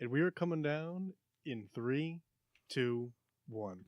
And we are coming down in 3, 2, 1.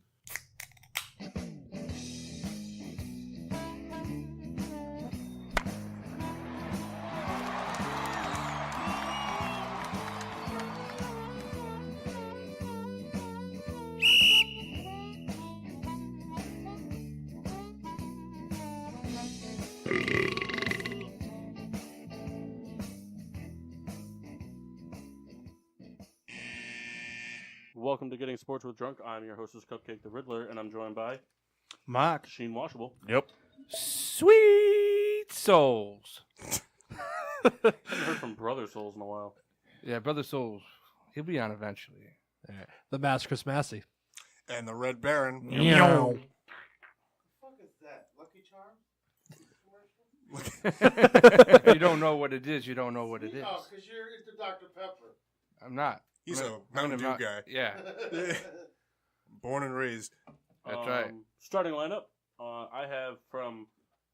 Welcome to Getting Sports with Drunk. I'm your hostess, Cupcake the Riddler, and I'm joined by Machcine. Washable. Yep. Sweet souls. Haven't heard from Brother Souls in a while. Yeah, Brother Souls. He'll be on eventually. The Chris Massey. And the Red Baron. Meow. What the fuck is that? Lucky Charms? If you don't know what it is, you don't know what it is. Oh, because you're into Dr. Pepper. I'm not. He's I'm a Mountain Dew guy. Yeah, Born and raised. that's right. Starting lineup, I have from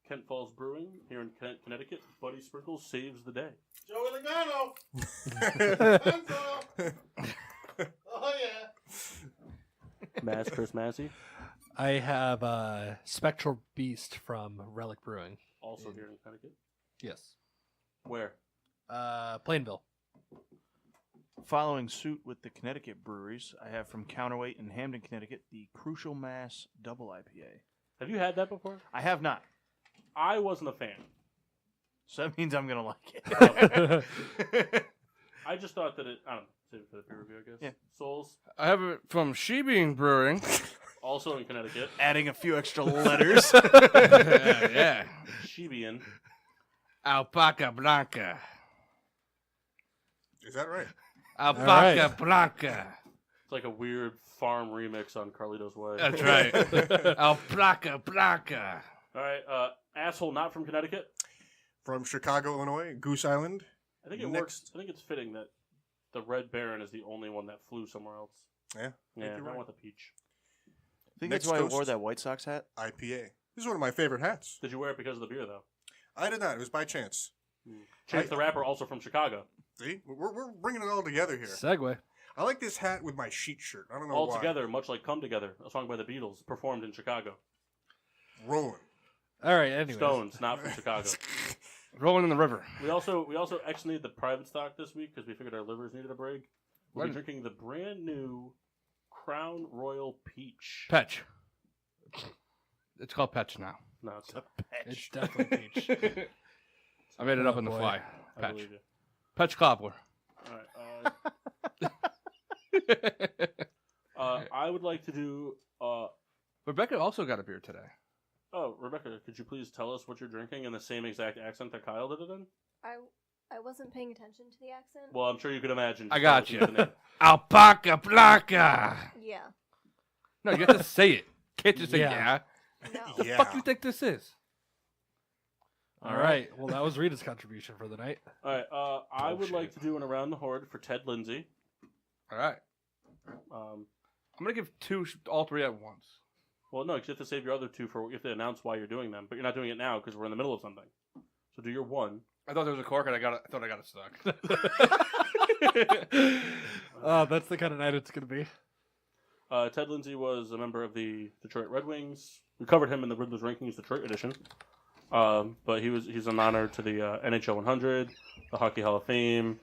Kent Falls Brewing here in Connecticut, Buddy Sprinkles saves the day. Joey Logano. Oh, yeah. Chris Massey, I have Spectral Beast from Relic Brewing. also here in Connecticut. Yes. Where? Plainville. Following suit with the Connecticut breweries, I have from Counterweight in Hamden, Connecticut, the Crucial Mass Double IPA. Have you had that before? I have not. I wasn't a fan. So that means I'm going to like it. I just thought that it, I don't know, save it for the peer review, I guess. Yeah. Souls, I have it from She Bean Brewing. also in Connecticut. Adding a few extra letters. yeah. Shebian. Alpaca Blanca. Is that right? Alpaca Blanca. It's like a weird farm remix on Carlito's Way. That's right. Alpaca Blanca. All right, asshole not from Connecticut. From Chicago, Illinois, Goose Island. I think it works. I think it's fitting that the Red Baron is the only one that flew somewhere else. Yeah. Yeah, you're I right. want the peach. I think Next that's why I Coast wore that White Sox hat. IPA. This is one of my favorite hats. Did you wear it because of the beer, though? I did not. It was by chance. Chance the Rapper, also from Chicago. See? We're bringing it all together here. Segue. I like this hat with my sheet shirt. I don't know All why. together, much like Come Together, a song by the Beatles, performed in Chicago. Rolling. All right, anyway. Stones, not from Chicago. Rolling in the river. We also exited the private stock this week because we figured our livers needed a break. We'll be drinking the brand new Crown Royal Peach. Petch. It's called Petch now. No, it's It's definitely peach. I made it up Oh, on the boy. fly. I Petch. believe you. Petch Cobbler. All right. I would like to do. Rebecca also got a beer today. Oh, Rebecca, could you please tell us what you're drinking in the same exact accent that Kyle did it in? I wasn't paying attention to the accent. Well, I'm sure you could imagine. I got you. The name. Alpaca Blanca. Yeah. No, you have to say it. Can't just say Yeah. yeah. No. The Yeah. fuck you think this is? All right. Well, that was Rita's contribution for the night. All right. I would Bullshit. like to do an Around the Horde for Ted Lindsay. All right. I'm going to give all three at once. Well, no, 'cause you have to save your other two for you have to announce why you're doing them, but you're not doing it now because we're in the middle of something. So do your one. I thought there was a cork and I thought I got it stuck. That's the kind of night it's going to be. Ted Lindsay was a member of the Detroit Red Wings. We covered him in the Riddler's Rankings Detroit edition. But he's an honor to the NHL 100, the Hockey Hall of Fame.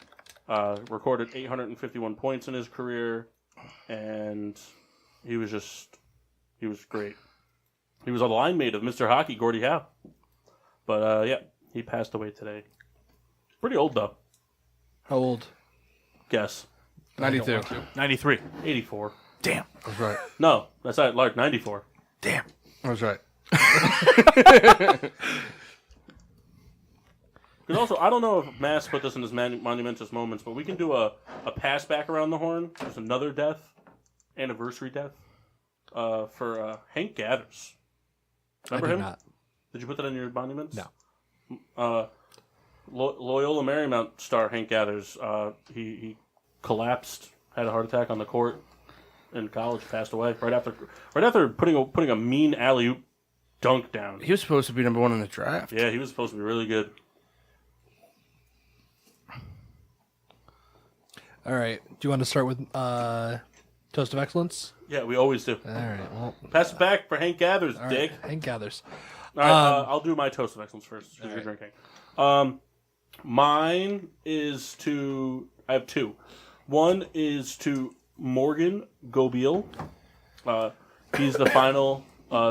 Recorded 851 points in his career, and he was great. He was a line mate of Mr. Hockey, Gordie Howe. But yeah, he passed away today. Pretty old though. How old? Guess 92. 93. 84. Damn. That's right. No, that's not Lark. 94. Damn. That's right. Because also, I don't know if Mass put this in his monumentous moments, but we can do a pass back around the horn. There's another death, anniversary death, for Hank Gathers. Remember I do him? not. Did you put that in your monuments? No. Loyola Marymount star Hank Gathers. He collapsed, had a heart attack on the court in college, passed away right after putting a mean alley-oop dunk down. He was supposed to be number one in the draft. Yeah, he was supposed to be really good. All right. Do you want to start with Toast of Excellence? Yeah, we always do. All right. Well, Pass it back for Hank Gathers, all Dick. right. Hank Gathers. All right, I'll do my toast of excellence first because you're drinking. Mine is to. I have two. One is to Morgan Gobeil. He's the final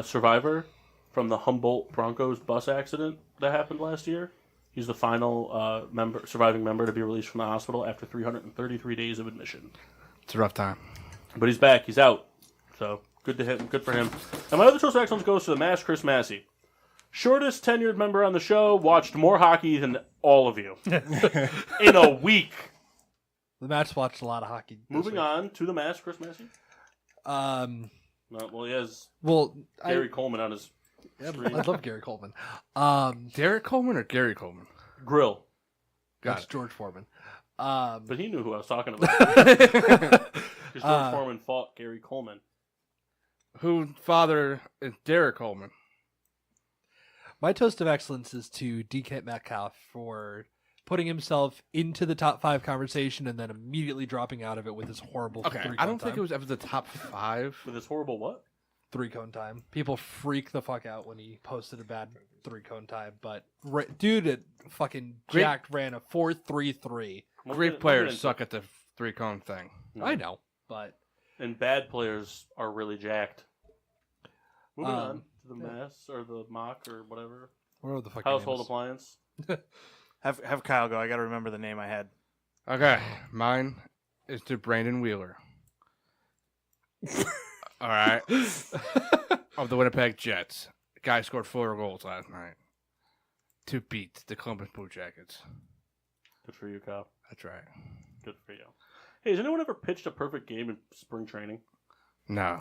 survivor from the Humboldt Broncos bus accident that happened last year. He's the final surviving member to be released from the hospital after 333 days of admission. It's a rough time. But he's back. He's out. So good to him. Good for him. And my other toast of excellence goes to the Mass Chris Massey. Shortest tenured member on the show, watched more hockey than all of you in a week. The Mats watched a lot of hockey. Moving on to the Mass Chris Massey. Well, he has Gary Coleman on his screen. I love Gary Coleman. Derek Coleman or Gary Coleman? Grill. That's George Foreman. But he knew who I was talking about. Because George Foreman fought Gary Coleman. Whose father is Derek Coleman? My toast of excellence is to DK Metcalf for putting himself into the top 5 conversation and then immediately dropping out of it with his horrible three-cone I don't think time. it was ever the top 5. With his horrible what? 3-cone time. People freak the fuck out when he posted a bad 3-cone time, but dude, it fucking jacked ran a 4.33. Great players suck at the 3-cone thing. I know, but And bad players are really jacked. Moving on to the Mass or the Mock or whatever. whatever the fuck. Household appliance. Have Kyle go. I got to remember the name I had. Okay, mine is to Brandon Wheeler. All right. Of the Winnipeg Jets. Guy scored 4 goals last night to beat the Columbus Blue Jackets. Good for you, Kyle. That's right. Good for you. Hey, has anyone ever pitched a perfect game in spring training? No.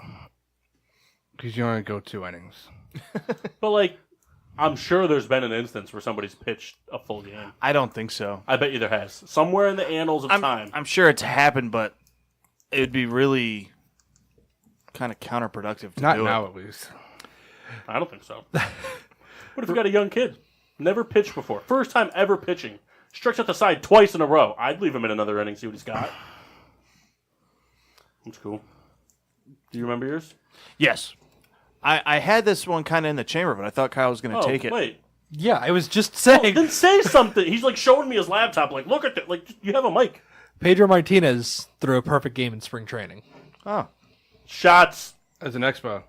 Because you only go 2 innings. But, like, I'm sure there's been an instance where somebody's pitched a full game. I don't think so. I bet you there has. Somewhere in the annals of time. I'm sure it's happened, but it would be really kind of counterproductive to Not do now, it. at least. I don't think so. What if you got a young kid? Never pitched before. First time ever pitching. Strikes out the side twice in a row. I'd leave him in another inning, see what he's got. That's cool. Do you remember yours? Yes. I had this one kind of in the chamber, but I thought Kyle was going to take it. Wait. Yeah, I was just Oh, saying. then say something. He's like showing me his laptop. Like, look at that. Like, you have a mic. Pedro Martinez threw a perfect game in spring training. Oh. Shots. As an expo.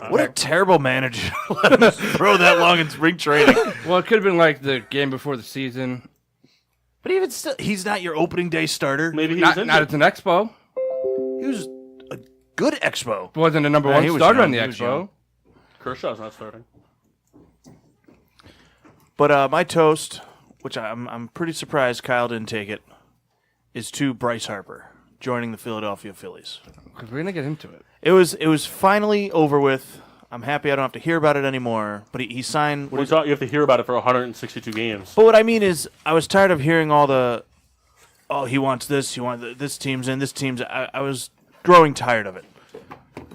What a terrible manager to let him throw that long in spring training. Well, it could have been like the game before the season. But even still, he's not your opening day starter. Maybe he's Not in as an expo. He was a good expo. Wasn't the number Yeah, one he was starter young. on the He was expo. young. Kershaw's not starting. But my toast, which I'm pretty surprised Kyle didn't take it, is to Bryce Harper joining the Philadelphia Phillies. Because we're going to get into it. It was finally over with. I'm happy I don't have to hear about it anymore. But he signed. What do you thought? You have to hear about it for 162 games. But what I mean is, I was tired of hearing all the, oh, he wants this, this team's in, this team's. I was growing tired of it.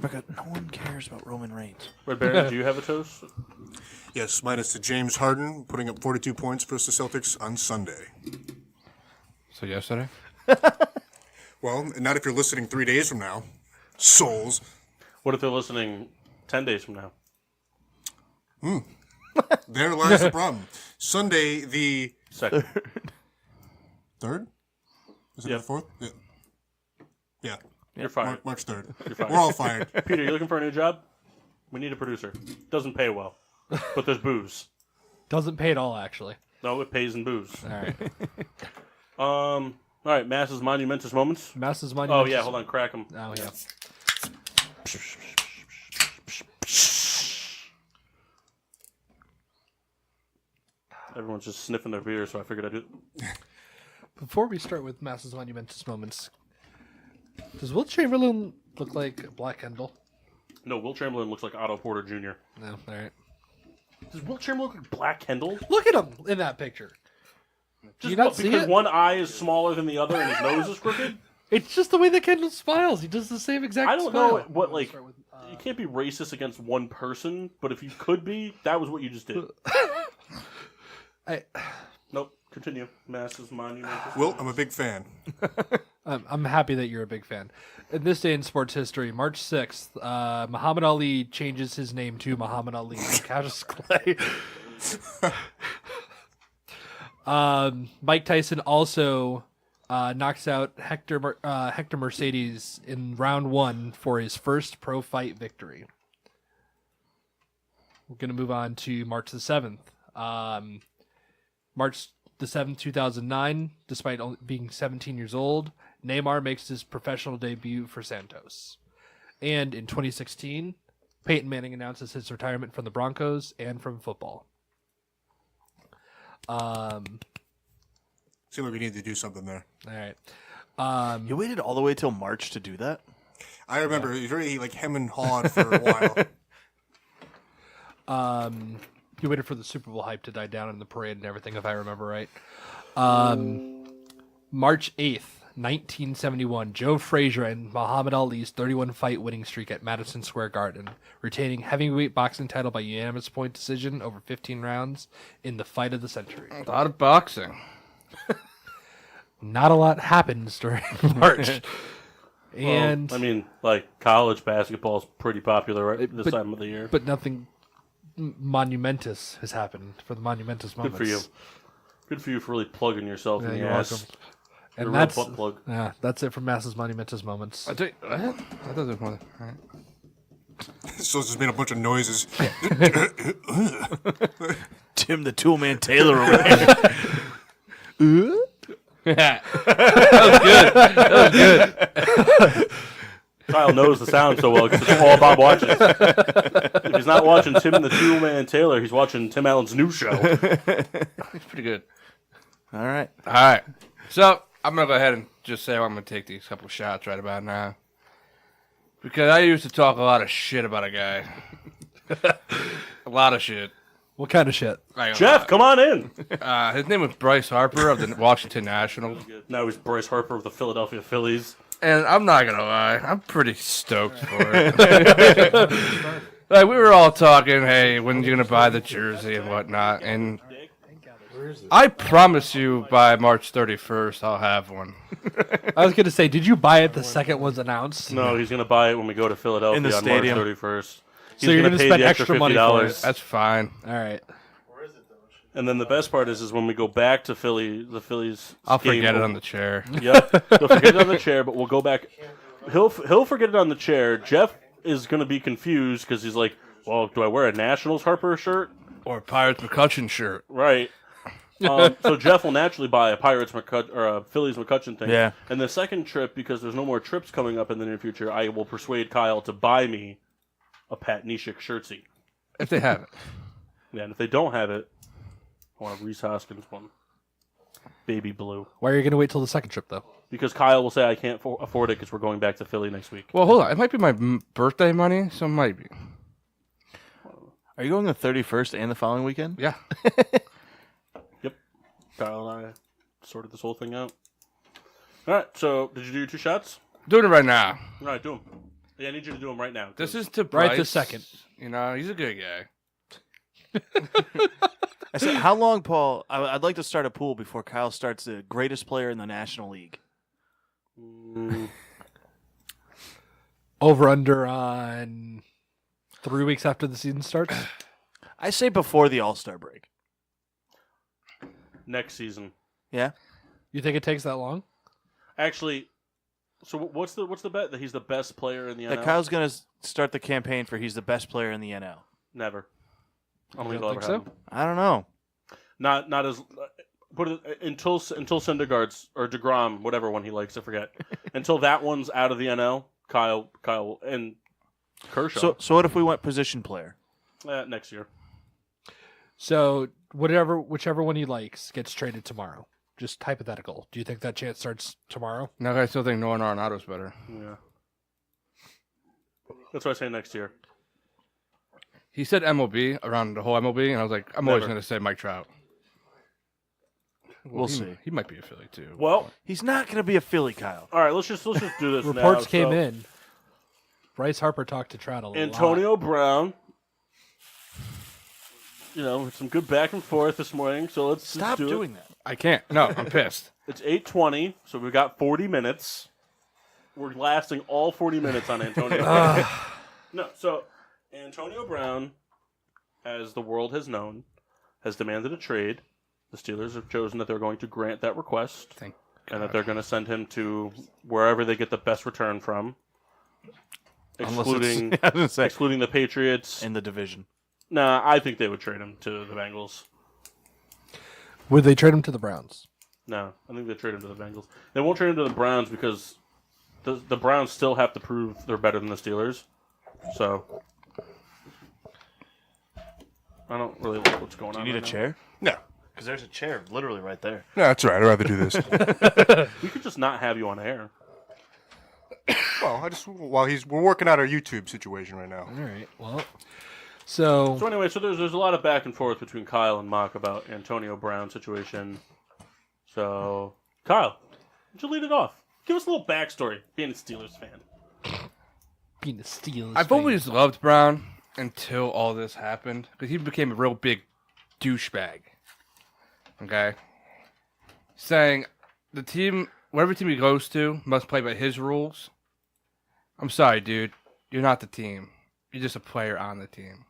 No one cares about Roman Reigns. Red Baron, do you have a toast? Yes, mine is to James Harden, putting up 42 points versus the Celtics on Sunday. So yesterday? Well, not if you're listening 3 days from now. Souls. What if they're listening 10 days from now? There lies the problem. Sunday, the Second. 3rd? Is it Yeah. the 4th? Yeah. You're fired. March 3rd. You're fired. We're all fired. Peter, you looking for a new job? We need a producer. Doesn't pay well, but there's booze. Doesn't pay at all, actually. No, it pays in booze. All right. All right, Mass's monumentous moments. Masses money. Oh yeah, hold on, crack them. Oh yeah. Everyone's just sniffing their beer, so I figured I'd do. Before we start with Masses monumentous moments, does Will Chamberlain look like Black Kendall? No, Will Chamberlain looks like Otto Porter Jr. No. All right. Does Will Chamberlain look like Black Kendall? Look at him in that picture. Do you not see because it? one eye is smaller than the other and his nose is crooked? It's just the way that Kendall smiles. He does the same exact. I don't smile. know what, like, Start with, you can't be racist against one person, but if you could be, that was what you just did. I Nope. Continue. Masses, monumental. Will, I'm a big fan. I'm happy that you're a big fan. In this day in sports history, March 6th, Muhammad Ali changes his name to Muhammad Ali. Cassius Clay. Mike Tyson also knocks out Hector Mercedes in round 1 for his first pro fight victory. We're going to move on to March the 7th. March the 7th, 2009, despite only being 17 years old, Neymar makes his professional debut for Santos. And in 2016, Peyton Manning announces his retirement from the Broncos and from football. Seemed like we needed to do something there. All right. You waited all the way till March to do that? I remember it was very like hem and hawed for a while. You waited for the Super Bowl hype to die down in the parade and everything, if I remember right. March 8th, 1971, Joe Frazier and Muhammad Ali's 31-fight winning streak at Madison Square Garden, retaining heavyweight boxing title by unanimous point decision over 15 rounds in the fight of the century. A lot of boxing. Not a lot happens during March. And Well, I mean, like, college basketball is pretty popular this time of the year. but nothing monumentous has happened for the monumentous Good moments. for you. Good for you for really plugging yourself Yeah, in the you're ass. welcome. You're And a real that's butt plug. yeah, that's it for Mass's monumentous moments. I thought there was more. All right. So it's just made a bunch of noises. Tim the Toolman Taylor over there. Yeah. That was good. Kyle knows the sound so well because it's all Bob watches. If he's not watching Tim and the Two-Man Taylor, he's watching Tim Allen's new show. It's pretty good. All right. All right. So I'm going to go ahead and just say I'm going to take these couple shots right about now. Because I used to talk a lot of shit about a guy. A lot of shit. What kind of shit? Like, Jeff, come on in. his name was Bryce Harper of the Washington Nationals. Now he's Bryce Harper of the Philadelphia Phillies. And I'm not going to lie, I'm pretty stoked for it. Like, we were all talking, hey, when are you going to buy the jersey and whatnot? And I promise you by March 31st, I'll have one. I was gonna say, did you buy it the second it was announced? No, he's going to buy it when we go to Philadelphia In the on stadium. March 31st. So you're gonna gonna pay spend the extra money for $50. it. That's fine. All right. And then the best part is when we go back to Philly, the Phillies. I'll game forget it will- on the chair. Yep. He'll forget it on the chair, but we'll go back. He'll forget it on the chair. Jeff is going to be confused because he's like, well, do I wear a Nationals Harper shirt? Or a Pirates McCutcheon shirt. Right. So Jeff will naturally buy a Pirates or a Phillies McCutcheon thing. Yeah. And the second trip, because there's no more trips coming up in the near future, I will persuade Kyle to buy me a Pat Neshek shirtsy. If they have it. Yeah, and if they don't have it, I want a Reese Hoskins one. Baby blue. Why are you gonna wait till the second trip though? Because Kyle will say I can't afford it because we're going back to Philly next week. Well, hold on. It might be my birthday money, so it might be. Are you going the 31st and the following weekend? Yeah. Yep. Kyle and I sorted this whole thing out. All right, so did you do 2 shots? Doing it right now. All right, do them. Yeah, I need you to do them right now. This is to Bryce. Right this second. You know, he's a good guy. I said, how long, Paul? I'd like to start a pool before Kyle starts the greatest player in the National League. Over under on 3 weeks after the season starts. I say before the All-Star break. Next season. Yeah? You think it takes that long? Actually, so what's the bet that he's the best player in the That NL? Kyle's going to start the campaign for he's the best player in the NL. Never. I don't You think don't it'll think ever so? happen. I don't know. Not as put it until Syndergaard's or DeGrom, whatever one he likes, I forget. Until that one's out of the NL, Kyle and Kershaw. So what if we went position player? Next year. So whichever one he likes gets traded tomorrow. Just hypothetical. Do you think that chance starts tomorrow? No, I still think Nolan Arenado's better. Yeah. That's why I say next year. He said MLB around the whole MLB, and I was like, I'm always Never. going to say Mike Trout. We'll he, see. He might be a Philly too. Well, He's not going to be a Philly, Kyle. all right. Let's just do this. Reports now. came So, in. Bryce Harper talked to Trout a lot. Antonio Brown. You know, some good back and forth this morning. So let's Stop do doing it. that. I can't. No, I'm pissed. It's 8:20, so we've got 40 minutes. We're lasting all 40 minutes on Antonio Brown. No, so Antonio Brown, as the world has known, has demanded a trade. The Steelers have chosen that they're going to grant that request, and that they're going to send him to wherever they get the best return from, excluding the Patriots. in the division. Nah, I think they would trade him to the Bengals. Would they trade him to the Browns? No, I think they trade him to the Bengals. They won't trade him to the Browns because the Browns still have to prove they're better than the Steelers. So I don't really like what's going on. You need a right chair? No. Because there's a chair literally right there. No, that's all right. I'd rather do this. now. We could just not have you on air. Well, we're working out our YouTube situation right now. All right. Well, so anyway, there's a lot of back and forth between Kyle and Mock about Antonio Brown's situation. So Kyle, would you lead it off? Give us a little backstory, being a Steelers fan. being the Steelers, I've always loved Brown until all this happened because he became a real big douchebag. Okay, saying the team, whatever team he goes to, must play by his rules. I'm sorry, dude. You're not the team. You're just a player on the team,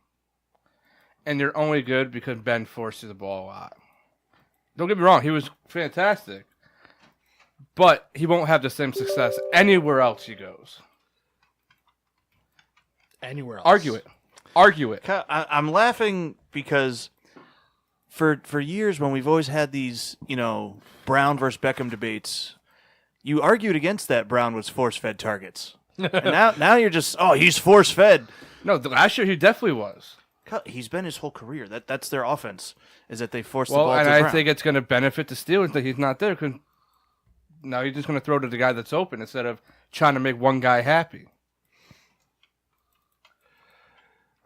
and you're only good because Ben forces the ball a lot. Don't get me wrong; he was fantastic, but he won't have the same success anywhere else he goes. anywhere else. Argue it. I'm laughing because for years when we've always had these, Brown versus Beckham debates, you argued against that Brown was force-fed targets. And now you're just, he's force-fed. No, last year he definitely was. He's been his whole career. That's their offense, is that they force the Well, ball and to I Brown. think it's going to benefit the Steelers that he's not there because now he's just going to throw to the guy that's open instead of trying to make one guy happy.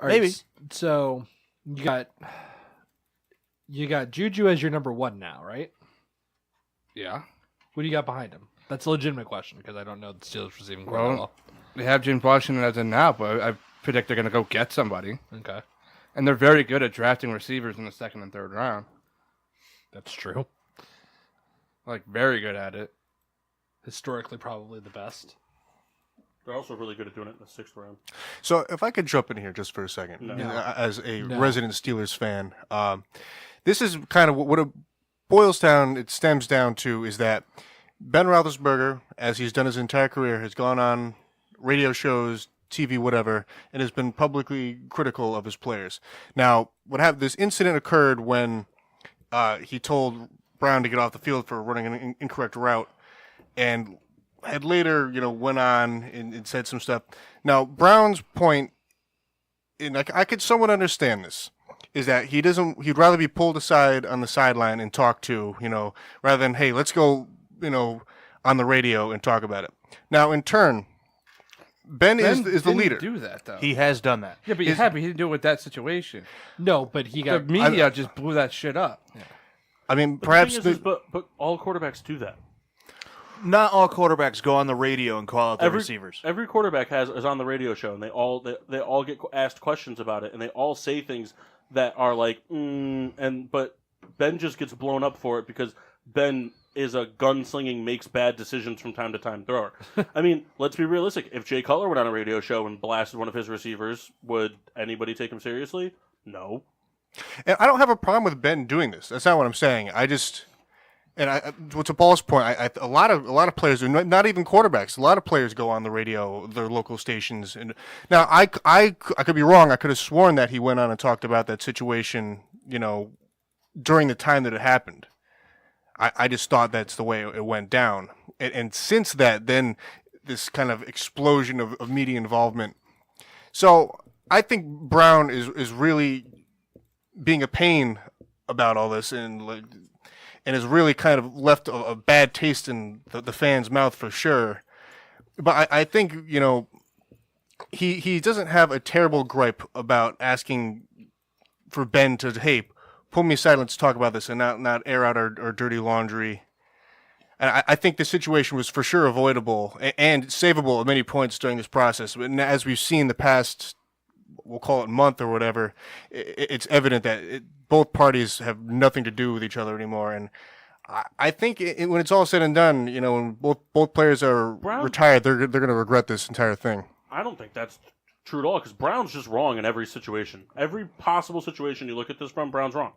All right, Maybe. So you got Juju as your number one now, right? Yeah. Who do you got behind him? That's a legitimate question because I don't know the Steelers receiving core that Well, well. they have James Washington as of now, but I predict they're going to go get somebody. Okay, And they're very good at drafting receivers in the second and third round. that's true. Like, very good at it. Historically, probably the best. They're also really good at doing it in the 6th round. So if I could jump in here just for a second, No. as a No. resident Steelers fan, this is kind of what it boils down, it stems down to, is that Ben Roethlisberger, as he's done his entire career, has gone on radio shows, TV, whatever, and has been publicly critical of his players. Now, this incident occurred when he told Brown to get off the field for running an incorrect route, and had later, went on and said some stuff. Now, Brown's point, and I could somewhat understand this, is that he'd rather be pulled aside on the sideline and talked to, rather than, hey, let's go, on the radio and talk about it. Now, in turn, Ben is the didn't leader. do that, though. He has done that. Yeah, but he didn't do it with that situation. No, but he The got media just blew that shit up. I mean, But perhaps the thing is, but all quarterbacks do that. Not all quarterbacks go on the radio and call out their receivers. Every quarterback is on the radio show, and they all get asked questions about it, and they all say things that are like, but Ben just gets blown up for it because Ben is a gunslinging, makes bad decisions from time to time thrower. I mean, let's be realistic. If Jay Cutler went on a radio show and blasted one of his receivers, would anybody take him seriously? No. And I don't have a problem with Ben doing this. That's not what I'm saying. To Paul's point, a lot of players do, not even quarterbacks. A lot of players go on the radio, their local stations. And now I could be wrong. I could have sworn that he went on and talked about that situation, during the time that it happened. I just thought that's the way it went down. And since that, then this kind of explosion of media involvement. So I think Brown is really being a pain about all this and has really kind of left a bad taste in the fans' mouth for sure. But I think, he doesn't have a terrible gripe about asking for Ben to, hey, pull me aside, let's talk about this and not air out our dirty laundry. And I think the situation was for sure avoidable and savable at many points during this process. But as we've seen the past, we'll call it month or whatever, it's evident that both parties have nothing to do with each other anymore. And I think when it's all said and done, when both players are retired, they're going to regret this entire thing. I don't think that's true at all because Brown's just wrong in every situation. Every possible situation you look at this from, Brown's wrong.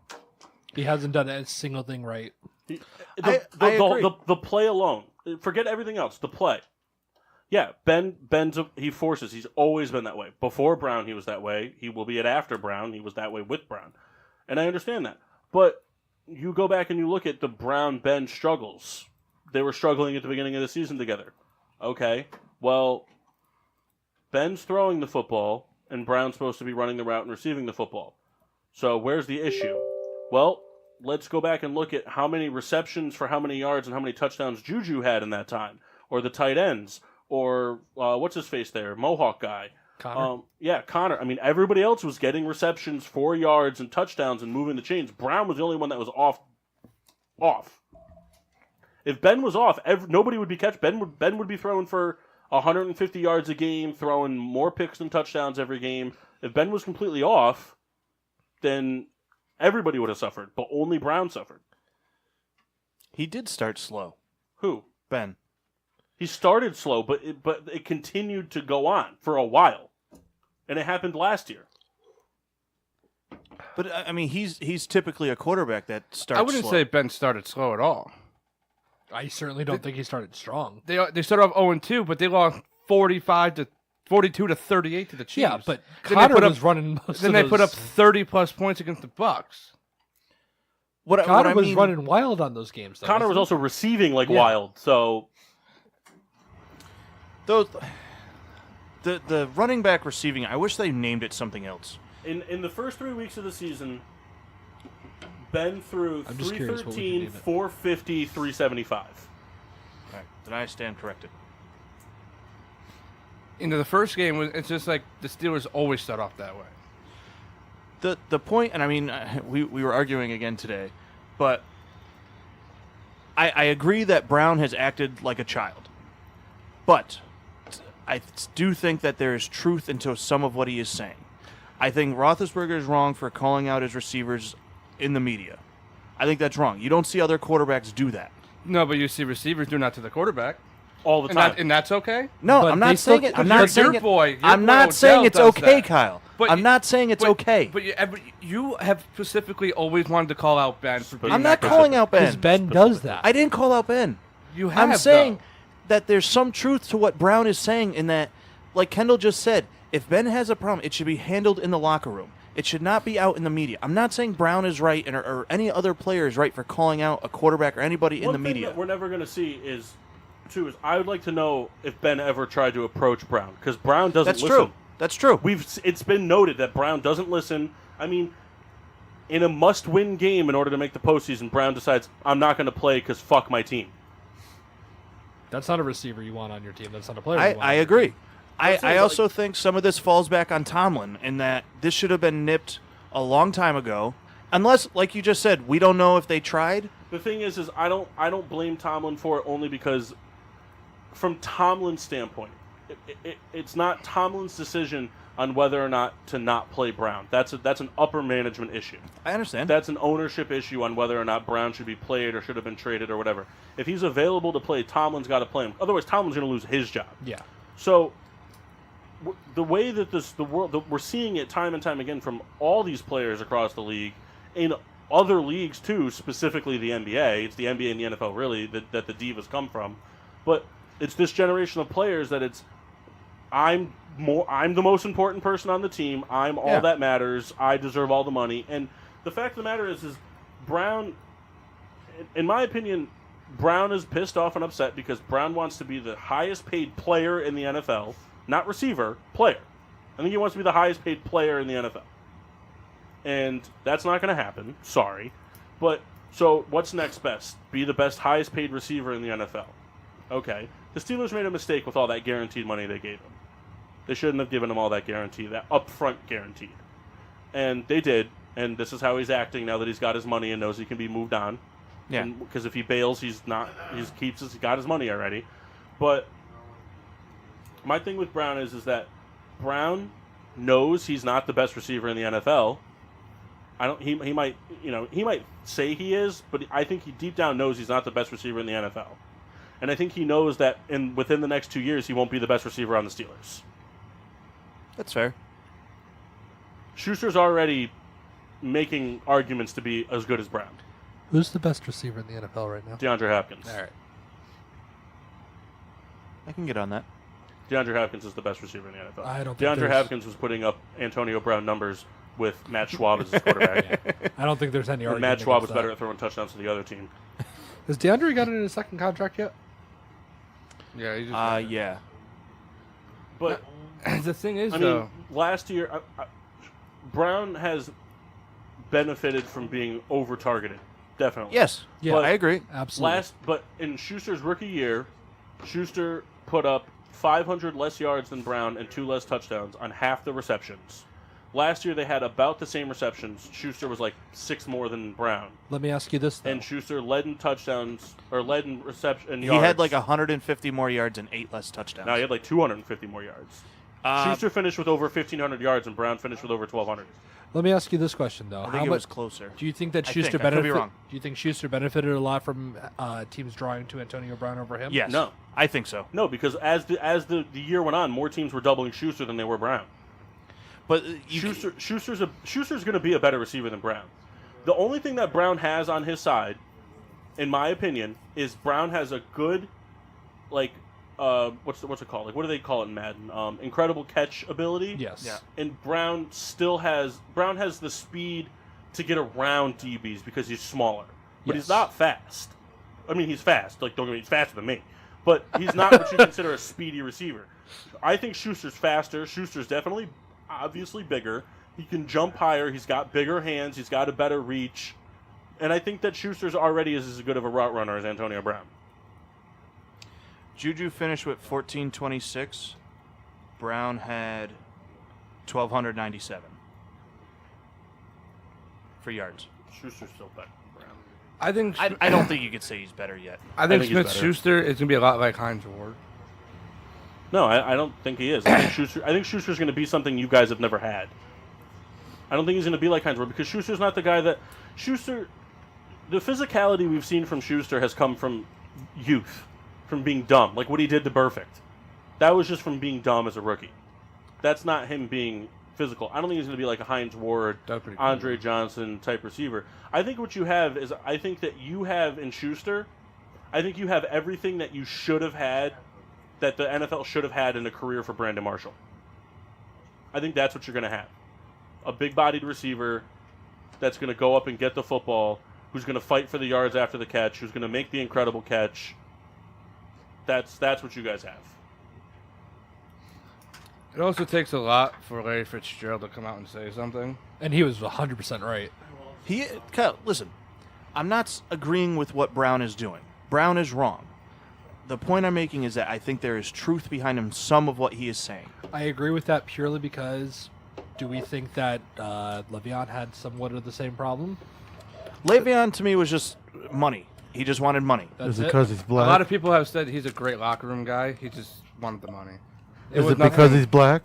He hasn't done a single thing right. The play alone. Forget everything else. The play. Yeah, he forces. He's always been that way. Before Brown, he was that way. He will be it after Brown. He was that way with Brown. And I understand that. But you go back and you look at the Brown-Ben struggles. They were struggling at the beginning of the season together. Okay, well, Ben's throwing the football, and Brown's supposed to be running the route and receiving the football. So where's the issue? Well, let's go back and look at how many receptions for how many yards and how many touchdowns Juju had in that time. Or the tight ends. Or what's his face there? Mohawk guy. Connor? Connor. I mean, everybody else was getting receptions, 4 yards, and touchdowns and moving the chains. Brown was the only one that was off. If Ben was off, nobody would be catch. Ben would be throwing for 150 yards a game, throwing more picks than touchdowns every game. If Ben was completely off, then everybody would have suffered, but only Brown suffered. He did start slow. Who? Ben. He started slow, but it continued to go on for a while, and it happened last year. But I mean, he's typically a quarterback that starts. I wouldn't slow. say Ben started slow at all. I certainly don't think he started strong. They started off 0-2, but they lost 42 to 38 to the Chiefs. Yeah, but Then Connor they put was up, running most Then of they put up those- 30-plus points against the Bucks. Connor was mean, running wild on those games. Though, Connor was also receiving like wild, so those the running back receiving. I wish they named it something else. in the first 3 weeks of the season, Ben threw I'm just curious what we can 313, name it. 450, 375. All right, then I stand corrected. Into the first game, it's just like the Steelers always start off that way. The point, and I mean, we were arguing again today, but I agree that Brown has acted like a child, but I do think that there is truth into some of what he is saying. I think Roethlisberger is wrong for calling out his receivers in the media. I think that's wrong. You don't see other quarterbacks do that. No, but you see receivers do not to the quarterback. All the time. And that's okay? No, But I'm they not still- saying it. I'm Your not saying it. boy- your I'm boy not saying Odell it's does okay, that. Kyle. But I'm you- not saying it's okay. But you have specifically always wanted to call out Ben for being I'm not that calling guy. out because Ben. Ben does that. I didn't call out Ben. You have, I'm saying though. that there's some truth to what Brown is saying in that, like Kendall just said, if Ben has a problem, it should be handled in the locker room. It should not be out in the media. I'm not saying Brown is right or any other player is right for calling out a quarterback or anybody in One the thing media. that we're never going to see is I would like to know if Ben ever tried to approach Brown because Brown doesn't That's listen. true. That's true. It's been noted that Brown doesn't listen. I mean, in a must-win game in order to make the postseason, Brown decides I'm not going to play because fuck my team. That's not a receiver you want on your team. That's not a player. I you want on your agree. team. I also think some of this falls back on Tomlin in that this should have been nipped a long time ago. Unless, like you just said, we don't know if they tried. The thing is I don't blame Tomlin for it only because from Tomlin's standpoint, it's not Tomlin's decision on whether or not to not play Brown. That's an upper management issue. I understand. That's an ownership issue on whether or not Brown should be played or should have been traded or whatever. If he's available to play, Tomlin's got to play him. Otherwise, Tomlin's going to lose his job. Yeah. So the way that we're seeing it time and time again from all these players across the league, in other leagues too, specifically the NBA. It's the NBA and the NFL really that the divas come from, but it's this generation of players that I'm the most important person on the team. I'm all that matters. I deserve all the money. And the fact of the matter is Brown, in my opinion, Brown is pissed off and upset because Brown wants to be the highest paid player in the NFL, not receiver, player. I think he wants to be the highest paid player in the NFL. And that's not going to happen. Sorry. But, so what's next best? Be the best highest paid receiver in the NFL. Okay. The Steelers made a mistake with all that guaranteed money they gave him. They shouldn't have given him all that guarantee, that upfront guaranteed. And they did, and this is how he's acting now that he's got his money and knows he can be moved on. Yeah. Because if he bails, he got his money already. But my thing with Brown is that Brown knows he's not the best receiver in the NFL, I don't. He might say he is, but I think he deep down knows he's not the best receiver in the NFL, and I think he knows that within the next 2 years he won't be the best receiver on the Steelers. That's fair. Schuster's already making arguments to be as good as Brown. Who's the best receiver in the NFL right now? DeAndre Hopkins. All right. I can get on that. DeAndre Hopkins is the best receiver in the NFL. I don't think DeAndre Hopkins was putting up Antonio Brown numbers with Matt Schwab as his quarterback. I don't think there's any And argument. Matt Schwab was against better that. at throwing touchdowns to the other team. Has DeAndre gotten a second contract yet? Yeah, he just Yeah. But the thing is, I though, mean, last year, Brown has benefited from being over-targeted, definitely. Yes. Yeah, But I agree. Absolutely. But in Schuster's rookie year, Schuster put up 500 less yards than Brown and 2 less touchdowns on half the receptions. Last year they had about the same receptions. Schuster was like 6 more than Brown. Let me ask you this, though. And Schuster led in touchdowns, or led in reception He yards. had like 150 more yards and 8 less touchdowns. No, he had like 250 more yards. Schuster finished with over 1,500 yards, and Brown finished with over 1,200. Let me ask you this question, though. I think it was closer. Do you think that I Schuster think. I could be benefited? wrong. Do you think Schuster benefited a lot from teams drawing to Antonio Brown over him? Yes. No. I think so. No, because as the year went on, more teams were doubling Schuster than they were Brown. But Schuster's going to be a better receiver than Brown. The only thing that Brown has on his side, in my opinion, is Brown has a good, like, what's it called? Like, what do they call it in Madden? Incredible catch ability. Yes. Yeah. And Brown has the speed to get around DBs because he's smaller, but Yes. he's not fast. I mean, he's fast. Like, don't get me, he's faster than me, but he's not what you consider a speedy receiver. I think Schuster's faster. Schuster's definitely, obviously bigger. He can jump higher. He's got bigger hands. He's got a better reach, and I think that Schuster's already is as good of a route runner as Antonio Brown. Juju finished with 1426. Brown had 1,297 for yards. Schuster's still better than Brown. I think I don't think you could say he's better yet. I think think he's Smith better. Schuster is gonna be a lot like Heinz Ward. No, I don't think he is. I think Schuster's going to be something you guys have never had. I don't think he's going to be like Heinz Ward because Schuster's not the guy that Schuster. The physicality we've seen from Schuster has come from youth, from being dumb, like what he did to Perfect. That was just from being dumb as a rookie. That's not him being physical. I don't think he's going to be like a Heinz Ward, That's pretty cool. Andre Johnson type receiver. I think what you have is, I think that you have in Schuster, I think you have everything that you should have had, that the NFL should have had in a career for Brandon Marshall. I think that's what you're going to have. A big-bodied receiver that's going to go up and get the football, who's going to fight for the yards after the catch, who's going to make the incredible catch. That's what you guys have. It also takes a lot for Larry Fitzgerald to come out and say something. And he was 100% right. Kyle, listen, I'm not agreeing with what Brown is doing. Brown is wrong. The point I'm making is that I think there is truth behind him, some of what he is saying. I agree with that purely because do we think that Le'Veon had somewhat of the same problem? Le'Veon, to me, was just money. He just wanted money. That's Is it it? because he's A black? lot of people have said he's a great locker room guy. He just wanted the money. Is was it because nothing- he's black?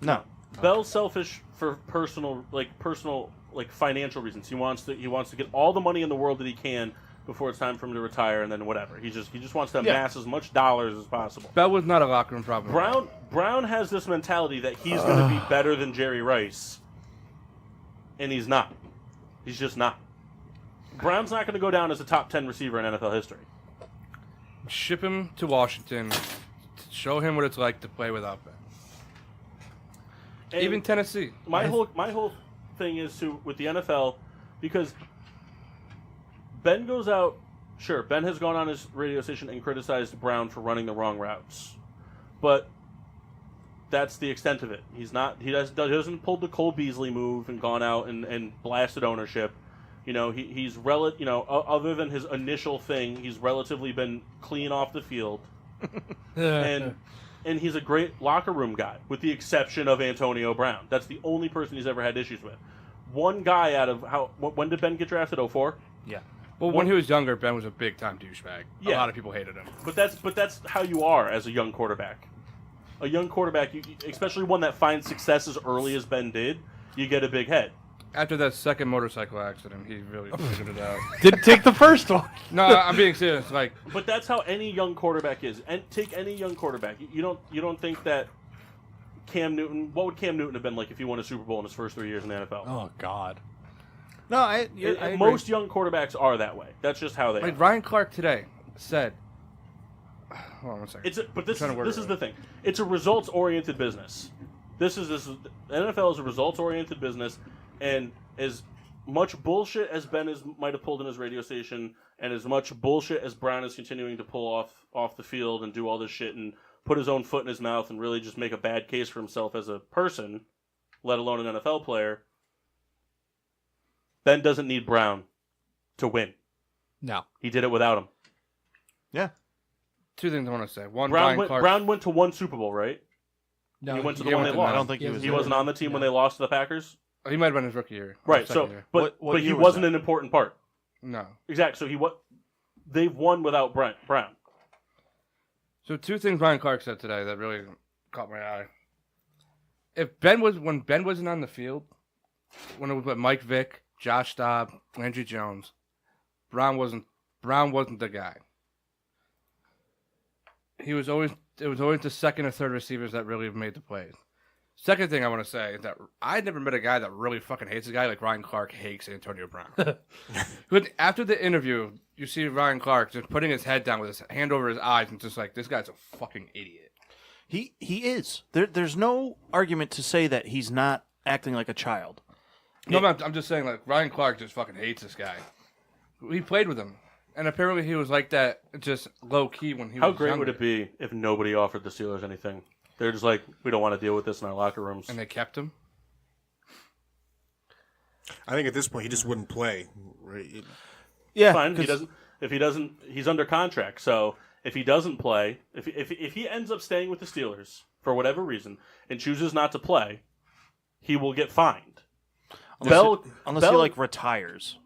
No. Bell's selfish for personal financial reasons. He wants to get all the money in the world that he can before it's time for him to retire, and then whatever. He just wants to amass as much dollars as possible. Bell was not a locker room problem. Brown has this mentality that he's going to be better than Jerry Rice, and he's not. He's just not. Brown's not going to go down as a top 10 receiver in NFL history. Ship him to Washington. Show him what it's like to play without Ben. And Even Tennessee. my whole thing is with the NFL, because Ben goes out. Sure, Ben has gone on his radio station and criticized Brown for running the wrong routes, but that's the extent of it. He doesn't pull the Cole Beasley move and gone out and blasted ownership. You know, other than his initial thing, he's relatively been clean off the field, and he's a great locker room guy, with the exception of Antonio Brown. That's the only person he's ever had issues with. One guy out of when did Ben get drafted? 2004? Yeah. Well, when he was younger, Ben was a big-time douchebag. A Yeah. lot of people hated him. But that's how you are as a young quarterback. A young quarterback, especially one that finds success as early as Ben did, you get a big head. after that second motorcycle accident, he really figured it out. Didn't take the first one. No, I'm being serious. Like, But that's how any young quarterback is. And take any young quarterback. You don't think that Cam Newton? What would Cam Newton have been like if he won a Super Bowl in his first 3 years in the NFL? Oh God. No, I agree. Most young quarterbacks are that way. That's just how they are. like Ryan Clark today said. Hold on one second. But this I'm trying to word is it the right. thing. It's a results-oriented business. The NFL is a results-oriented business, and as much bullshit as Ben might have pulled in his radio station, and as much bullshit as Brown is continuing to pull off the field and do all this shit and put his own foot in his mouth and really just make a bad case for himself as a person, let alone an NFL player, Ben doesn't need Brown to win. No. He did it without him. Yeah. Two things I want to say. One, Brown Ryan Clark. went to one Super Bowl, right? No. He went to the he one went they to lost. I don't think he was. He wasn't on the team when they lost to the Packers. He might have been his rookie year. or Right. second So, year. but What he year was wasn't that? an important part. No. Exactly. So they've won without Brown. So two things Ryan Clark said today that really caught my eye. When Ben wasn't on the field, when it was with Mike Vick, Josh Dobb, Landry Jones, Brown wasn't the guy. It was always the second or third receivers that really made the plays. Second thing I want to say is that I never met a guy that really fucking hates a guy like Ryan Clark hates Antonio Brown. But after the interview, you see Ryan Clark just putting his head down with his hand over his eyes and just like, this guy's a fucking idiot. He is. There's no argument to say that he's not acting like a child. No, I'm just saying, like, Ryan Clark just fucking hates this guy. He played with him. And apparently he was like that, just low-key when he was How great younger. would it be if nobody offered the Steelers anything? They're just like, we don't want to deal with this in our locker rooms. And they kept him? I think at this point he just wouldn't play. Right? Yeah, Fine. He 'cause- doesn't. If he doesn't, he's under contract. So if he doesn't play, if he ends up staying with the Steelers for whatever reason and chooses not to play, he will get fined. unless he Bell- like retires.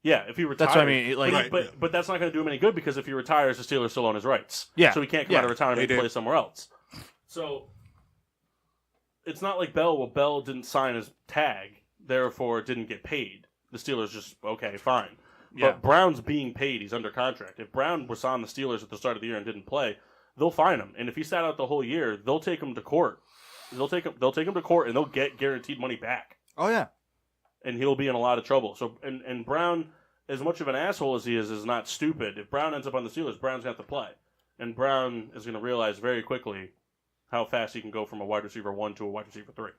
Yeah, if he retires. That's what I mean, like- but that's not going to do him any good because if he retires, the Steelers still own his rights. Yeah, So he can't come yeah, out of retirement they and do. play somewhere else. So it's not like Bell. Well, Bell didn't sign his tag, therefore didn't get paid. The Steelers just okay, fine. Yeah. But Brown's being paid. He's under contract. If Brown was on the Steelers at the start of the year and didn't play, they'll fine him. And if he sat out the whole year, they'll take him to court. They'll take him to court, and they'll get guaranteed money back. Oh yeah. And he'll be in a lot of trouble. So, and Brown, as much of an asshole as he is not stupid. If Brown ends up on the Steelers, Brown's going to have to play. And Brown is going to realize very quickly how fast he can go from a wide receiver 1 to a wide receiver 3.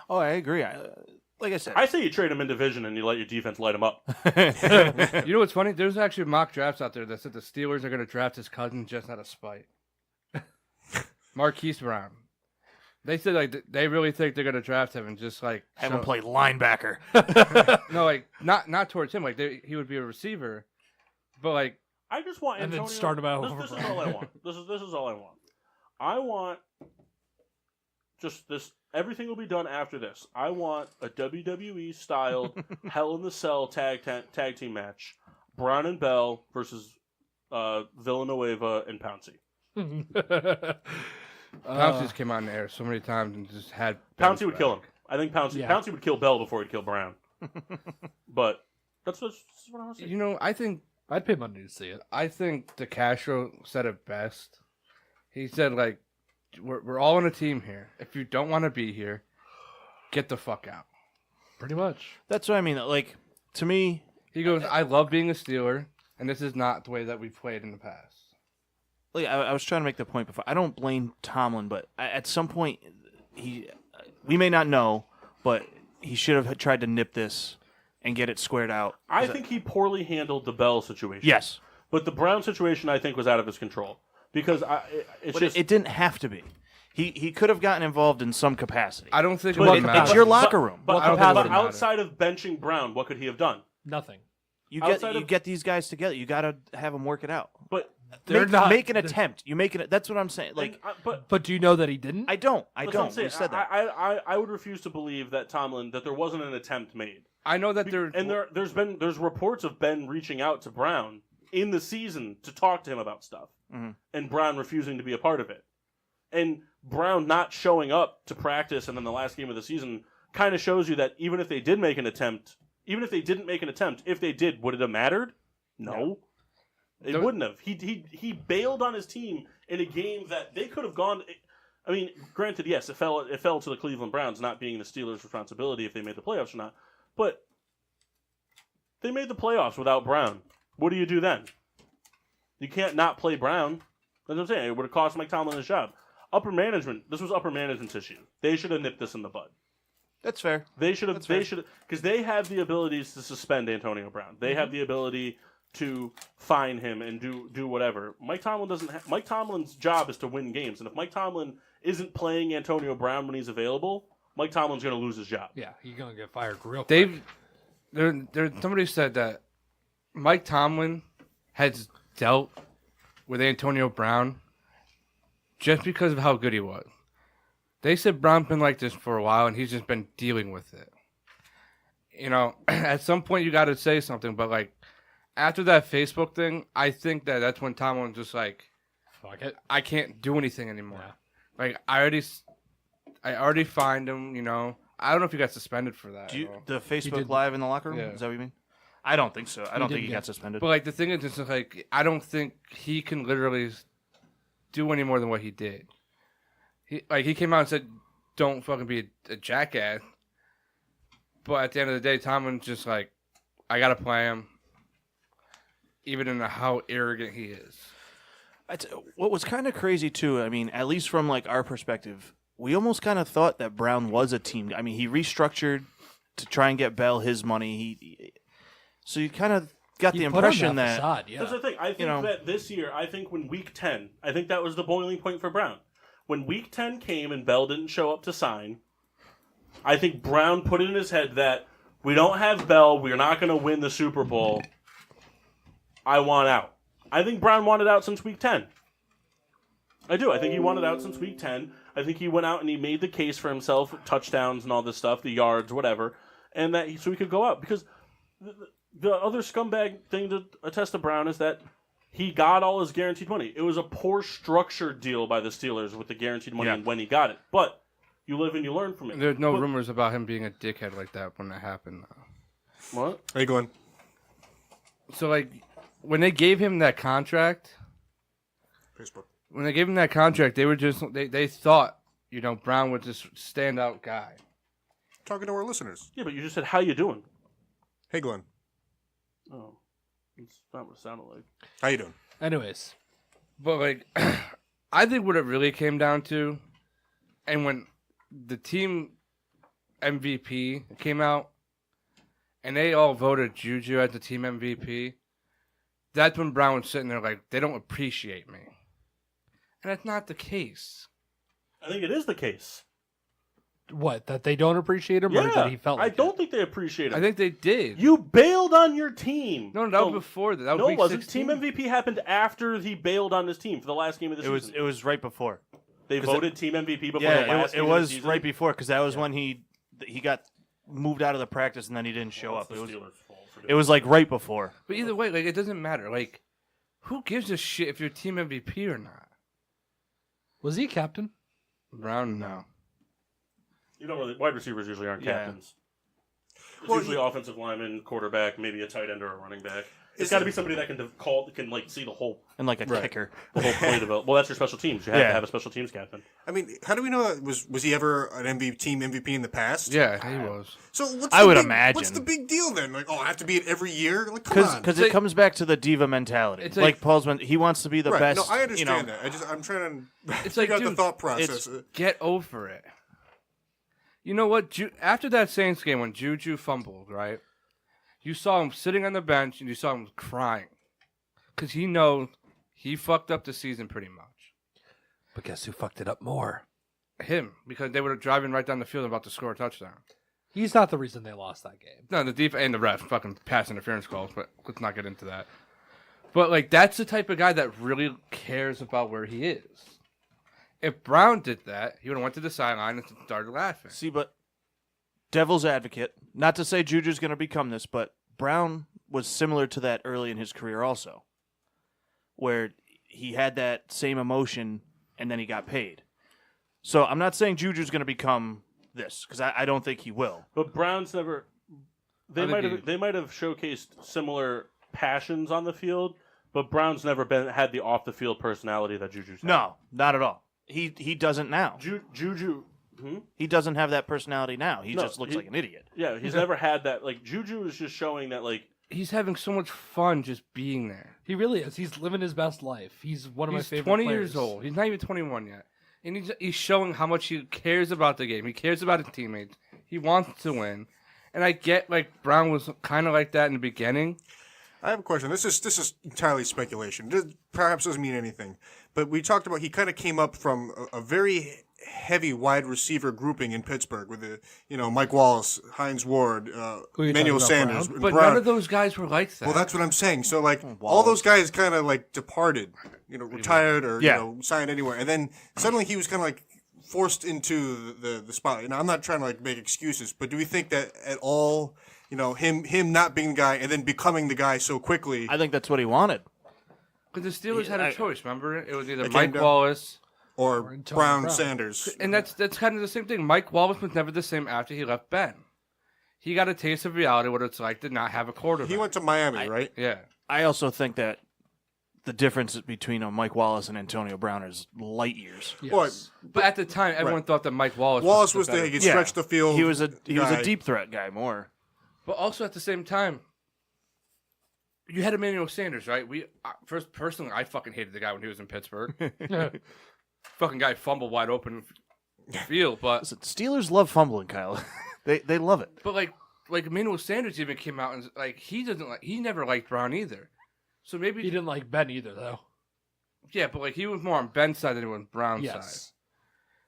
Oh, I agree. Like I said, I say you trade him in division and you let your defense light him up. You know what's funny? There's actually mock drafts out there that said the Steelers are going to draft his cousin just out of spite. Marquise Brown. They said like they really think they're going to draft him and just like have him play linebacker. No, like not towards him. Like he would be a receiver, but like I just want And then Antonio. start him out This, over this is Brown. all I want. This is all I want. I want just this. Everything will be done after this. I want a WWE styled Hell in the Cell tag team match. Brown and Bell versus Villanueva and Pouncey. Pouncey just came out in the air so many times and just had Pouncey would kill him. I think Yeah. Pouncey would kill Bell before he'd kill Brown. But that's what I was saying. You know, I think I'd pay money to see it. DeCastro said it best. He said like, we're all on a team here. If you don't want to be here, get the fuck out. Pretty much. That's what I mean. Like to me, He goes, I love being a Steeler, and this is not the way that we've played in the past. like I was trying to make the point before. I don't blame Tomlin, but at some point, we may not know, but he should have tried to nip this and get it squared out. I think he poorly handled the Bell situation. Yes, But the Brown situation, I think, was out of his control. Because but it didn't have to be. He could have gotten involved in some capacity. I don't think it But- would but- matter. It's your locker room. But, What but capacity? outside of benching Brown, what could he have done? Nothing. You outside of- get these guys together. You got to have them work it out. But They're make, not- make an attempt. You make it. That's what I'm saying. Like But do you know that he didn't? I don't. that's what I'm don't. saying. We said that. I would refuse to believe that that there wasn't an attempt made. I know that there And there's reports of Ben reaching out to Brown in the season to talk to him about stuff, and Brown refusing to be a part of it, and Brown not showing up to practice, and then the last game of the season kind of shows you that even if they did make an attempt, even if they didn't make an attempt, if they did, would it have mattered? No. It wouldn't have. He bailed on his team in a game that they could have gone. I mean, granted, yes, it fell to the Cleveland Browns, not being the Steelers' responsibility if they made the playoffs or not. But they made the playoffs without Brown. What do you do then? You can't not play Brown. That's what I'm saying. It would have cost Mike Tomlin his job. Upper management. This was upper management's issue. They should have nipped this in the bud. That's fair. They should have. They should because they have the abilities to suspend Antonio Brown. They have the ability to fine him and do whatever. Mike Tomlin doesn't. Mike Tomlin's job is to win games, and if Mike Tomlin isn't playing Antonio Brown when he's available, Mike Tomlin's going to lose his job. Yeah, he's going to get fired real quick. Somebody said that Mike Tomlin has dealt with Antonio Brown just because of how good he was. They said Brown's been like this for a while, and he's just been dealing with it. You know, at some point you got to say something, but like after that Facebook thing, I think that's when Tomlin's just like, Fuck it. I can't do anything anymore. Yeah. Like I already fined him. You know, I don't know if he got suspended for that. The Facebook did. Live in the locker room? Yeah. Is that what you mean? I don't think so. I don't think did he get- got suspended. But like the thing is, it's just like I don't think he can literally do any more than what he did. He came out and said, "Don't fucking be a jackass." But at the end of the day, Tomlin's just like, I gotta play him, even in how arrogant he is. What was kind of crazy too, I mean, at least from like our perspective, we almost kind of thought that Brown was a team. I mean, he restructured to try and get Bell his money. So you kind of got the He put on impression that facade, yeah. That's the thing. I think that this year, I think when Week 10, I think that was the boiling point for Brown. When Week 10 came and Bell didn't show up to sign, I think Brown put it in his head that we don't have Bell, we're not going to win the Super Bowl. I want out. I think Brown wanted out since Week 10. I do. I think he wanted out since Week 10. I think he went out and he made the case for himself, touchdowns and all this stuff, the yards, whatever, and so he could go out. Because the other scumbag thing to attest to Brown is that he got all his guaranteed money. It was a poor structured deal by the Steelers with the guaranteed money and when he got it. But you live and you learn from it. There's no rumors about him being a dickhead like that when that happened, though. What? How you going? So, like, when they gave him that contract, Facebook. when they gave him that contract, they were just they thought, you know, Brown was this standout guy. Talking to our listeners. Yeah, but you just said, how you doing? Hey, Glenn. Oh, that's not what it sounded like. How you doing? Anyways, But like, I think what it really came down to, and when the team MVP came out, and they all voted Juju as the team MVP, that's when Brown was sitting there like, they don't appreciate me. And that's not the case. I think it is the case. what, that they don't appreciate him, or Yeah, that he felt like I don't think they appreciate him. I think they did. You bailed on your team. No, that was before that. That was No, it week wasn't. 16. Team MVP happened after he bailed on his team for the last game of the season. it was right before. They voted team MVP before the Yeah, last it game of the was season. right before because that was when he got moved out of the practice and then he didn't show Well, up. it's the Steelers' fault for doing It was like right before. But either way, like, it doesn't matter. Like, who gives a shit if you're team MVP or not? Was he a captain? Brown, no. You don't really. Wide receivers usually aren't Yeah. captains. It's usually offensive lineman, quarterback, maybe a tight end or a running back. It's got to be somebody that can like see the whole And like a kicker. point of it. Well, that's your special teams. You have to have a special teams captain. I mean, how do we know that was he ever an team MVP in the past? Yeah, he was. So what's I the would big, imagine. What's the big deal then? Like, I have to be it every year? Like, come on. Because it comes back to the diva mentality. It's like, like- Paul's, he wants to be the right. best. No, I understand you know, that. I'm trying to It's figure like, out the dude, thought process. Get over it. You know what? After that Saints game when Juju fumbled, right? You saw him sitting on the bench and you saw him crying. Because he knows he fucked up the season pretty much. But guess who fucked it up more? Him. Because they were driving right down the field about to score a touchdown. He's not the reason they lost that game. No, the defense and the ref fucking pass interference calls, but let's not get into that. But, like, that's the type of guy that really cares about where he is. If Brown did that, he would have went to the sideline and started laughing. see, but devil's advocate, not to say Juju's going to become this, but Brown was similar to that early in his career also, where he had that same emotion and then he got paid. So I'm not saying Juju's going to become this because I don't think he will. But Brown's never. They I think might have showcased similar passions on the field, but Brown's never had the off the field personality that Juju's had. No, not at all. He doesn't now. Juju. He doesn't have that personality now. He No, just looks like an idiot. Yeah, he's never had that. Like Juju is just showing that like He's having so much fun just being there. He really is. He's living his best life. He's one of my He's favorite 20 players. years old. He's not even 21 yet. And he's showing how much he cares about the game. He cares about his teammates. He wants to win. And I get, like, Brown was kind of like that in the beginning. I have a question. This is entirely speculation. This perhaps doesn't mean anything. But we talked about he kind of came up from a very heavy wide receiver grouping in Pittsburgh with Mike Wallace, Hines Ward, Who are you Manuel talking about, Sanders, Brown? and But Brown. none of those guys were like that. Well, that's what I'm saying. So like all those guys kind of like departed, retired or signed anywhere, and then suddenly he was kind of like forced into the spotlight. Now I'm not trying to like make excuses, but do we think that at all? Him not being the guy and then becoming the guy so quickly. I think that's what he wanted. Because the Steelers had a choice, remember? It was either It Mike came down- Wallace... Or Antonio Brown Brown. Sanders. And that's kind of the same thing. Mike Wallace was never the same after he left Ben. He got a taste of reality, what it's like to not have a quarterback. He went to Miami, right? Yeah. I also think that the difference between Mike Wallace and Antonio Brown is light years. Yes. Well, But at the time, everyone thought that Mike Wallace Wallace was was the he better. could stretch the field. He was a guy. deep threat guy more. But also at the same time, you had Emmanuel Sanders, right? Personally, I fucking hated the guy when he was in Pittsburgh. Fucking guy fumbled wide open in the field, but Listen, Steelers love fumbling, Kyle. they love it. but like Emmanuel Sanders even came out and like he never liked Brown either. So maybe He didn't like Ben either, though. yeah, but like he was more on Ben's side than he was on Brown's side. Yes.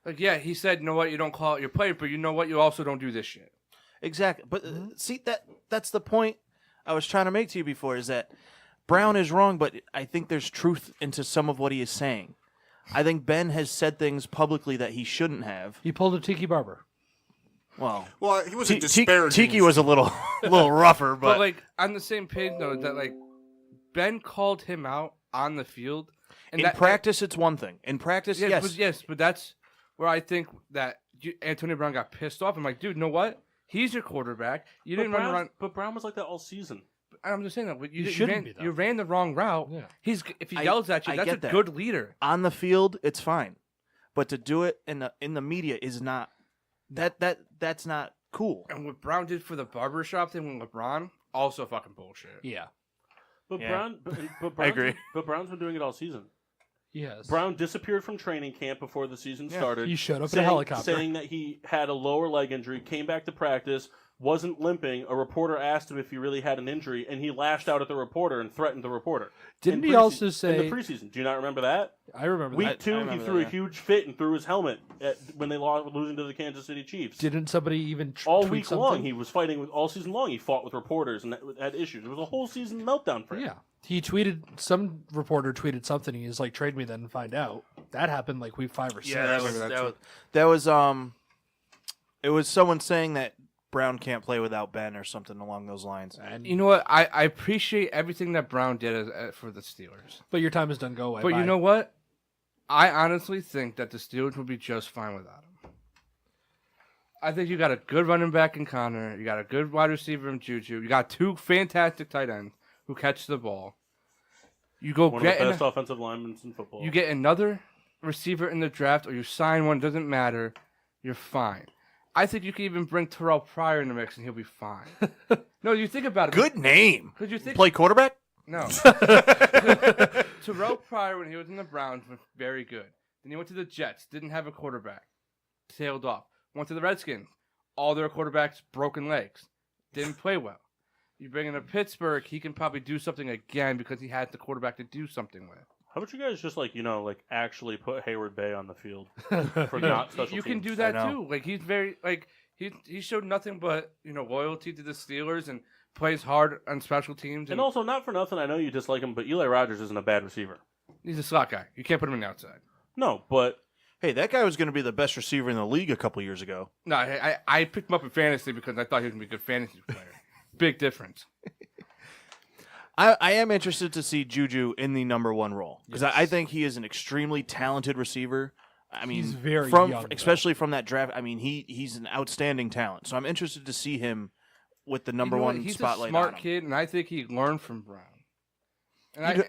Like yeah, he said, you know what, you don't call out your player, but you know what, you also don't do this shit. Exactly. But see that's the point I was trying to make to you before is that Brown is wrong, but I think there's truth into some of what he is saying. I think Ben has said things publicly that he shouldn't have. He pulled a Tiki Barber. Well, He wasn't disparaging. Tiki was a little rougher, But but like on the same page though, that like Ben called him out on the field. And in practice it's one thing. In practice, yes. But that's where I think that Antonio Brown got pissed off. I'm like, dude, you know what? He's your quarterback. You didn't run around. But Brown was like that all season. I'm just saying that you shouldn't ran, be, though. you ran the wrong route. Yeah. If he I- yells at you, I that's a get that. good leader. On the field, it's fine. But to do it in the media is not that's not cool. And what Brown did for the barbershop thing with LeBron, also fucking bullshit. Yeah. But Yeah. but I agree. But Brown's been doing it all season. Yes. Brown disappeared from training camp before the season started. He showed up in a helicopter. saying that he had a lower leg injury, came back to practice, wasn't limping. A reporter asked him if he really had an injury, and he lashed out at the reporter and threatened the reporter. Didn't In he also in say? the preseason? Do you not remember that? I remember Week that. two, he remember threw that, a huge fit and threw his helmet when they lost, losing to the Kansas City Chiefs. Didn't somebody even all tweet week something? long, he was fighting with all season long. He fought with reporters and had issues. It was a whole season meltdown for him. Yeah. He tweeted, some reporter tweeted something. He's like, trade me then and find out. That happened like week 5 or 6. Yeah, that remember was it was someone saying that Brown can't play without Ben or something along those lines. And, You know what? I appreciate everything that Brown did for the Steelers. but your time is done. Go away. But Bye. you know what? I honestly think that the Steelers would be just fine without him. I think you got a good running back in Connor. You got a good wide receiver in Juju. You got 2 fantastic tight ends who catch the ball. You go One of get the best offensive linemen in football. you get another receiver in the draft, or you sign one. Doesn't matter. You're fine. I think you can even bring Terrell Pryor in the mix, and he'll be fine. No, you think about it. Good name. Could you think? Play quarterback? No. Terrell Pryor, when he was in the Browns, was very good. Then he went to the Jets, didn't have a quarterback, tailed off. Went to the Redskins, all their quarterbacks broken legs, didn't play well. You bring him to Pittsburgh, he can probably do something again because he had the quarterback to do something with. How about you guys just actually put Hayward Bay on the field for not special You can teams? do that I know. too. Like he's very he showed nothing but loyalty to the Steelers and plays hard on special teams. And also, not for nothing, I know you dislike him, but Eli Rogers isn't a bad receiver. He's a slot guy. You can't put him on the outside. No, but Hey, that guy was going to be the best receiver in the league a couple years ago. No, I picked him up in fantasy because I thought he was going to be a good fantasy player. Big difference. I am interested to see Juju in the number 1 role because I think he is an extremely talented receiver. I mean, He's very from young, though. especially from that draft. I mean, he's an outstanding talent. So I'm interested to see him with the number one He's spotlight a smart on him. kid, and I think he learned from Brown. And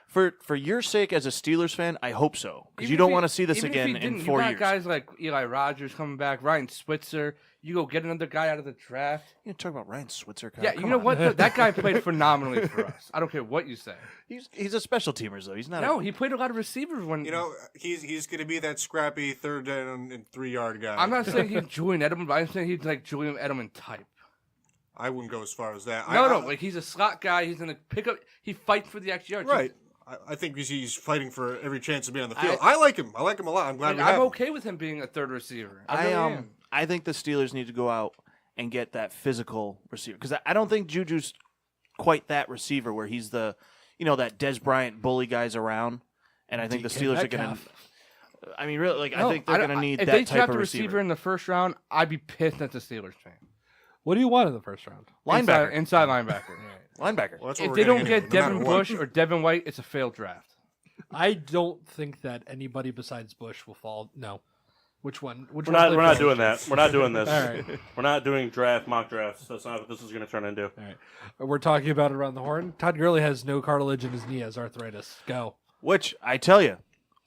For your sake as a Steelers fan, I hope so, because you even don't if want to see this even if again he in didn't, 4 you got years. guys like Eli Rogers coming back, Ryan Switzer. You go get another guy out of the draft. You talk about Ryan Switzer. Kyle. Yeah, Come you know on. what? That guy played phenomenally for us. I don't care what you say. He's a special teamers though. He's not. No, he played a lot of receivers when. You know, he's going to be that scrappy 3rd down and 3-yard guy. I'm not saying he's Julian Edelman, but I'm saying he's like Julian Edelman type. I wouldn't go as far as that. No, like he's a slot guy. He's gonna pick up. He fights for the extra yards. Right. I think he's fighting for every chance to be on the field. I like him. I like him a lot. I'm glad we have I'm him. okay with him being a third receiver. I really am. I think the Steelers need to go out and get that physical receiver, because I don't think Juju's quite that receiver where he's the, that Des Bryant bully guys around, and I think the DK Steelers are going Metcalf. to. I mean, really, like No, I think they're going to need if that they type draft of a receiver. receiver in the first round, I'd be pissed at the Steelers fan. What do you want in the first round? Linebacker, Inside linebacker. linebacker. Well, that's what If we're they don't getting get anyway, no Devin matter what. Bush or Devin White, it's a failed draft. I don't think that anybody besides Bush will fall. No. Which one? Which We're one not. We're not doing that. We're not doing this. All right. We're not doing mock drafts. That's not what this is going to turn into. All right. We're talking about it around the horn. Todd Gurley has no cartilage in his knee, has arthritis. Go. Which I tell you,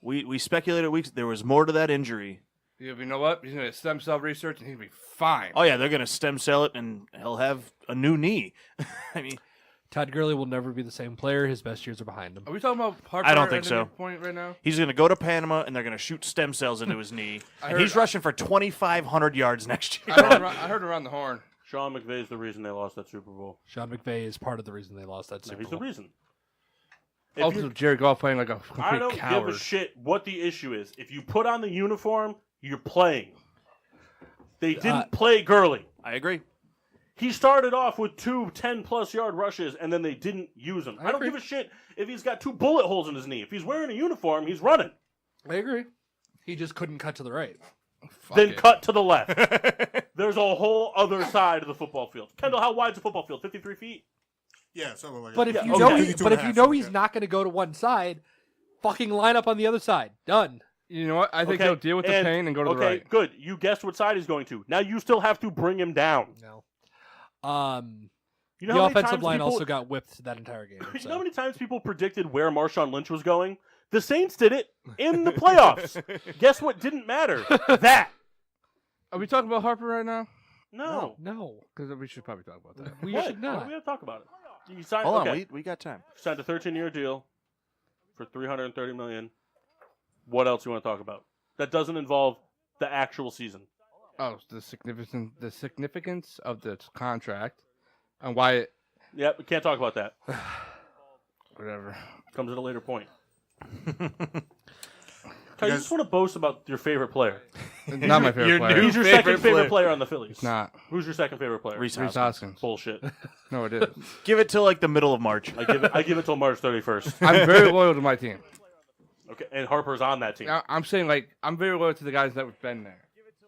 we speculated weeks there was more to that injury. Yeah, but you know what? He's going to stem cell research and he'll be fine. Oh yeah, they're going to stem cell it and he'll have a new knee. I mean, Todd Gurley will never be the same player. His best years are behind him. Are we talking about Harper I don't think at so. any point right now? he's going to go to Panama and they're going to shoot stem cells into his knee, and heard- he's rushing for 2,500 yards next year. I heard around the horn. Sean McVay's the reason they lost that Super Bowl. Sean McVay is part of the reason they lost that No, Super he's the Bowl. reason. If Also, you- Jared Goff playing like a complete I don't coward. give a shit what the issue is. If you put on the uniform, you're playing. They didn't play Gurley. I agree. He started off with 2 10-plus yard rushes, and then they didn't use him. I don't agree. give a shit if he's got 2 bullet holes in his knee. If he's wearing a uniform, he's running. I agree. He just couldn't cut to the right. Fuck Then it. cut to the left. There's a whole other side of the football field. Kendall, how wide's the football field? 53 feet? Yeah, something like But that. if Yeah, you okay. know, 52 but and if a you half, know he's okay. not going to go to one side, fucking line up on the other side. Done. You know what? I think Okay, he'll deal with the pain and go to the okay, right. good. You guessed what side he's going to. Now you still have to bring him down. No. You know The how many offensive times line people, also got whipped that entire game. You so. know how many times people predicted where Marshawn Lynch was going? The Saints did it in the playoffs. Guess what didn't matter? That. Are we talking about Harper right now? No. No. Because we should probably talk about that. We What? should Why not. do we have to talk about it? You signed, Hold okay. on, we got time. Signed a 13-year deal for $330 million. What else you want to talk about? That doesn't involve the actual season. Oh, the significance of the contract and why it. Yep, we can't talk about that. Whatever. Comes at a later point. Kyle, you just want to boast about your favorite player. Not my favorite your player. new- He's your favorite second favorite player. player on the Phillies. It's not. Who's your second favorite player? Reese Reese Hoskins. Hoskins. Bullshit. No, it is. Give it till like the middle of March. I give it till March 31st. I'm very loyal to my team. Okay, and Harper's on that team. I'm saying, like, I'm very loyal to the guys that have been there.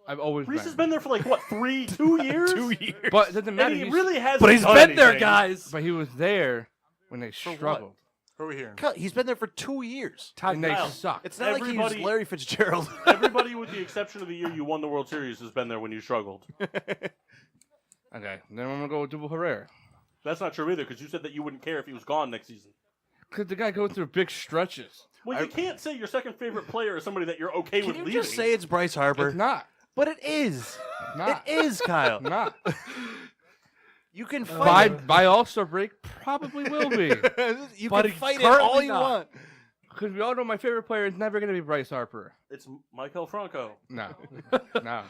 I've always Reese been. has been there for like what, 2 years? 2 years. But it doesn't matter. And he He's- really hasn't. But he's done been there, anything. guys. But he was there when they what? struggled. Who are we hearing? He's been there for 2 years. Todd And they Kyle. sucked. It's not like Everybody- he's Larry Fitzgerald. Everybody, with the exception of the year you won the World Series, has been there when you struggled. Okay, then I'm going to go with Double Herrera. That's not true either, because you said that you wouldn't care if he was gone next season. Because the guy goes through big stretches. Well, you can't say your second favorite player is somebody that you're okay Can with you leaving. just say it's Bryce Harper? It's not. But it is. Not. It is, Kyle. Not. You can By fight by All-Star break, probably will be. it. You But can it's fight it all currently you not. want. Because we all know my favorite player is never going to be Bryce Harper. It's Michael Franco. No. No.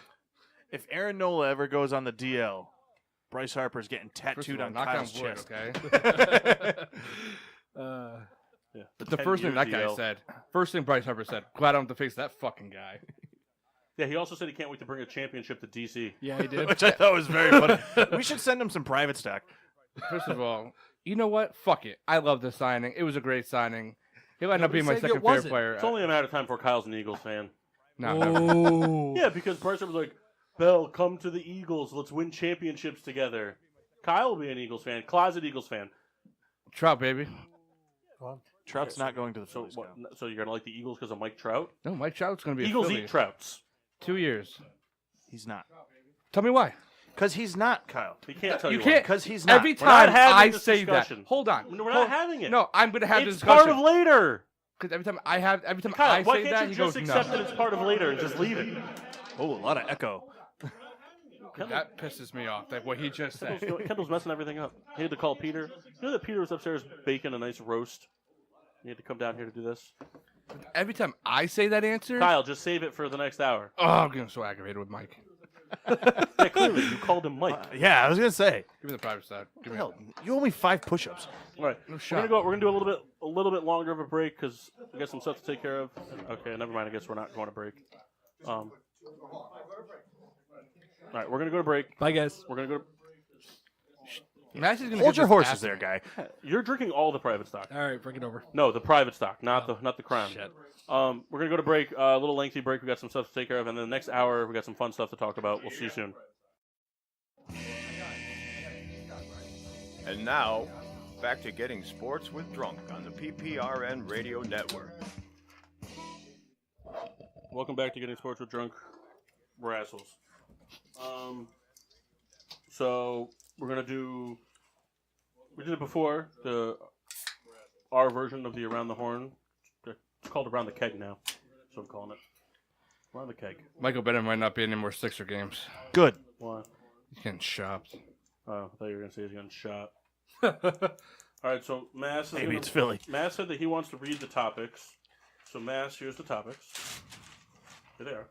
If Aaron Nola ever goes on the DL, Bryce Harper's getting First tattooed of all, on knock Kyle's on wood, chest. okay? Yeah. The 10 first thing years that guy DL. said. First thing Bryce Harper said. Glad I don't have to face that fucking guy. Yeah, he also said he can't wait to bring a championship to DC. Yeah, he did. Which I thought was very funny. We should send him some private stock. First of all, you know what? Fuck it. I love this signing. It was a great signing. He'll end up Nobody being my said it second favorite wasn't. player. It's only a matter of time before Kyle's an Eagles fan. No. Oh. Yeah, because Bryce was like, Bell, come to the Eagles. Let's win championships together. Kyle will be an Eagles fan. Closet Eagles fan. Trout, baby. Trout's not going to the So Phillies. what? Kyle. So you're gonna like the Eagles because of Mike Trout? No, Mike Trout's going to be Eagles a Philly. eat Trouts. 2 years. He's not. Tell me why. Because he's not, Kyle. He can't tell You you. can't. Because he's not. Every We're not time having I this say discussion. that. Hold on. We're not having it. No, I'm going to have this It's discussion. part of later. Because every time Kyle, I why say can't that, you he just goes, accept no. that it's part of later and just leave it? Oh, a lot of echo. That pisses me off. That what he just said. Kendall's messing everything up. He had to call Peter. You know that Peter was upstairs baking a nice roast? He had to come down here to do this. Every time I say that answer, Kyle, just save it for the next hour. oh, I'm getting so aggravated with Mike. Yeah, clearly, you called him Mike. Yeah, I was gonna say. Give me the private side. Give me Hell, you owe me 5 push-ups. All right, No we're shot. gonna do a little bit longer of a break because we got some stuff to take care of. Okay, never mind. I guess we're not going to break. All right, we're gonna go to break. Bye, guys. We're gonna go. Max is gonna Hold get your this horses after there, guy. You're drinking all the private stock. All right, bring it over. No, the private stock, not the crown. Shit. We're gonna go to break. A little lengthy break. We got some stuff to take care of, and then the next hour we got some fun stuff to talk about. We'll see you soon. And now, back to getting sports with Drunk on the PPRN Radio Network. Welcome back to Getting Sports with Drunk. We're assholes. So we're gonna do. We did it before. Our version of the Around the Horn. It's called Around the Keg now. That's what I'm calling it. Around the Keg. Michael Bennett might not be in any more Sixer games. Good. Why? He's getting shopped. Oh, I thought you were gonna say he's getting shot. All right, so Mass. Maybe it's Philly. Mass said that he wants to read the topics. So Mass, here's the topics. Here they are.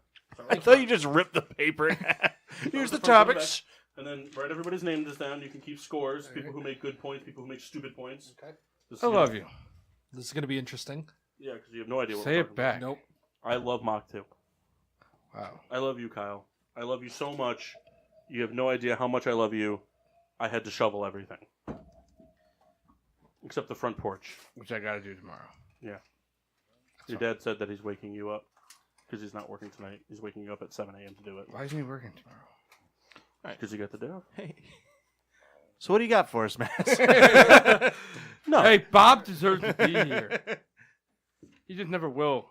I thought you just ripped the paper in half. Here's the topics. And then write everybody's name just down. You can keep scores. People who make good points, people who make stupid points. Okay. I love you. This is going to be interesting. Yeah, because you have no idea what Say we're it talking back. Nope. about. I love Mach 2. Wow. I love you, Kyle. I love you so much. You have no idea how much I love you. I had to shovel everything. Except the front porch. Which I got to do tomorrow. Yeah. Your dad said that he's waking you up because he's not working tonight. He's waking you up at 7 a.m. to do it. Why isn't he working tomorrow? Because you got the day off. Hey. So what do you got for us, Matt? No. Hey, Bob deserves to be here. He just never will.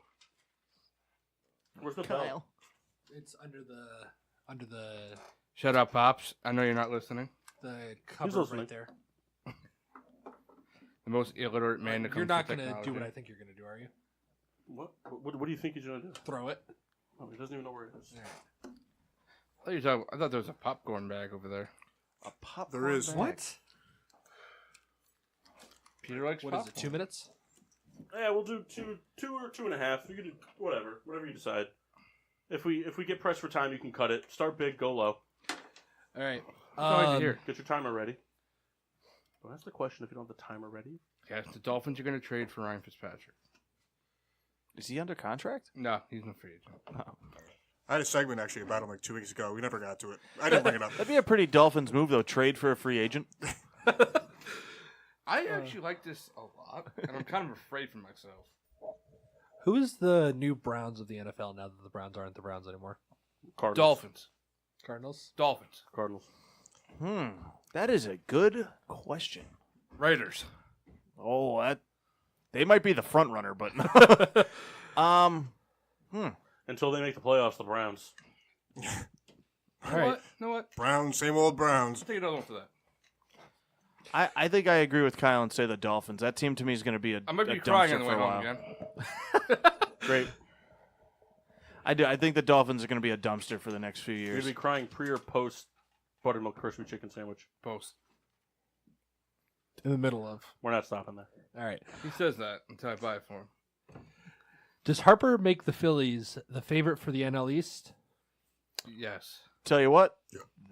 Where's the bell? It's under the Shut up, Pops. I know you're not listening. cover listening? right there. The most illiterate man that comes You're not to going to technology. do what I think you're going to do, are you? What do you think he's going to do? Throw it. Oh, he doesn't even know where it is. I thought there was a popcorn bag over there. A pop. There is. What? Peter likes What is popcorn. it, 2 minutes? Yeah, we'll do two or 2.5. You can do whatever you decide. If we get pressed for time, you can cut it. Start big, go low. All right. That's all I like to hear. Get your timer ready. Don't ask the question if you don't have the timer ready. Yes, the Dolphins are going to trade for Ryan Fitzpatrick. Is he under contract? No, he's no free agent. I had a segment actually about him like 2 weeks ago. We never got to it. I didn't bring it up. That'd be a pretty Dolphins move, though. Trade for a free agent. I actually like this a lot, and I'm kind of afraid for myself. Who is the new Browns of the NFL now that the Browns aren't the Browns anymore? Cardinals. Dolphins. Cardinals? Dolphins. Cardinals. That is a good question. Raiders. Oh, they might be the front runner, but Until they make the playoffs, the Browns. You All right. know what? Browns, same old Browns. I'll take another one for that. I think I agree with Kyle and say the Dolphins. That team to me is going to be a I might a be crying dumpster on the for way a home while. again. Great. I do. I think the Dolphins are going to be a dumpster for the next few You're years. going to be crying pre or post buttermilk crispy chicken sandwich. Post. In the middle of. We're not stopping there. All right. He says that until I buy it for him. Does Harper make the Phillies the favorite for the NL East? Yes. Tell you what,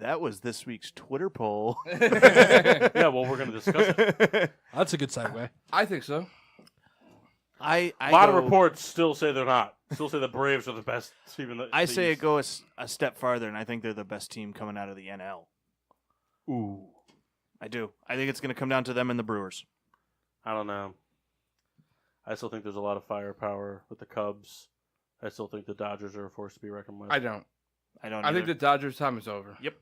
that was this week's Twitter poll. Yeah, well, we're going to discuss it. That's a good segue. I think so. A A lot of reports still say they're not. Still say the Braves are the best team in the I the say it East. go a step farther, and I think they're the best team coming out of the NL. Ooh. I do. I think it's going to come down to them and the Brewers. I don't know. I still think there's a lot of firepower with the Cubs. I still think the Dodgers are a force to be reckoned with. I don't. I don't. I either. think the Dodgers' time is over. Yep.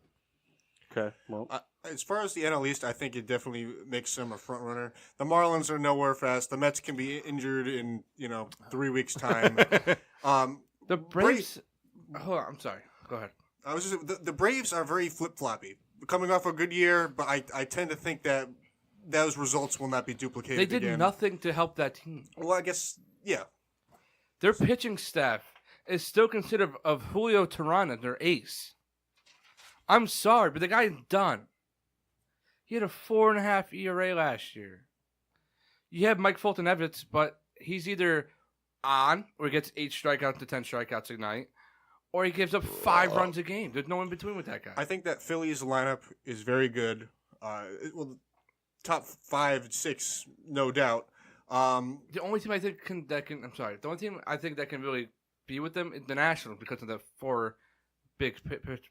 Okay, well, As far as the NL East, I think it definitely makes them a front runner. The Marlins are nowhere fast. The Mets can be injured in 3 weeks' time. The Braves. Hold on, I'm sorry. Go ahead. I was just the Braves are very flip floppy, coming off a good year, but I tend to think that those results will not be duplicated. They did again. nothing to help that team. Well, I guess yeah. Their pitching staff is still considered of Julio Teheran their ace. I'm sorry, but the guy's done. He had a 4.5 ERA last year. You have Mike Fulton Evans, but he's either on or he gets 8 strikeouts to 10 strikeouts a night, or he gives up 5 runs a game. There's no in between with that guy. I think that Phillies lineup is very good. Top 5, 6, no doubt. The only team I think the only team I think that can really be with them is the Nationals because of the 4 big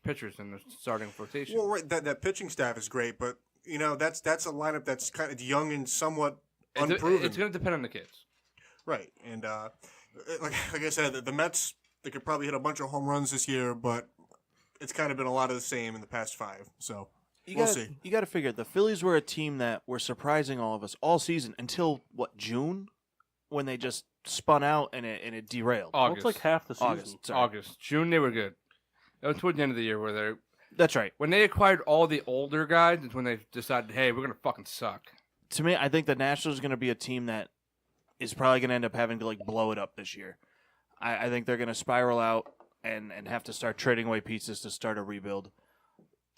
pitchers in the starting rotation. Well, right, that pitching staff is great, but that's a lineup that's kind of young and somewhat unproven. It's going to depend on the kids, right? And like I said, the Mets, they could probably hit a bunch of home runs this year, but it's kind of been a lot of the same in the past 5. So we'll see. You got to figure the Phillies were a team that were surprising all of us all season until June, when they just spun out and it derailed. August. It's like half the season. August, June they were good. That was toward the end of the year where they. That's right. When they acquired all the older guys, it's when they decided, hey, we're gonna fucking suck. To me, I think the Nationals are going to be a team that is probably going to end up having to blow it up this year. I think they're going to spiral out and have to start trading away pieces to start a rebuild.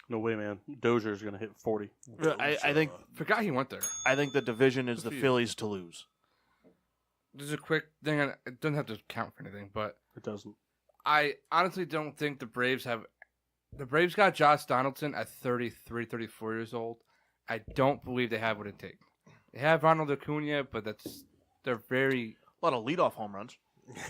No way, man. Dozier's going to hit 40. I think Forgot he went there. I think the division is the Good for you. Phillies to lose. There's a quick thing. It doesn't have to count for anything, but It doesn't. I honestly don't think the Braves have. The Braves got Josh Donaldson at 33, 34 years old. I don't believe they have what it takes. They have Ronald Acuna, but they're very. A lot of leadoff home runs.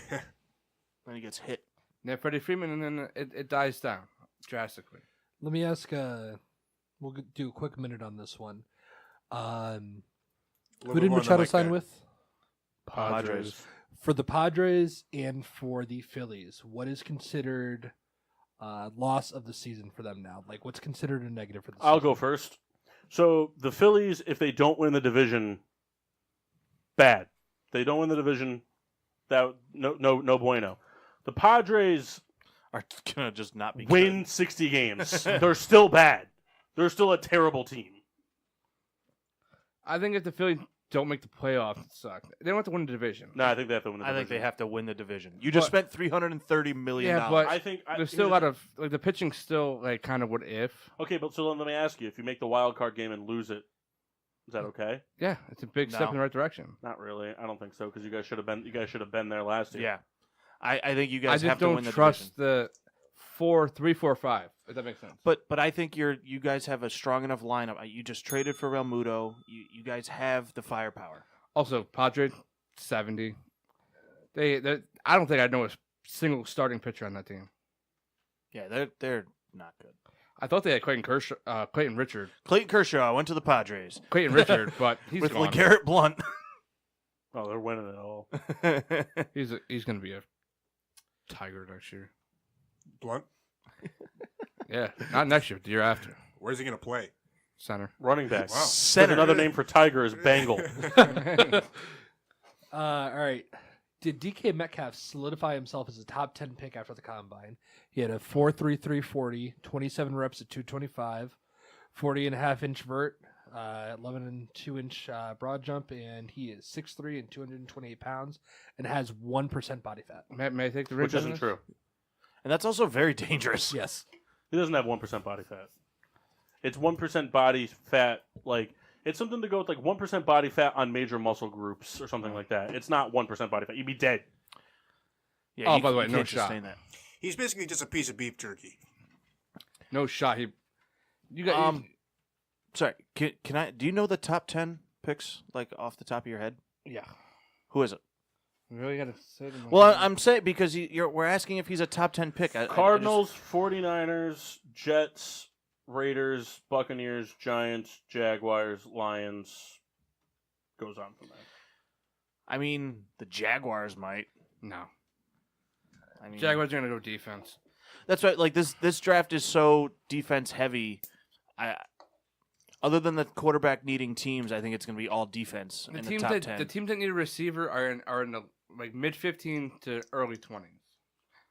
Then he gets hit. They have Freddie Freeman, and then it dies down drastically. Let me ask. We'll do a quick minute on this one. Who did Machado sign with? Padres. For the Padres and for the Phillies, what is considered loss of the season for them now? What's considered a negative for the season? I'll go first. So the Phillies, if they don't win the division, bad. They don't win the division, that no bueno. The Padres Are going to just not be win good. 60 games. They're still bad. They're still a terrible team. I think if the Phillies don't make the playoffs, it sucks. They don't have to win the division. No, I think they have to win the I division. think they have to win the division. You just spent $330 million. Yeah, but I think there's still a lot of the pitching's still kind of what if. Okay, but so let me ask you: if you make the wild card game and lose it, is that okay? Yeah, it's a big step in the right direction. Not really. I don't think so because you guys should have been there last year. Yeah. I think you I guys just have to don't win the trust division. the 3, 4, 5. If that makes sense. But I think you guys have a strong enough lineup. You just traded for Real Muto. You guys have the firepower. Also, Padres 70. I don't think I know a single starting pitcher on that team. Yeah, they're not good. I thought they had Clayton Richard, Clayton Kershaw went to the Padres Clayton Richard, but he's with gone. LeGarrette Blunt. Oh, they're winning it all. He's going to be a Tiger next year. Blunt. Yeah, not next year, the year after. Where's he going to play? Center. Running back. Wow. Center. Another name for Tiger is Bengal. All right. Did DK Metcalf solidify himself as a top 10 pick after the combine? He had a 4.33 40, 27 reps at 225, 40.5-inch vert, 11 and 2-inch broad jump, and he is 6'3" and 228 pounds and has 1% body fat. May I take the Which rig on isn't this? true. And that's also very dangerous. Yes. He doesn't have 1% body fat. It's 1% body fat, it's something to go with 1% body fat on major muscle groups or something like that. It's not 1% body fat. You'd be dead. Yeah, Oh, you- by the way, you no can't shot. sustain that. He's basically just a piece of beef jerky. No shot. You got Sorry, can I? Do you know the top 10 picks off the top of your head? yeah. Who is it? You really got to say them. Well, I'm saying because we're asking if he's a top 10 pick. Cardinals, 49ers, Jets, Raiders, Buccaneers, Giants, Jaguars, Lions. Goes on from there. I mean, the Jaguars might. No. I mean, Jaguars are going to go defense. That's right. This draft is so defense heavy. Other than the quarterback needing teams, I think it's going to be all defense in the top 10. The teams that need a receiver are in the like mid 15 to early 20s.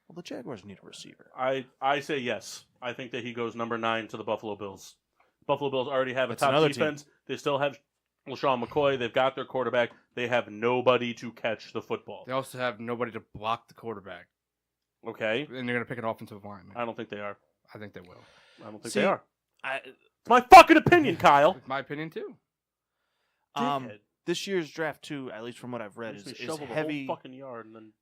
Well, the Jaguars need a receiver. I say yes. I think that he goes number 9 to the Buffalo Bills. Buffalo Bills already have a That's top another defense. They still have LaShawn McCoy. They've got their quarterback. They have nobody to catch the football. They also have nobody to block the quarterback. Okay? And they're going to pick an offensive lineman. I don't think they are. I think they will. I don't think See, they are. I, It's my fucking opinion, Kyle. It's my opinion, too. Dickhead. this year's draft, too, at least from what I've read, Makes me is shovel the heavy. whole fucking yard and then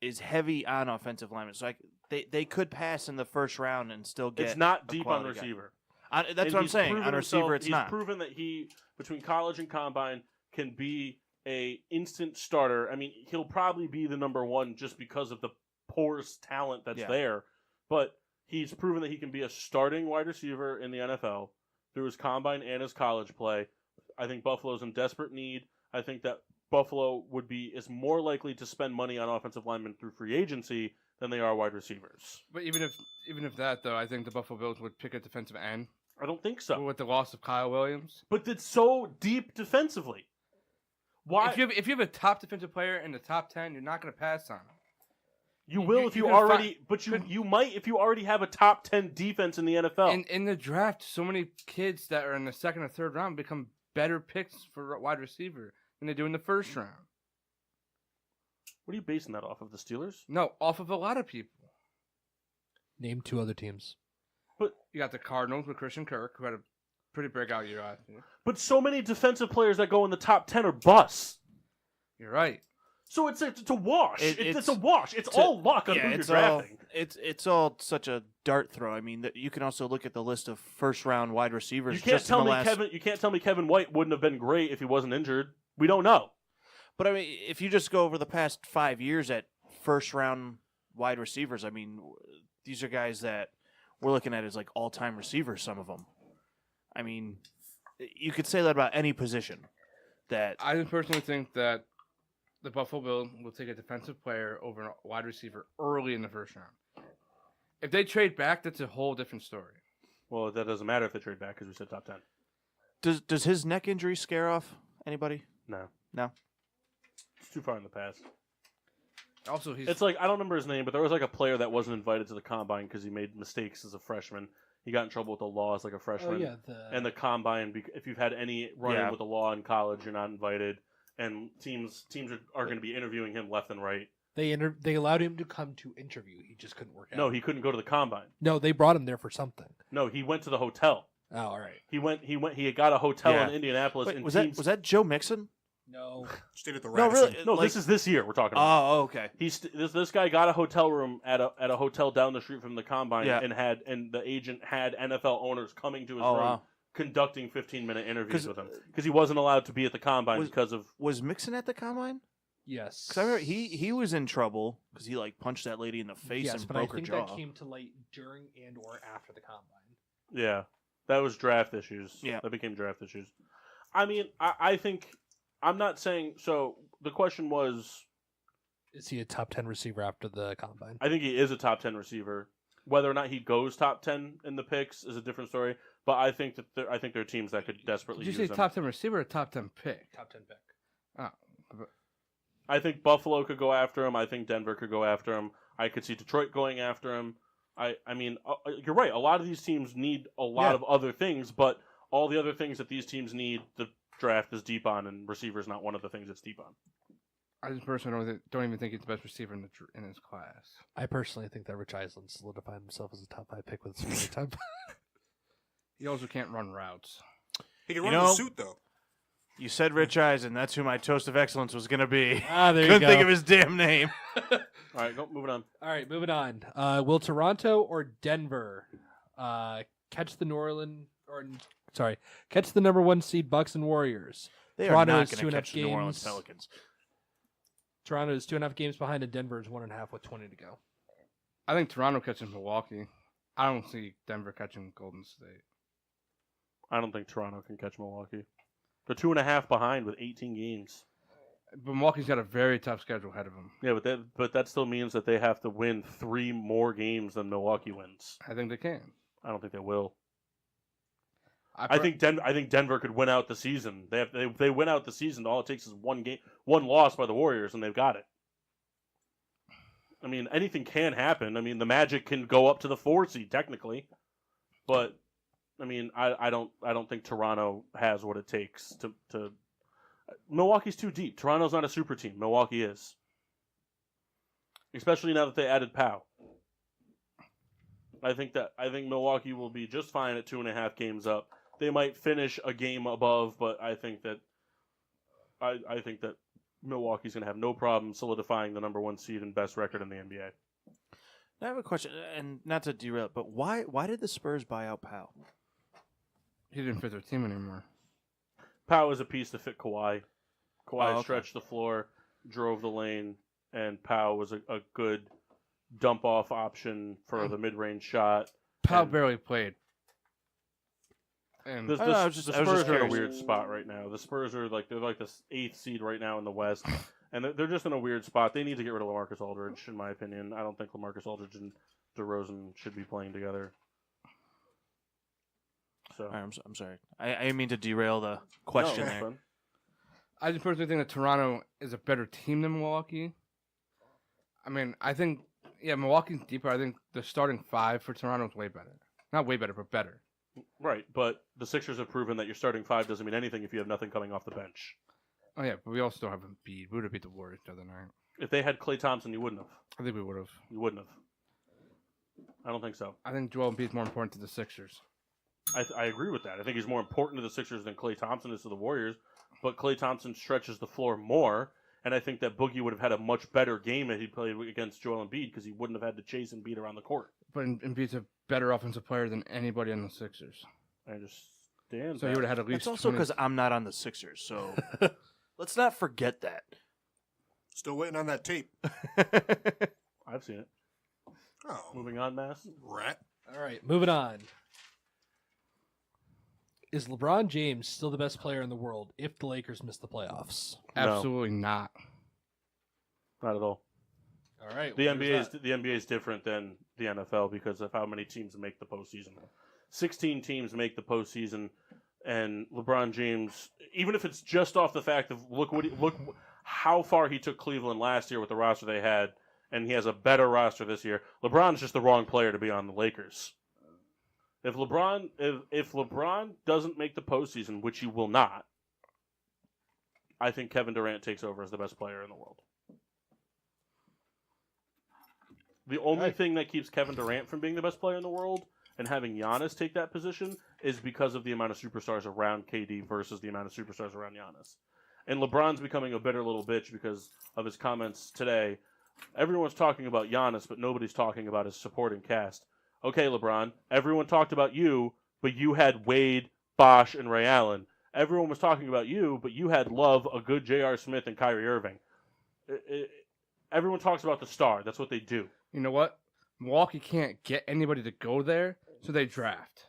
Is heavy on offensive linemen. So they could pass in the first round and still get. it's not a deep on quality guy. receiver. That's And what I'm he's saying. proven On receiver, himself- it's he's not. proven that he, between college and combine, can be a instant starter. I mean, he'll probably be the number 1 just because of the porous talent that's Yeah. there. But he's proven that he can be a starting wide receiver in the NFL through his combine and his college play. I think Buffalo's in desperate need. I think that Buffalo is more likely to spend money on offensive linemen through free agency than they are wide receivers. But even if that, though, I think the Buffalo Bills would pick a defensive end. I don't think so. With the loss of Kyle Williams. But it's so deep defensively. Why? If you have a top defensive player in the top 10, you're not going to pass on him. You will if you could already, fi- but you might if you already have a top 10 defense in the NFL. In the draft, so many kids that are in the second or third round become better picks for wide receiver than they do in the first round. What are you basing that off of? The Steelers? No, off of a lot of people. Name 2 other teams. But You got the Cardinals with Christian Kirk, who had a pretty breakout year last year. but so many defensive players that go in the top 10 are busts. You're right. So it's a wash. It's It's a wash. It's all luck on who you're drafting. It's all such a dart throw. I mean, you can also look at the list of first round wide receivers. You can't just in tell the me last... You can't tell me Kevin White wouldn't have been great if he wasn't injured. We don't know. But I mean, if you just go over the past 5 years at first round wide receivers, I mean, these are guys that we're looking at as like all time receivers. Some of them. I mean, you could say that about any position. That I personally think that the Buffalo Bills will take a defensive player over a wide receiver early in the first round. If they trade back, that's a whole different story. Well, that doesn't matter if they trade back because we said top 10. does his neck injury scare off anybody? No. No. It's too far in the past. Also, It's like, I don't remember his name, but there was like a player that wasn't invited to the combine because he made mistakes as a freshman. He got in trouble with the law as like a freshman. Oh yeah, And the combine, if you've had any run-in Yeah. with the law in college, you're not invited. And teams are going to be interviewing him left and right. they allowed him to come to interview. He just couldn't work out. No, he couldn't go to the combine. No, they brought him there for something. No, he went to the hotel. Oh, all right. He got a hotel Yeah. in Indianapolis. Wait, and was teams, that Joe Mixon? No. Stayed at the No, Radisson. really. No, like- this year we're talking about. Oh, okay. This guy got a hotel room at a hotel down the street from the combine, Yeah. and the agent had NFL owners coming to his Oh, room, wow. conducting 15-minute interviews 'Cause- with him because he wasn't allowed to be at the combine because of. Was Mixon at the combine? Yes. Because I remember he was in trouble because he like punched that lady in the face yes, and but I broke her think jaw. that came to light during and or after the combine. Yeah, that was draft issues. Yeah. That became draft issues. I mean, I think I'm not saying so. The question was, Is he a top 10 receiver after the combine? I think he is a top 10 receiver. Whether or not he goes top 10 in the picks is a different story. But I think that there are teams that could desperately Did you use say him. top 10 receiver or top 10 pick? Top 10 pick. Oh, I think Buffalo could go after him. I think Denver could go after him. I could see Detroit going after him. I mean, you're right. A lot of these teams need a lot of other things, but all the other things that these teams need, the draft is deep on, and receiver is not one of the things it's deep on. I just personally don't even think he's the best receiver in his class. I personally think that Rich Eisen solidified himself as a top 5 pick with his time. He also can't run routes. He can You run know- the suit though. You said Rich Eisen. That's who my toast of excellence was going to be. Ah, there you Couldn't go. think of his damn name. All right, moving on. All right, moving on. Will Toronto or Denver catch the catch the number 1 seed Bucks and Warriors? They Toronto are is not 2.5 going to catch the New Orleans games. Pelicans. Toronto is 2.5 games behind, and Denver is 1.5 with 20 to go. I think Toronto catches Milwaukee. I don't see Denver catching Golden State. I don't think Toronto can catch Milwaukee. They're 2.5 behind with 18 games. But Milwaukee's got a very tough schedule ahead of them. Yeah, but that still means that they have to win 3 more games than Milwaukee wins. I think they can. I don't think they will. I think Denver could win out the season. They win out the season. All it takes is one loss by the Warriors, and they've got it. I mean, anything can happen. I mean, the Magic can go up to the 4 seed technically, but I mean, I don't think Toronto has what it takes to. Milwaukee's too deep. Toronto's not a super team. Milwaukee is, especially now that they added Powell. I think Milwaukee will be just fine at 2.5 games up. They might finish a game above, but I think that Milwaukee's going to have no problem solidifying the number 1 seed and best record in the NBA. I have a question, and not to derail it, but why did the Spurs buy out Powell? He didn't fit their team anymore. Powell is a piece to fit Kawhi. Kawhi okay. stretched the floor, drove the lane, and Powell was a good dump-off option for the mid-range shot. Powell barely played. And The Spurs are in a weird spot right now. The Spurs are they're like the 8th seed right now in the West, and they're just in a weird spot. They need to get rid of LaMarcus Aldridge, in my opinion. I don't think LaMarcus Aldridge and DeRozan should be playing together. So All right, I'm sorry. I didn't mean to derail the question No, there. fun. I just personally think that Toronto is a better team than Milwaukee. I mean, I think, Milwaukee's deeper. I think the starting 5 for Toronto is way better. Not way better, but better. Right, but the Sixers have proven that your starting 5 doesn't mean anything if you have nothing coming off the bench. Oh, yeah, but we also don't have Embiid. We would have beat the Warriors the other night. If they had Klay Thompson, you wouldn't have. I think we would have. You wouldn't have. I don't think so. I think Joel Embiid is more important to the Sixers. I agree with that. I think he's more important to the Sixers than Klay Thompson is to the Warriors, but Klay Thompson stretches the floor more, and I think that Boogie would have had a much better game if he played against Joel Embiid because he wouldn't have had to chase Embiid around the court. But Embiid's a better offensive player than anybody on the Sixers. I understand. So he would have had at least It's also 20 because I'm not on the Sixers, so let's not forget that. Still waiting on that tape. I've seen it. Oh, Moving on, Mass. rat. All right, moving on. Is LeBron James still the best player in the world if the Lakers miss the playoffs? No. Absolutely not. Not at all. All right. The NBA is different than the NFL because of how many teams make the postseason. 16 teams make the postseason, and LeBron James, even if it's just off the fact of look how far he took Cleveland last year with the roster they had, and he has a better roster this year. LeBron's just the wrong player to be on the Lakers. If LeBron doesn't make the postseason, which he will not, I think Kevin Durant takes over as the best player in the world. The only thing that keeps Kevin Durant from being the best player in the world and having Giannis take that position is because of the amount of superstars around KD versus the amount of superstars around Giannis. And LeBron's becoming a bitter little bitch because of his comments today. Everyone's talking about Giannis, but nobody's talking about his supporting cast. Okay, LeBron, everyone talked about you, but you had Wade, Bosh, and Ray Allen. Everyone was talking about you, but you had Love, a good J.R. Smith, and Kyrie Irving. Everyone talks about the star. That's what they do. You know what? Milwaukee can't get anybody to go there, so they draft.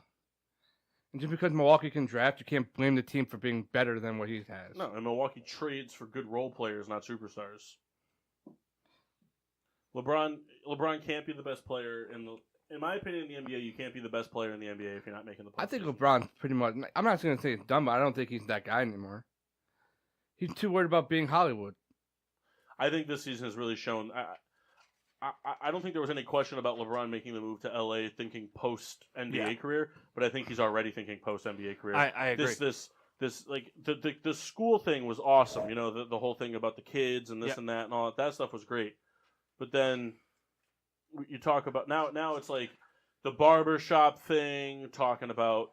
And just because Milwaukee can draft, you can't blame the team for being better than what he has. No, and Milwaukee trades for good role players, not superstars. LeBron can't be the best player in my opinion, in the NBA, you can't be the best player in the NBA if you're not making the postseason. I think LeBron's pretty much. I'm not going to say he's done, but I don't think he's that guy anymore. He's too worried about being Hollywood. I think this season has really shown. I don't think there was any question about LeBron making the move to LA thinking post NBA career, but I think he's already thinking post NBA career. I agree. This like the school thing was awesome. You know, the whole thing about the kids and this and that and all that stuff was great. But then you talk about now it's like the barbershop thing, talking about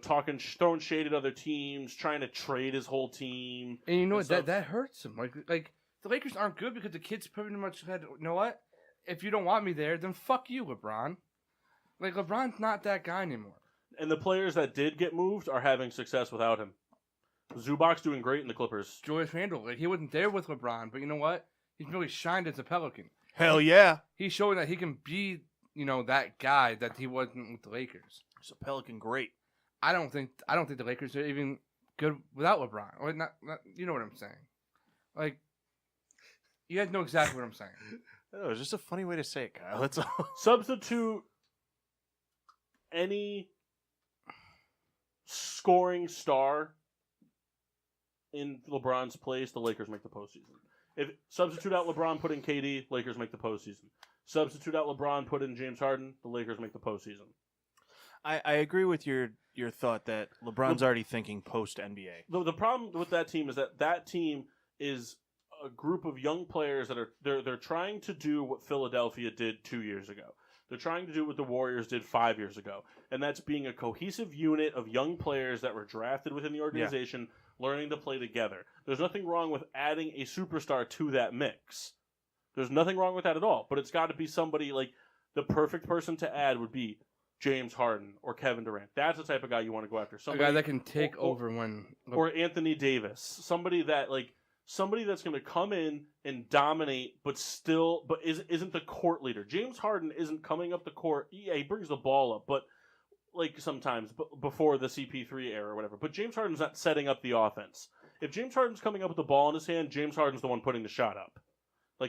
throwing shade at other teams, trying to trade his whole team. And you know what? That hurts him. Like the Lakers aren't good because the kids pretty much said, you know what? If you don't want me there, then fuck you, LeBron. Like, LeBron's not that guy anymore. And the players that did get moved are having success without him. Zubac's doing great in the Clippers. Julius Randle, he wasn't there with LeBron, but you know what? He's really shined as a Pelican. Hell yeah. He's showing that he can be, that guy that he wasn't with the Lakers. He's a Pelican great. I don't think the Lakers are even good without LeBron. Or not you know what I'm saying. Like, you guys know exactly what I'm saying. Oh, it's just a funny way to say it, Kyle. That's all. Substitute any scoring star in LeBron's place, the Lakers make the postseason. If substitute out LeBron, put in KD, Lakers make the postseason. Substitute out LeBron, put in James Harden, the Lakers make the postseason. I agree with your thought that LeBron's already thinking post NBA. The problem with that team is that team is a group of young players that are they're trying to do what Philadelphia did 2 years ago. They're trying to do what the Warriors did 5 years ago, and that's being a cohesive unit of young players that were drafted within the organization, learning to play together. There's nothing wrong with adding a superstar to that mix. There's nothing wrong with that at all, but it's got to be somebody like the perfect person to add would be James Harden or Kevin Durant. That's the type of guy you want to go after. Somebody, a guy that can take over when... Or Anthony Davis. Somebody that's going to come in and dominate, but isn't the court leader. James Harden isn't coming up the court. Yeah, he brings the ball up, but sometimes before the CP3 era or whatever. But James Harden's not setting up the offense. If James Harden's coming up with the ball in his hand, James Harden's the one putting the shot up.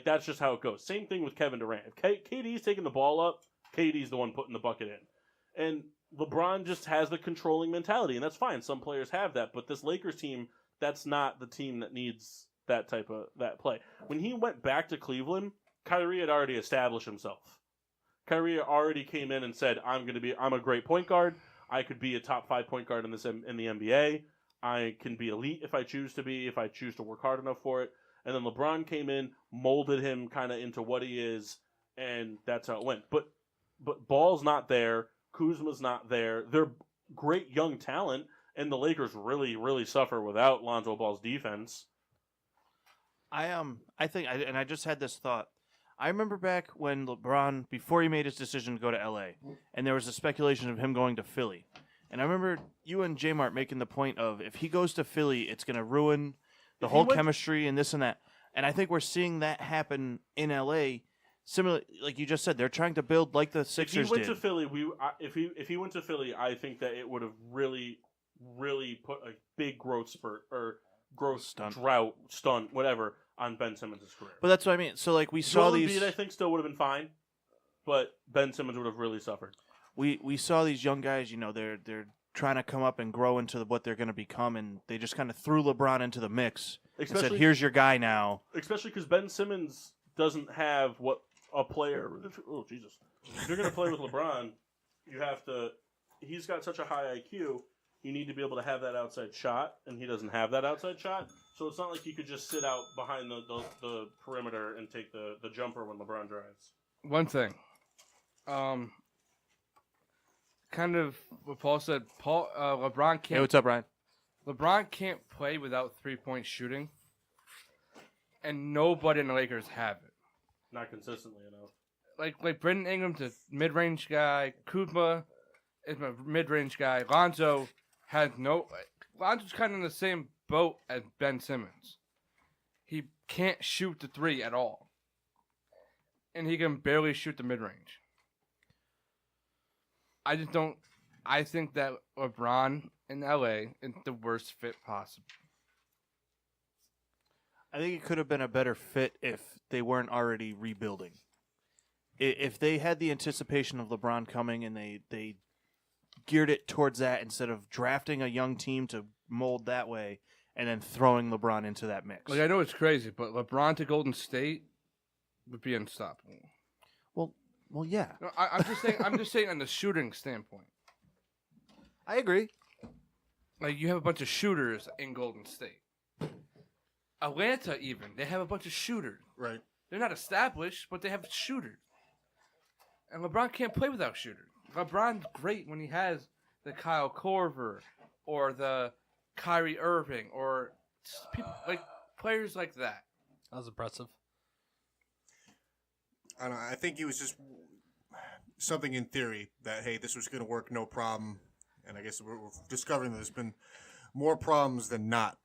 That's just how it goes. Same thing with Kevin Durant. If KD's taking the ball up, KD's the one putting the bucket in. And LeBron just has the controlling mentality, and that's fine. Some players have that, but this Lakers team, that's not the team that needs that type of play. When he went back to Cleveland, Kyrie had already established himself. Kyrie already came in and said, I'm a great point guard. I could be a top 5 point guard in the NBA. I can be elite if I choose to be, if I choose to work hard enough for it. And then LeBron came in, molded him kind of into what he is, and that's how it went. But Ball's not there. Kuzma's not there. They're great young talent, and the Lakers really, really suffer without Lonzo Ball's defense. I just had this thought. I remember back when LeBron, before he made his decision to go to LA, and there was a speculation of him going to Philly. And I remember you and J-Mart making the point of, if he goes to Philly, it's going to ruin the whole chemistry and this and that. And I think we're seeing that happen in LA. Similar, like you just said, they're trying to build like the Sixers if he went did. To Philly, if he went to Philly, I think that it would have really, really put a big growth spurt or growth stunt, whatever, on Ben Simmons' career. But that's what I mean. So like we saw Joel these. Embiid, I think, still would have been fine, but Ben Simmons would have really suffered. We saw these young guys. They're trying to come up and grow into what they're going to become, and they just kind of threw LeBron into the mix and said, "Here's your guy now." Especially because Ben Simmons doesn't have what a player. Oh Jesus! If you're going to play with LeBron, you have to. He's got such a high IQ. You need to be able to have that outside shot, and he doesn't have that outside shot. So it's not like you could just sit out behind the perimeter and take the jumper when LeBron drives. One thing, kind of what Paul said. LeBron can't. Hey, what's up, Ryan? LeBron can't play without 3-point shooting, and nobody in the Lakers have it. Not consistently enough. Like Brendan Ingram's a mid-range guy. Kuzma is a mid-range guy. Lonzo has no. Lonzo's kind of in the same boat as Ben Simmons. He can't shoot the three at all, and he can barely shoot the mid-range. I just don't. I think that LeBron in LA is the worst fit possible. I think it could have been a better fit if they weren't already rebuilding. If they had the anticipation of LeBron coming and they geared it towards that instead of drafting a young team to mold that way and then throwing LeBron into that mix. Like, I know it's crazy, but LeBron to Golden State would be unstoppable. Well, yeah. No, I'm just saying. I'm just saying on the shooting standpoint. I agree. Like, you have a bunch of shooters in Golden State. Atlanta, even, they have a bunch of shooters. Right. They're not established, but they have shooters. And LeBron can't play without shooters. LeBron's great when he has the Kyle Korver or the Kyrie Irving or people like players like that. That was impressive. I don't know. I think he was just something in theory that, hey, this was going to work, no problem. And I guess we're discovering that there's been more problems than not.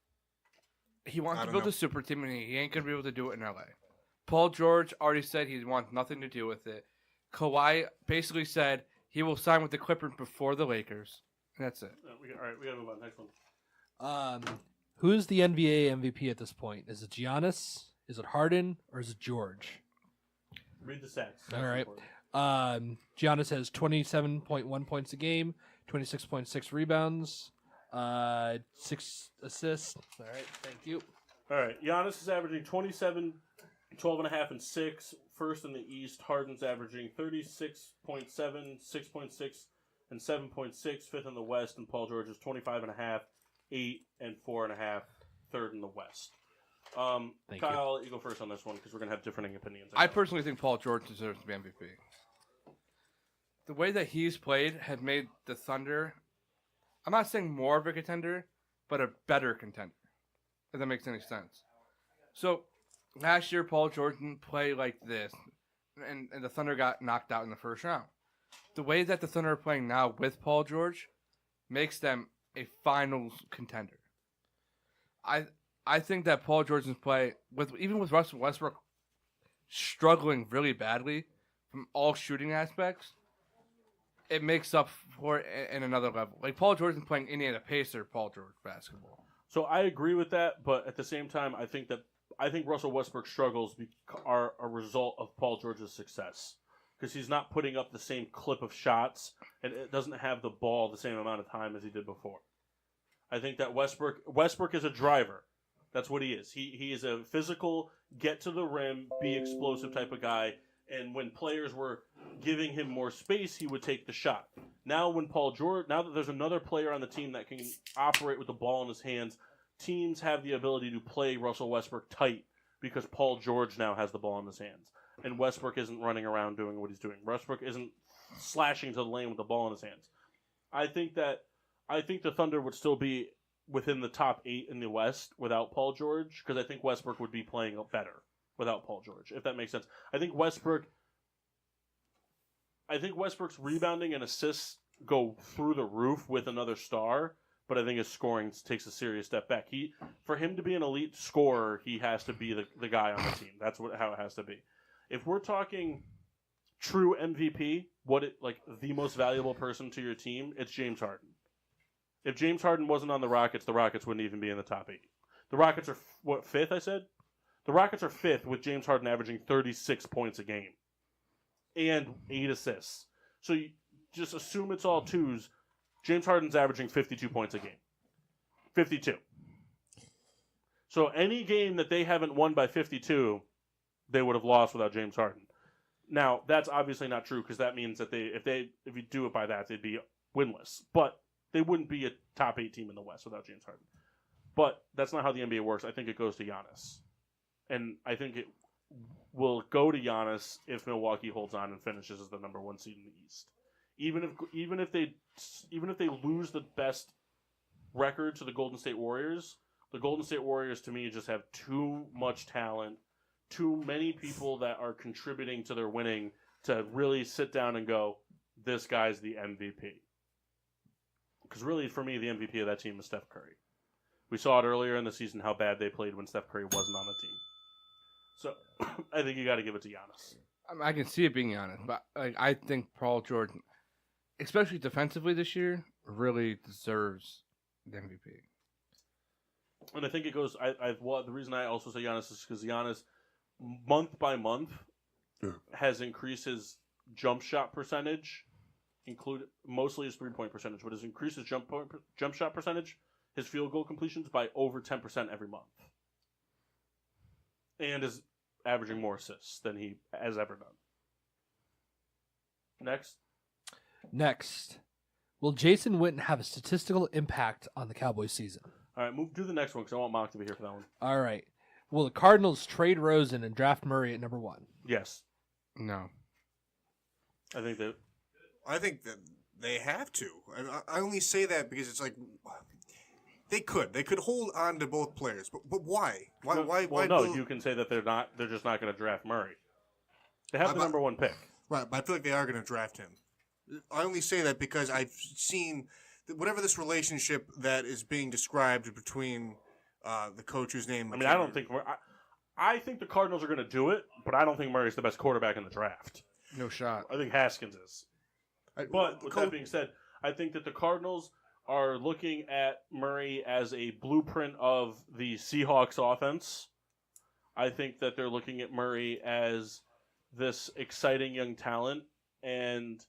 He wants to build a super team, and he ain't going to be able to do it in LA. Paul George already said he wants nothing to do with it. Kawhi basically said he will sign with the Clippers before the Lakers. And that's it. All right, we got to move on. Next one. Who's the NBA MVP at this point? Is it Giannis? Is it Harden? Or is it George? Read the stats. All right. Giannis has 27.1 points a game, 26.6 rebounds, 6 assists. All right, thank you. All right, Giannis is averaging 27, 12.5, and 6. First in the East. Harden's averaging 36.7, 6.6, and 7.6. Fifth in the West. And Paul George is 25.5, 8, and 4.5. Third in the West. Thank Kyle, you. I'll let you go first on this one because we're going to have differing opinions. I personally think Paul George deserves to be MVP. The way that he's played has made the Thunder, I'm not saying more of a contender, but a better contender, if that makes any sense. So, last year, Paul George didn't play like this, and the Thunder got knocked out in the first round. The way that the Thunder are playing now with Paul George makes them a finals contender. I think that Paul George's play, even with Russell Westbrook struggling really badly from all shooting aspects, it makes up for it in another level. Like Paul George is playing Indiana Pacers Paul George basketball. So I agree with that, but at the same time, I think Russell Westbrook's struggles are a result of Paul George's success because he's not putting up the same clip of shots and it doesn't have the ball the same amount of time as he did before. I think that Westbrook is a driver. That's what he is. He is a physical, get to the rim, be explosive type of guy. And when players were giving him more space, he would take the shot. Now that there's another player on the team that can operate with the ball in his hands, teams have the ability to play Russell Westbrook tight because Paul George now has the ball in his hands. And Westbrook isn't running around doing what he's doing. Westbrook isn't slashing to the lane with the ball in his hands. I think the Thunder would still be within the top 8 in the West without Paul George because I think Westbrook would be playing better without Paul George, if that makes sense. I think Westbrook's rebounding and assists go through the roof with another star, but I think his scoring takes a serious step back. For him to be an elite scorer, he has to be the guy on the team. That's how it has to be. If we're talking true MVP, the most valuable person to your team, it's James Harden. If James Harden wasn't on the Rockets wouldn't even be in the top 8. The Rockets are, fifth, I said? The Rockets are 5th with James Harden averaging 36 points a game and 8 assists. So you just assume it's all twos. James Harden's averaging 52 points a game. 52. So any game that they haven't won by 52, they would have lost without James Harden. Now, that's obviously not true because that means that if you do it by that, they'd be winless. But they wouldn't be a top 8 team in the West without James Harden. But that's not how the NBA works. I think it goes to Giannis. And I think it will go to Giannis if Milwaukee holds on and finishes as the number 1 seed in the East. Even if they lose the best record to the Golden State Warriors to me just have too much talent, too many people that are contributing to their winning to really sit down and go, this guy's the MVP. Because really, for me, the MVP of that team is Steph Curry. We saw it earlier in the season how bad they played when Steph Curry wasn't on the team. So I think you got to give it to Giannis. I can see it being Giannis, but I think Paul George, especially defensively this year, really deserves the MVP. And I think it goes. The reason I also say Giannis is because Giannis, month by month, has increased his jump shot percentage, mostly his 3-point percentage, but has increased his jump shot percentage, his field goal completions by over 10% every month, and is averaging more assists than he has ever done. Next, will Jason Witten have a statistical impact on the Cowboys season? All right, do the next one because I want Mock to be here for that one. All right. Will the Cardinals trade Rosen and draft Murray at number 1? Yes. No. I think that they have to. I only say that because it's like they could hold on to both players, but why? Why? You can say that they're just not going to draft Murray. They have the number 1 pick. Right, but I feel like they are going to draft him. I only say that because I've seen whatever this relationship that is being described between the coach whose name. I mean, I don't think I think the Cardinals are going to do it, but I don't think Murray's the best quarterback in the draft. No shot. I think Haskins is. But with that being said, I think that the Cardinals are looking at Murray as a blueprint of the Seahawks offense. I think that they're looking at Murray as this exciting young talent, and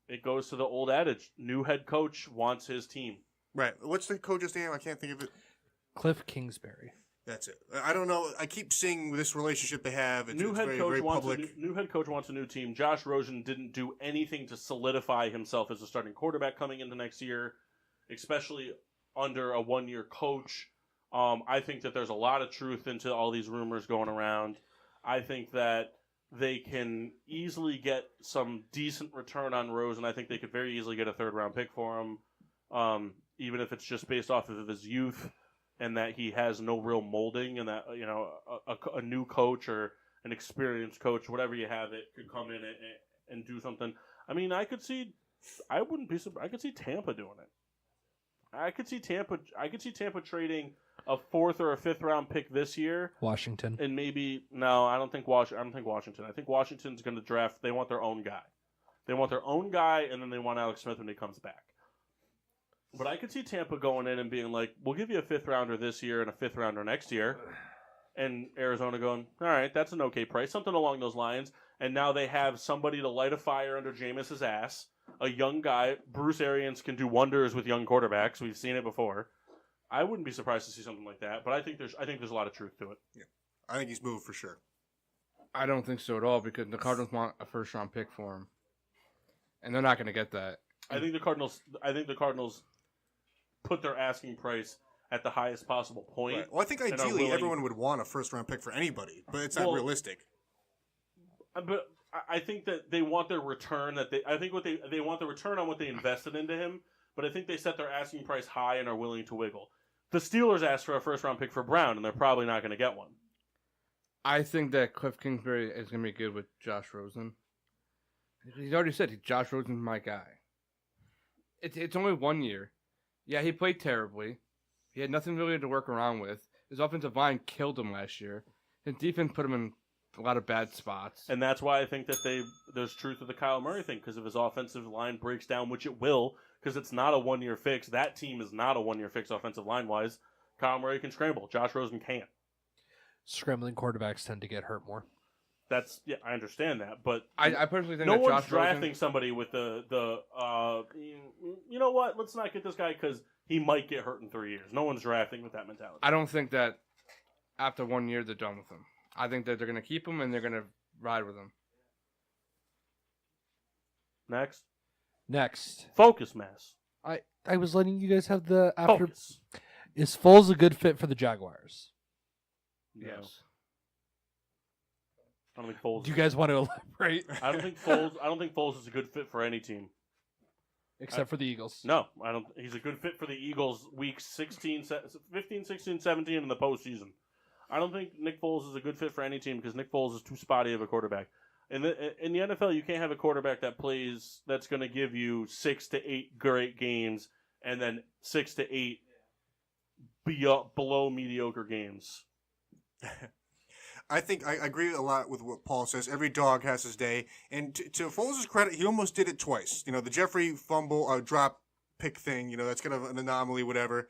it goes to the old adage: new head coach wants his team. Right. What's the coach's name? I can't think of it. Cliff Kingsbury. That's it. I don't know. I keep seeing this relationship they have. It's very, very public. New head coach wants a new team. Josh Rosen didn't do anything to solidify himself as a starting quarterback coming into next year, especially under a one-year coach. I think that there's a lot of truth into all these rumors going around. I think that they can easily get some decent return on Rosen. I think they could very easily get a third-round pick for him, even if it's just based off of his youth. And that he has no real molding, and that a new coach or an experienced coach, whatever you have, it could come in and do something. I mean, I could see Tampa doing it. I could see Tampa trading a 4th or a 5th round pick this year. Washington. And maybe no, I don't think Washington. I think Washington's going to draft. They want their own guy. And then they want Alex Smith when he comes back. But I could see Tampa going in and being like, we'll give you a 5th rounder this year and a 5th rounder next year. And Arizona going, all right, that's an okay price, something along those lines. And now they have somebody to light a fire under Jameis's ass, a young guy. Bruce Arians can do wonders with young quarterbacks. We've seen it before. I wouldn't be surprised to see something like that, but I think there's a lot of truth to it. Yeah. I think he's moved for sure. I don't think so at all because the Cardinals want a first-round pick for him. And they're not going to get that. I think the Cardinals put their asking price at the highest possible point. Right. Well, I think ideally everyone would want a first-round pick for anybody, but it's not realistic. But I think that they want their return. I think they want the return on what they invested into him. But I think they set their asking price high and are willing to wiggle. The Steelers asked for a first-round pick for Brown, and they're probably not going to get one. I think that Cliff Kingsbury is going to be good with Josh Rosen. He's already said Josh Rosen's my guy. It's only 1 year. Yeah, he played terribly. He had nothing really to work around with. His offensive line killed him last year. His defense put him in a lot of bad spots. And that's why I think that there's truth to the Kyle Murray thing, because if his offensive line breaks down, which it will, because it's not a one-year fix. That team is not a one-year fix offensive line-wise. Kyle Murray can scramble. Josh Rosen can't. Scrambling quarterbacks tend to get hurt more. I understand that, but I personally think no that one's Josh drafting Rosen, somebody with you know what? Let's not get this guy because he might get hurt in 3 years. No one's drafting with that mentality. I don't think that after 1 year they're done with him. I think that they're going to keep him and they're going to ride with him. Next. Focus, Mass. I was letting you guys have the after. Focus. Is Foles a good fit for the Jaguars? No. Yes. I don't think Foles. Do you guys want to elaborate? I don't think Foles is a good fit for any team. Except for the Eagles. No, I don't. He's a good fit for the Eagles weeks 15, 16, 17 in the postseason. I don't think Nick Foles is a good fit for any team because Nick Foles is too spotty of a quarterback. In the NFL, you can't have a quarterback that's going to give you 6 to 8 great games and then 6 to 8 below mediocre games. I think I agree a lot with what Paul says. Every dog has his day. And to Foles' credit, he almost did it twice. You know, the Jeffrey fumble, drop pick thing, that's kind of an anomaly, whatever.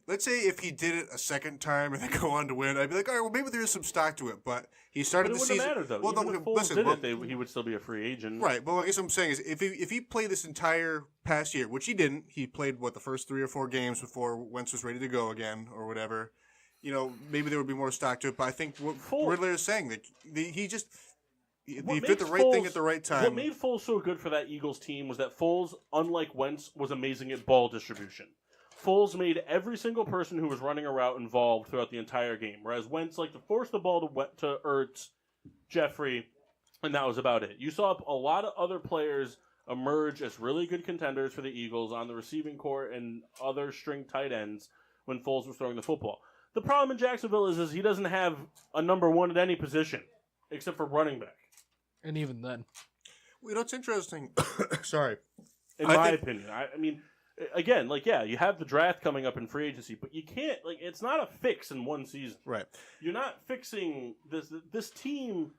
Let's say if he did it a second time and they go on to win, I'd be like, all right, well, maybe there is some stock to it. But he started the season. It wouldn't matter, though. Even if Foles did it, he would still be a free agent. Right. But I guess what I'm saying is if he played this entire past year, which he didn't, he played, the first 3 or 4 games before Wentz was ready to go again or whatever. Maybe there would be more stock to it, but I think what Riddler is saying, that he did the right thing at the right time. What made Foles so good for that Eagles team was that Foles, unlike Wentz, was amazing at ball distribution. Foles made every single person who was running a route involved throughout the entire game, whereas Wentz liked to force the ball to Ertz, Jeffrey, and that was about it. You saw a lot of other players emerge as really good contenders for the Eagles on the receiving corps and other string tight ends when Foles was throwing the football. The problem in Jacksonville is he doesn't have a number one at any position, except for running back. And even then. It's interesting. Sorry. In my opinion. I mean, again, you have the draft coming up in free agency, but you can't, it's not a fix in one season. Right. You're not fixing this. This team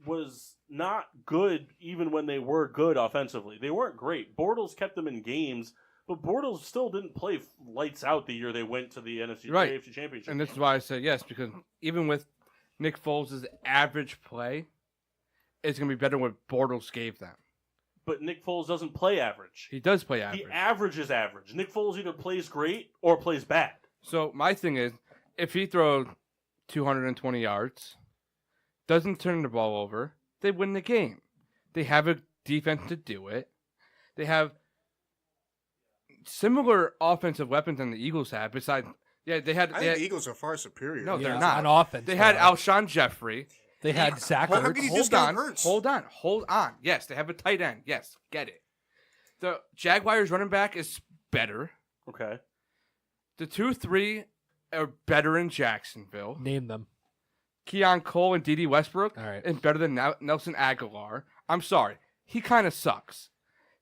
was not good even when they were good offensively. They weren't great. Bortles kept them in games. But Bortles still didn't play lights out the year they went to the AFC Championship. And this is why I said yes, because even with Nick Foles' average play, it's going to be better than what Bortles gave them. but Nick Foles doesn't play average. He does play average. He averages average. Nick Foles either plays great or plays bad. So my thing is, if he throws 220 yards, doesn't turn the ball over, they win the game. They have a defense to do it. They have similar offensive weapons than the Eagles have. Besides, they had. I think the Eagles are far superior. No, Yeah, they're not. on offense. They had yeah. Alshon Jeffrey. They had Zach How Ertz. could he discount Hurts? Hold on. Yes, they have a tight end. Yes, get it. The Jaguars running back is better. Okay. The 2-3 are better in Jacksonville. Name them. Keon Cole and D.D. Westbrook All right. is better than Nelson Aguilar. I'm sorry. He kind of sucks.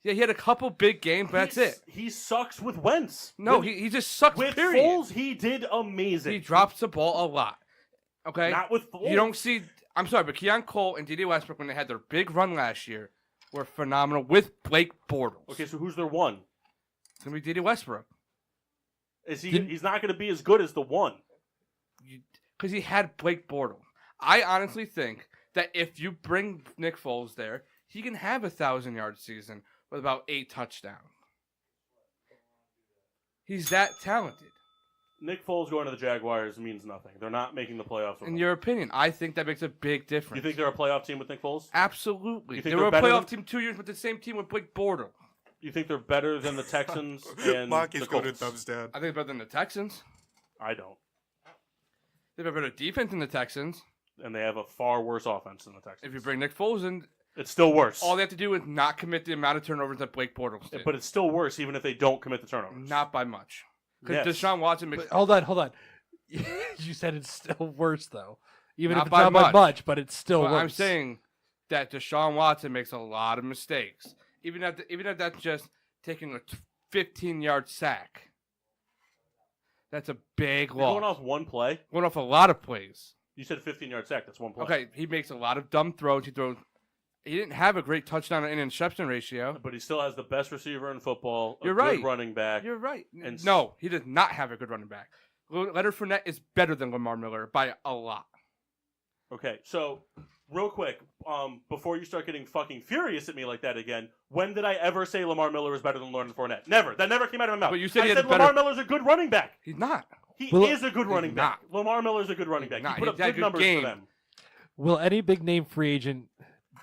Yeah, he had a couple big games, but that's it. He sucks with Wentz. No, he just sucks, with period. Foles, he did amazing. He drops the ball a lot. Okay? Not with Foles. You don't see... I'm sorry, but Keon Cole and D.D. Westbrook, when they had their big run last year, were phenomenal with Blake Bortles. Okay, so who's their one? It's going to be D.D. Westbrook. He's not going to be as good as the one. Because he had Blake Bortles. I honestly think that if you bring Nick Foles there, he can have a 1,000-yard season with about 8 touchdowns. He's that talented. Nick Foles going to the Jaguars means nothing. They're not making the playoffs with In him. your opinion, I think that makes a big difference. You think they're a playoff team with Nick Foles? Absolutely. You think They were a they're better playoff than- team 2 years with the same team with Blake Bortles. You think they're better than the Texans and Mark is the going to Colts? thumbs down. I think better than the Texans. I don't. They have a better defense than the Texans. And they have a far worse offense than the Texans. If you bring Nick Foles in, It's still worse. all they have to do is not commit the amount of turnovers that Blake Bortles did. But it's still worse even if they don't commit the turnovers. Not by much. Because Yes. Deshaun Watson makes... But hold on. You said it's still worse though, even Not if it's by not by much. much, but it's still But worse. I'm saying that Deshaun Watson makes a lot of mistakes. Even if that's just taking a 15-yard sack. That's a big You're loss. going off one play? Going off a lot of plays. You said 15-yard sack. That's one play. Okay, he makes a lot of dumb throws. He didn't have a great touchdown and interception ratio. But he still has the best receiver in football. You're good right. running back. You're right. And No, he does not have a good running back. Leonard Fournette is better than Lamar Miller by a lot. Okay, so real quick, before you start getting fucking furious at me like that again, when did I ever say Lamar Miller is better than Leonard Fournette? Never. That never came out of my mouth. But you said I he had said a better- Lamar Miller's a good running back. He's not. He Well, is a good running back. not. Lamar Miller's a good running He's back. not. He put up He's had a good good numbers game. for them. Will any big name free agent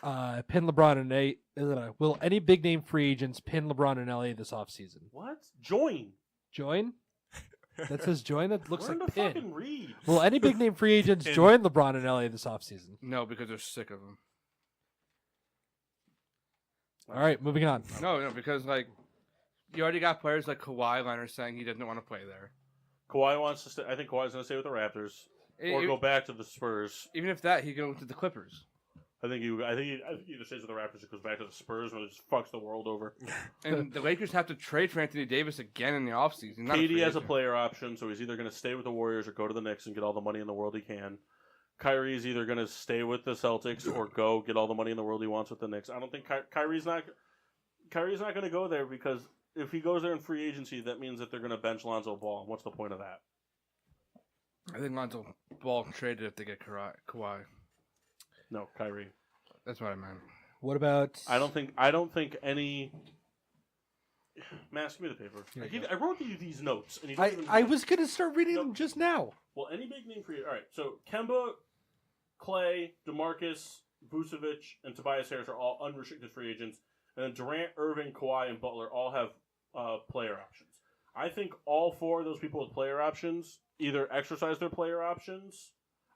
pin LeBron in LA? Will any big name free agents pin LeBron in LA this offseason? What? Join. Join? That says join. That looks Learn like to pin. fucking read. Will any big name free agents join LeBron in LA this offseason? No, because they're sick of him. All right, moving on. No, because you already got players like Kawhi Leonard saying he doesn't want to play there. Kawhi wants to stay. I think Kawhi's going to stay with the Raptors or go back to the Spurs. Even if that, he goes to the Clippers. I think he either stays with the Raptors or goes back to the Spurs or just fucks the world over. And the Lakers have to trade for Anthony Davis again in the offseason. KD has a player option, so he's either going to stay with the Warriors or go to the Knicks and get all the money in the world he can. Kyrie's either going to stay with the Celtics or go get all the money in the world he wants with the Knicks. I don't think Kyrie's not going to go there because if he goes there in free agency, that means that they're going to bench Lonzo Ball. What's the point of that? I think Lonzo Ball traded if they get Kawhi. No, Kyrie. That's what I meant. What about? I don't think any. Mask, give me the paper. I wrote you these notes, and you don't even. I was gonna start reading them just now. Well, any big name for you? All right, so Kemba, Clay, DeMarcus, Vucevic, and Tobias Harris are all unrestricted free agents, and then Durant, Irving, Kawhi, and Butler all have player options. I think all four of those people with player options either exercise their player options.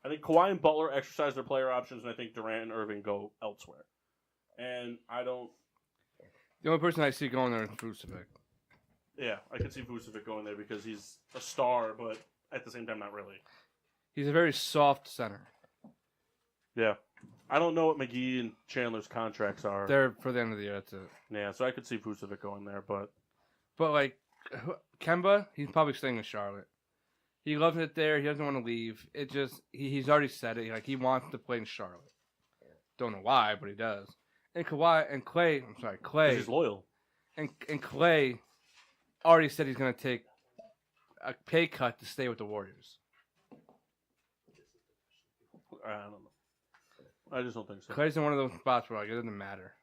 I think Kawhi and Butler exercise their player options, and I think Durant and Irving go elsewhere. And I don't. The only person I see going there is Vucevic. Yeah, I could see Vucevic going there because he's a star, but at the same time, not really. He's a very soft center. Yeah. I don't know what McGee and Chandler's contracts are. They're for the end of the year. That's it. Yeah, so I could see Vucevic going there, but But Kemba, he's probably staying in Charlotte. He loves it there. He doesn't want to leave. It just he's already said it. He wants to play in Charlotte. Don't know why, but he does. And Kawhi and Clay. I'm sorry, Clay. he's loyal. And Clay already said he's going to take a pay cut to stay with the Warriors. I don't know. I just don't think so. Clay's in one of those spots where it doesn't matter.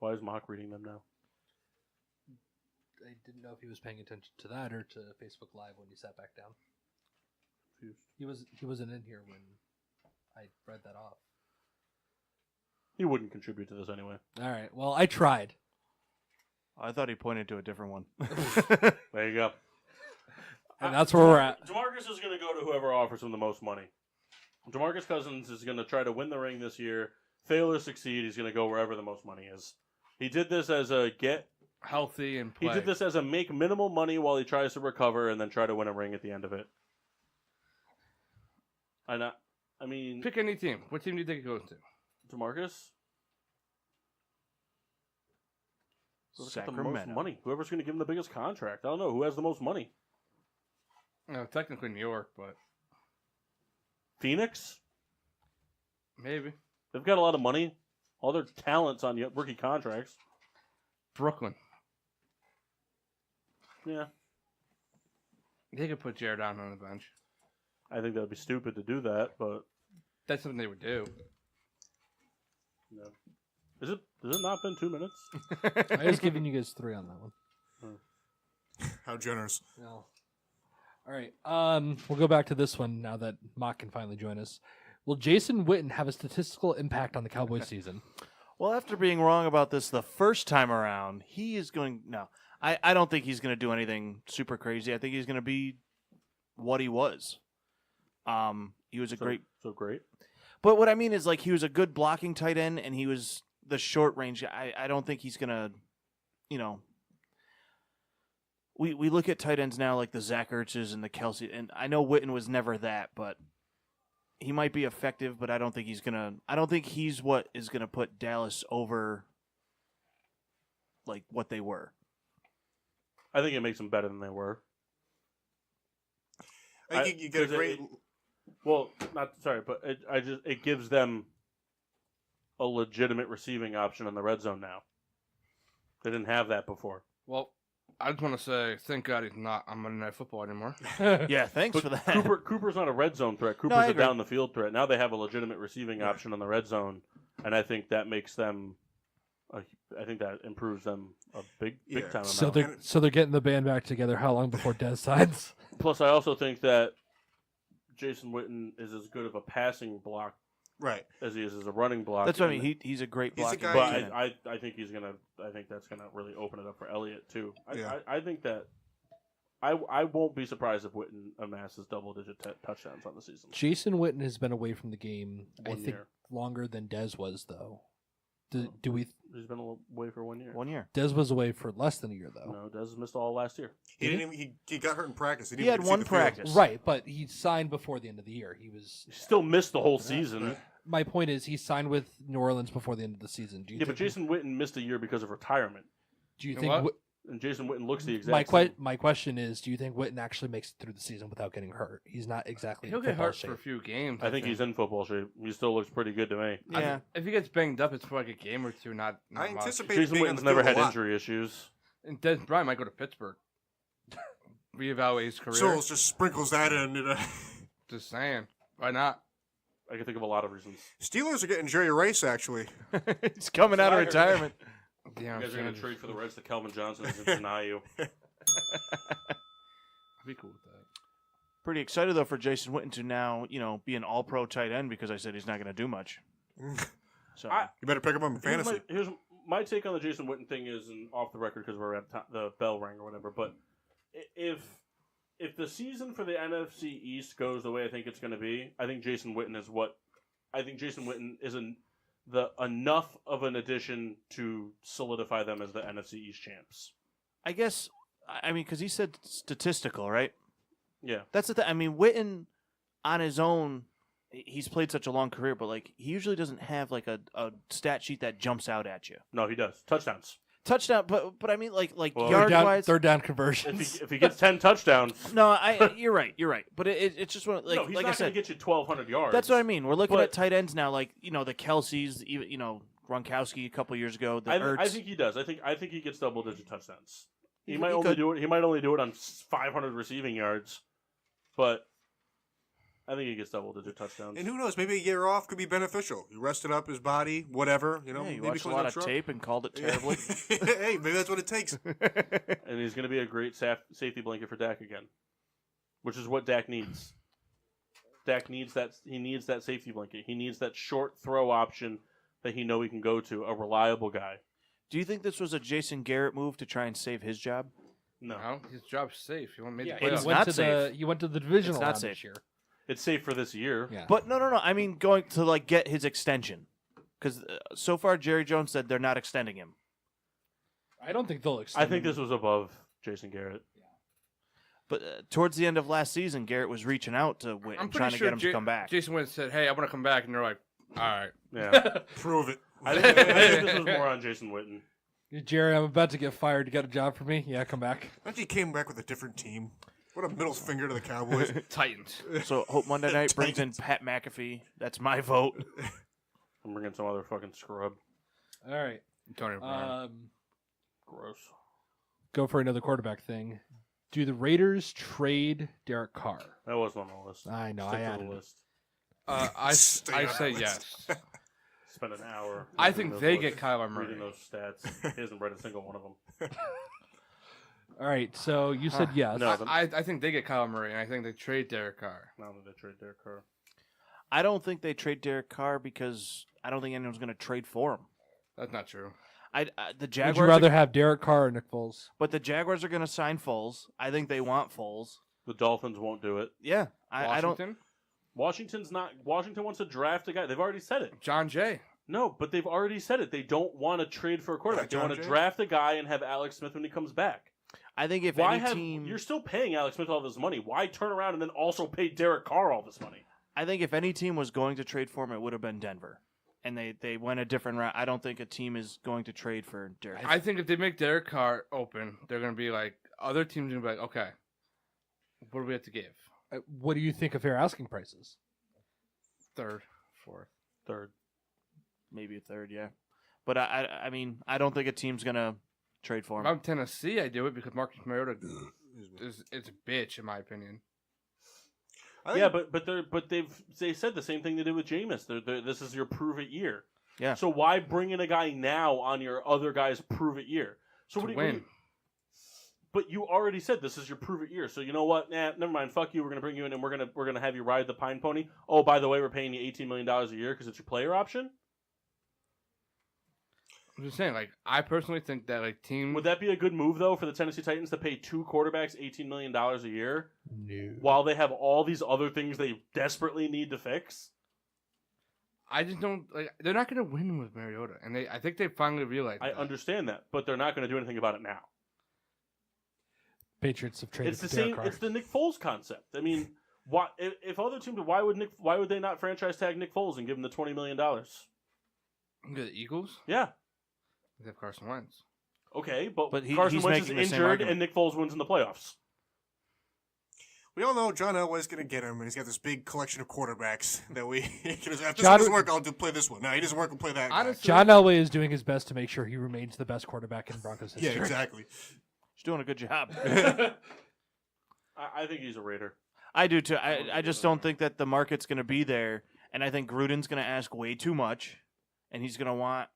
Why is Mock reading them now? I didn't know if he was paying attention to that or to Facebook Live when he sat back down. He wasn't in here when I read that off. He wouldn't contribute to this anyway. All right. Well, I tried. I thought he pointed to a different one. There you go. And that's where we're at. DeMarcus is going to go to whoever offers him the most money. DeMarcus Cousins is going to try to win the ring this year. Fail or succeed, he's going to go wherever the most money is. He did this as a get Healthy and play. He did this as a make minimal money while he tries to recover and then try to win a ring at the end of it. I mean, Pick any team. What team do you think it goes to? DeMarcus. Whoever's got the most Sacramento. money. Whoever's going to give him the biggest contract. I don't know who has the most money. Technically New York, but Phoenix. maybe. They've got a lot of money. All their talents on rookie contracts. Brooklyn. Yeah, They could put Jared on the bench. I think that would be stupid to do that, but That's something they would do. no. Has it not been 2 minutes? I was giving you guys 3 on that one. How generous. No. All right. We'll go back to this one now that Mock can finally join us. Will Jason Witten have a statistical impact on the Cowboys season? Well, after being wrong about this the first time around, he is going. No, I don't think he's going to do anything super crazy. I think he's going to be what he was. He was a great. So great. But what I mean is, like, he was a good blocking tight end, and he was the short range. I don't think he's going to, We look at tight ends now like the Zach Ertzes and the Kelsey, and I know Witten was never that, but he might be effective, but I don't think he's what is gonna put Dallas over like what they were. I think it makes them better than they were. I think you get a great. It gives them a legitimate receiving option in the red zone now. They didn't have that before. Well, I just want to say, thank God he's not on Monday Night Football anymore. Yeah, thanks for that. Cooper's not a red zone threat. Cooper's I a agree. down the field threat. Now they have a legitimate receiving option in the red zone, and I think that makes them. I think that improves them a big time amount. So they're getting the band back together. How long before Dez signs? Plus, I also think that Jason Witten is as good of a passing block Right. as he is as a running block. That's what I mean. He's a great He's a blocking. guy- But tight end. I think he's gonna. I think that's gonna really open it up for Elliott too. Yeah. I think that. I won't be surprised if Witten amasses double-digit touchdowns on the season. Jason Witten has been away from the game, I 1 think, year. longer than Dez was, though. Do we? He's been away for 1 year. 1 year. Dez was away for less than a year, though. No, Dez missed all last year. He didn't even. He got hurt in practice. He didn't had even see one the field. practice. Right, but he signed before the end of the year. He still missed the whole season. Right. My point is, he signed with New Orleans before the end of the season. Do you Yeah, think, but Jason Witten missed a year because of retirement, do you know think? what? and Jason Witten looks the exact same. My question is, do you think Witten actually makes it through the season without getting hurt? He's not exactly. He'll in get football hurt shape. for a few games. I think he's in football shape. He still looks pretty good to me. Yeah. If he gets banged up, it's for like a game or two, not I much. anticipate Jason being on Witten's the never field had a lot. injury issues. And Des Bryant might go to Pittsburgh. Reevaluate his career. Souls just sprinkles that in. Just saying. Why not? I can think of a lot of reasons. Steelers are getting Jerry Rice actually. He's coming out of I heard. retirement. Yeah, You guys are going to trade for the Reds to Kelvin Johnson and deny you. I'd be cool with that. Pretty excited though for Jason Witten to now, be an all-pro tight end because I said he's not going to do much. So You better pick him up in fantasy. Here's my take on the Jason Witten thing is off the record because we're at the bell rang or whatever. But if the season for the NFC East goes the way I think it's going to be, I think Jason Witten is enough of an addition to solidify them as the NFC East champs. I guess because he said statistical, right? Yeah. That's the thing. I mean, Witten on his own, he's played such a long career, but like he usually doesn't have like a stat sheet that jumps out at you. No, he does. Touchdowns. Touchdown, but I mean like Well, yard wise. Third down conversions. If he gets 10 touchdowns, No, you're right. But it's just one like no, he's like not I said. going to get you 1,200 yards. That's what I mean. We're looking But- at tight ends now, like the Kelseys, even Gronkowski a couple years ago. The I Ertz. think he does. I think he gets double-digit touchdowns. He He might could. only do it. He might only do it on 500 receiving yards, but I think he gets double-digit touchdowns. And who knows? Maybe a year off could be beneficial. He rested up his body, whatever. You know, Yeah, you maybe watched a clean lot up of truck. tape and called it terribly. Hey, maybe that's what it takes. And he's going to be a great safety blanket for Dak again, which is what Dak needs. Dak needs that. He needs that safety blanket. He needs that short throw option that he can go to, a reliable guy. Do you think this was a Jason Garrett move to try and save his job? No. His job's safe. He won't make Yeah, the he It's playoffs. went not to safe. he went to the divisional It's not round safe. this year. It's safe for this year. Yeah. But no. I mean, going to like get his extension, because so far Jerry Jones said they're not extending him. I don't think they'll extend. I think him. this was above Jason Garrett. But towards the end of last season, Garrett was reaching out to Witten, I'm trying pretty to sure get him to come back. Jason Witten said, "Hey, I want to come back," and they're like, "All right." Yeah. Prove it. I think this was more on Jason Witten. Jerry, I'm about to get fired. You got a job for me? Yeah, come back. Imagine he came back with a different team. What a middle finger to the Cowboys. Titans. So hope Monday night brings in Pat McAfee. That's my vote. I'm bringing some other fucking scrub. All right. Tony Brown. Gross. Go for another quarterback thing. Do the Raiders trade Derek Carr? That wasn't on the list. I know. Stick I to added the it. list. I Stay on say the yes. list. Spent an hour. I reading think those they lists, get Kyler Murray. reading those stats. He hasn't read a single one of them. All right. So you said yes. No. I think they get Kyler Murray, and I think they trade Derek Carr. Now that they trade Derek Carr. I don't think they trade Derek Carr because I don't think anyone's going to trade for him. That's not true. The Jaguars. Would you rather have Derek Carr or Nick Foles? But the Jaguars are going to sign Foles. I think they want Foles. The Dolphins won't do it. Yeah, I don't. Washington wants to draft a guy. They've already said it. John Jay. No, but they've already said it. They don't want to trade for a quarterback. They John want to Jay? draft a guy and have Alex Smith when he comes back. I think if Why any have team, you're still paying Alex Smith all this money? Why turn around and then also pay Derek Carr all this money? I think if any team was going to trade for him, it would have been Denver, and they went a different route. I don't think a team is going to trade for Derek. I think if they make Derek Carr open, they're going to be like, other teams are going to be like, okay, what do we have to give? What do you think a fair asking price is? Third, fourth. Third. Maybe a third, yeah. But I mean, I don't think a team's gonna trade for If him. I'm Tennessee, I do it because Marcus Mariota it's a bitch, in my opinion. Yeah, but they said the same thing they did with Jameis. This is your prove it year. Yeah. So why bring in a guy now on your other guy's prove it year? So To what do win. you? But you already said this is your prove it year. So you know what? Nah, never mind. Fuck you. We're gonna bring you in and we're gonna have you ride the pine pony. Oh, by the way, we're paying you $18 million a year because it's your player option. I'm just saying, like, I personally think that, like, teams... Would that be a good move though for the Tennessee Titans to pay two quarterbacks $18 million a year No. while they have all these other things they desperately need to fix? I just don't... like. They're not going to win with Mariota, and I think they finally realized I that. understand that, but they're not going to do anything about it now. Patriots have traded It's the for Derek same. Carr. It's the Nick Foles concept. I mean, why if other teams? Why would they not franchise tag Nick Foles and give him the $20 million? Look at the Eagles. Yeah. They have Carson Wentz. Okay, but he's Carson Wentz is making the same injured argument. and Nick Foles wins in the playoffs. We all know John Elway's going to get him, and he's got this big collection of quarterbacks that we. If this one doesn't work, I'll play this one. No, he doesn't work, I'll play that. Guy. Honestly, John Elway is doing his best to make sure he remains the best quarterback in Broncos history. Yeah, exactly. He's doing a good job. I think he's a Raider. I do too. I just don't think that the market's going to be there, and I think Gruden's going to ask way too much, and he's going to want,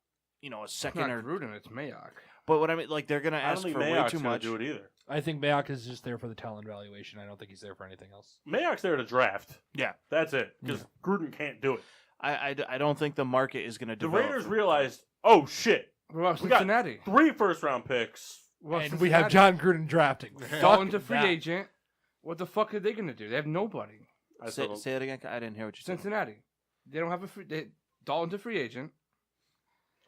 a it's second not or. Gruden, it's Mayock. But what I mean, like they're going to I don't ask think for way Mayock's too gonna much. do it either. I think Mayock is just there for the talent valuation. I don't think he's there for anything else. Mayock's there to draft. Yeah, That's it. Because Gruden can't do it. I don't think the market is going to The develop. Raiders realized, oh shit, What about we got Cincinnati? 3 first-round picks. What And about we have Cincinnati? John Gruden drafting. Dalton's a Fuck free that. agent. What the fuck are they going to do? They have nobody. I still Say it again. I didn't hear what you said. Cincinnati. They don't have a free... Dalton's a free agent.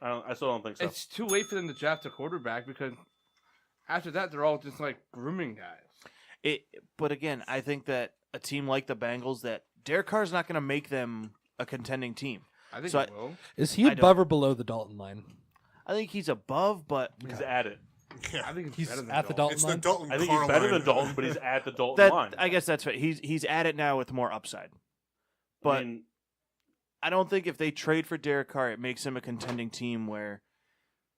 I still don't think so. It's too late for them to draft a quarterback because after that, they're all just like grooming guys. But again, I think that a team like the Bengals, that Derek Carr's not going to make them a contending team. I think So they will. Is he I above or below the Dalton line? I think he's above, but He's at it. I think He's better than at the Dalton. Dalton It's the line. Dalton I think Carr he's better line. than Dalton, but he's at the Dalton line. I guess that's right. He's at it now with more upside. But I mean, I don't think if they trade for Derek Carr, it makes him a contending team where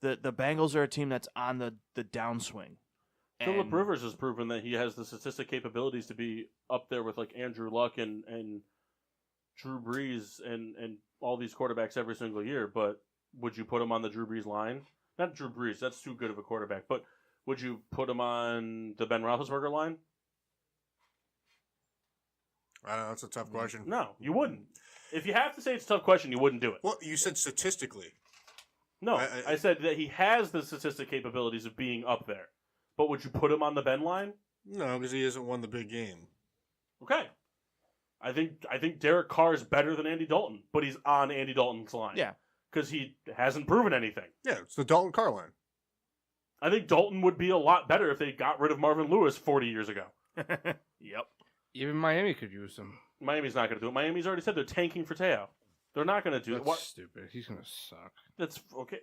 the Bengals are a team that's on the downswing. Phillip Rivers has proven that he has the statistic capabilities to be up there with like Andrew Luck and Drew Brees and all these quarterbacks every single year, but would you put him on the Drew Brees line? Not Drew Brees, that's too good of a quarterback, but would you put him on the Ben Roethlisberger line? I don't know. That's a tough question. No, you wouldn't. If you have to say it's a tough question, you wouldn't do it. Well, you said statistically. No, I said that he has the statistic capabilities of being up there. But would you put him on the Ben line? No, because he hasn't won the big game. Okay. I think Derek Carr is better than Andy Dalton, but he's on Andy Dalton's line. Yeah. Because he hasn't proven anything. Yeah, it's the Dalton Carr line. I think Dalton would be a lot better if they got rid of Marvin Lewis 40 years ago. Yep. Even Miami could use him. Miami's not going to do it. Miami's already said they're tanking for Teo. They're not going to do it. That's stupid. He's going to suck. That's okay.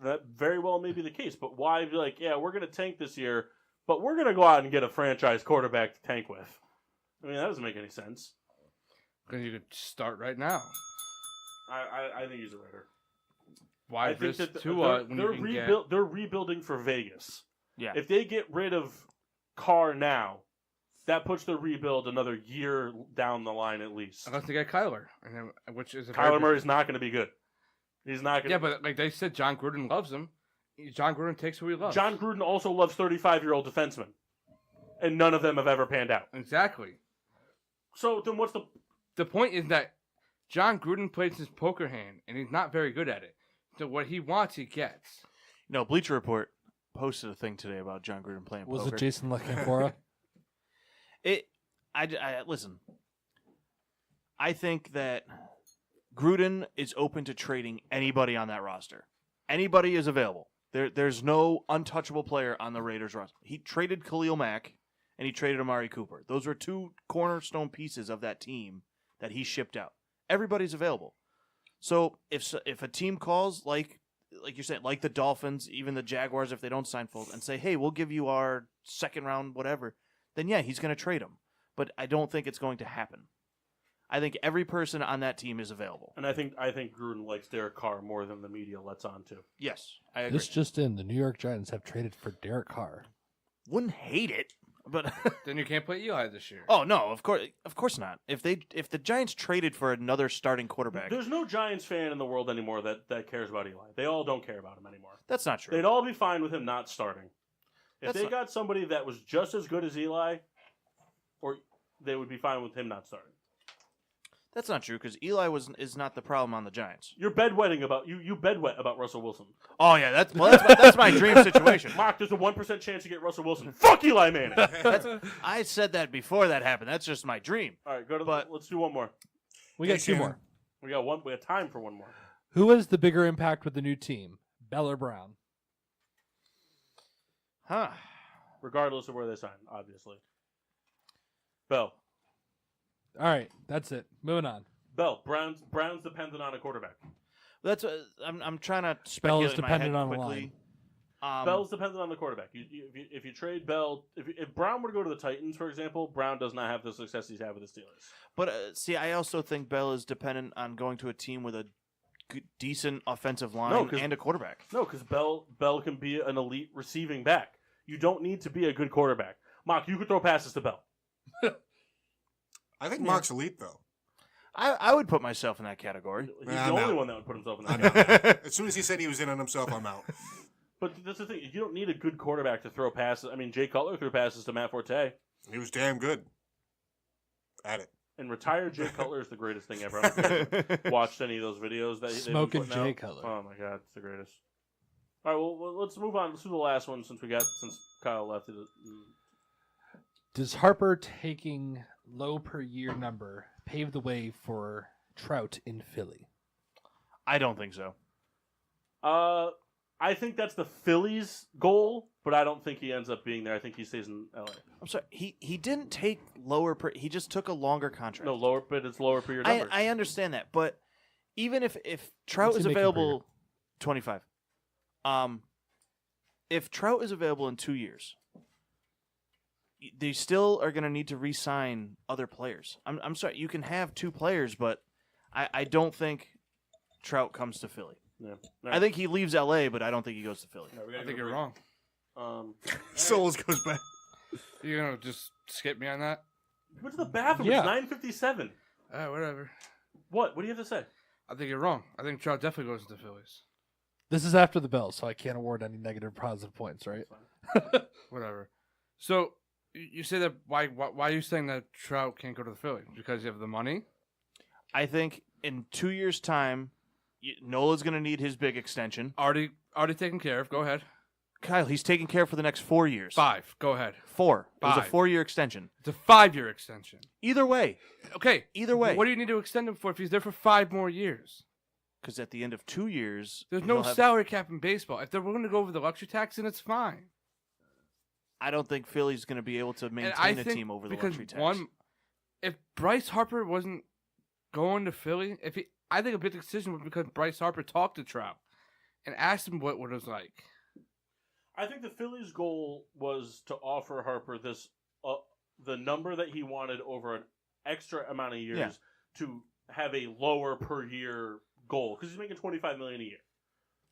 That very well may be the case. But why be like, yeah, we're going to tank this year, but we're going to go out and get a franchise quarterback to tank with? I mean, that doesn't make any sense. Because you could start right now. I think he's a Raider. Why I think risk that Tua when you can get... They're rebuilding for Vegas. Yeah. If they get rid of Carr now, that puts the rebuild another year down the line at least. Unless they get Kyler, and then, which is Kyler Murray's not going to be good. He's not going. Yeah, but like they said, John Gruden loves him. John Gruden takes who he loves. John Gruden also loves 35-year-old defensemen, and none of them have ever panned out. Exactly. So then, what's the point? Is that John Gruden plays his poker hand, and he's not very good at it. So what he wants, he gets. No, Bleacher Report posted a thing today about John Gruden playing poker. Was it Jason LaCanfora? Listen. I think that Gruden is open to trading anybody on that roster. Anybody is available. There's no untouchable player on the Raiders roster. He traded Khalil Mack, and he traded Amari Cooper. Those were two cornerstone pieces of that team that he shipped out. Everybody's available. So if a team calls, like you're saying, like the Dolphins, even the Jaguars, if they don't sign Foles, and say, hey, we'll give you our second round, whatever, then yeah, he's going to trade him. But I don't think it's going to happen. I think every person on that team is available. And I think Gruden likes Derek Carr more than the media lets on to. Yes, I agree. This just in: the New York Giants have traded for Derek Carr. Wouldn't hate it, but then you can't play Eli this year. Oh no, of course not. If the Giants traded for another starting quarterback, there's no Giants fan in the world anymore that cares about Eli. They all don't care about him anymore. That's not true. They'd all be fine with him not starting. If they got somebody that was just as good as Eli, or they would be fine with him not starting. That's not true because Eli is not the problem on the Giants. You're bedwetting about you bedwet about Russell Wilson. Oh yeah, that's my dream situation. Mark, there's a 1% chance you get Russell Wilson. Fuck Eli Manning. I said that before that happened. That's just my dream. All right, let's do one more. We got two more. We got time for one more. Who has the bigger impact with the new team, Bell or Brown? Huh. Regardless of where they sign, obviously. Bell. All right, that's it. Moving on. Bell. Brown's dependent on a quarterback. That's I'm trying to speculate. Bell is in my head dependent on a quickly. line. Bell's dependent on the quarterback. If you trade Bell, if Brown were to go to the Titans, for example, Brown does not have the success he's had with the Steelers. But see, I also think Bell is dependent on going to a team with a decent offensive line and a quarterback. No, because Bell can be an elite receiving back. You don't need to be a good quarterback. Mock, you could throw passes to Bell. I think Mock's elite, though. I would put myself in that category. He's the only one that would put himself in that category. As soon as he said he was in on himself, I'm out. But that's the thing. You don't need a good quarterback to throw passes. I mean, Jay Cutler threw passes to Matt Forte. He was damn good at it. And retired Jay Cutler is the greatest thing ever. I don't know if you've watched any of those videos that Smoking Jay Cutler. Oh my god, it's the greatest. All right, well, let's move on. Let's do the last one since Kyle left. Does Harper taking low per year number pave the way for Trout in Philly? I don't think so. I think that's the Phillies' goal, but I don't think he ends up being there. I think he stays in LA. I'm sorry, he didn't take lower per. He just took a longer contract. No, lower, but it's lower per year numbers. I understand that, but even if Trout is available, 25. If Trout is available in 2 years, they still are going to need to re-sign other players. I'm sorry, you can have two players, but I don't think Trout comes to Philly. Yeah. I think he leaves LA, but I don't think he goes to Philly. No, I think you're wrong. Souls goes back. You're going to just skip me on that? Went to the bathroom. Yeah. It's 9:57. Whatever. What? What do you have to say? I think you're wrong. I think Trout definitely goes to the Phillies. This is after the bell, so I can't award any negative or positive points, right? Whatever. So you say that why are you saying that Trout can't go to the Phillies? Because you have the money? I think in 2 years' time, Nola's going to need his big extension. Already taken care of. Go ahead. Kyle, he's taking care for the next 4 years. 5. Go ahead. 4. It was a 5. 4-year extension. It's a 5-year extension. Either way. Okay. Either way. What do you need to extend him for if he's there for 5 more years? Because at the end of 2 years, There's no salary cap in baseball. If they're willing to go over the luxury tax, then it's fine. I don't think Philly's going to be able to maintain a team over the luxury tax. If Bryce Harper wasn't going to Philly, I think a big decision was because Bryce Harper talked to Trout and asked him what it was like. I think the Phillies' goal was to offer Harper this the number that he wanted over an extra amount of years to have a lower per year goal because he's making $25 million a year.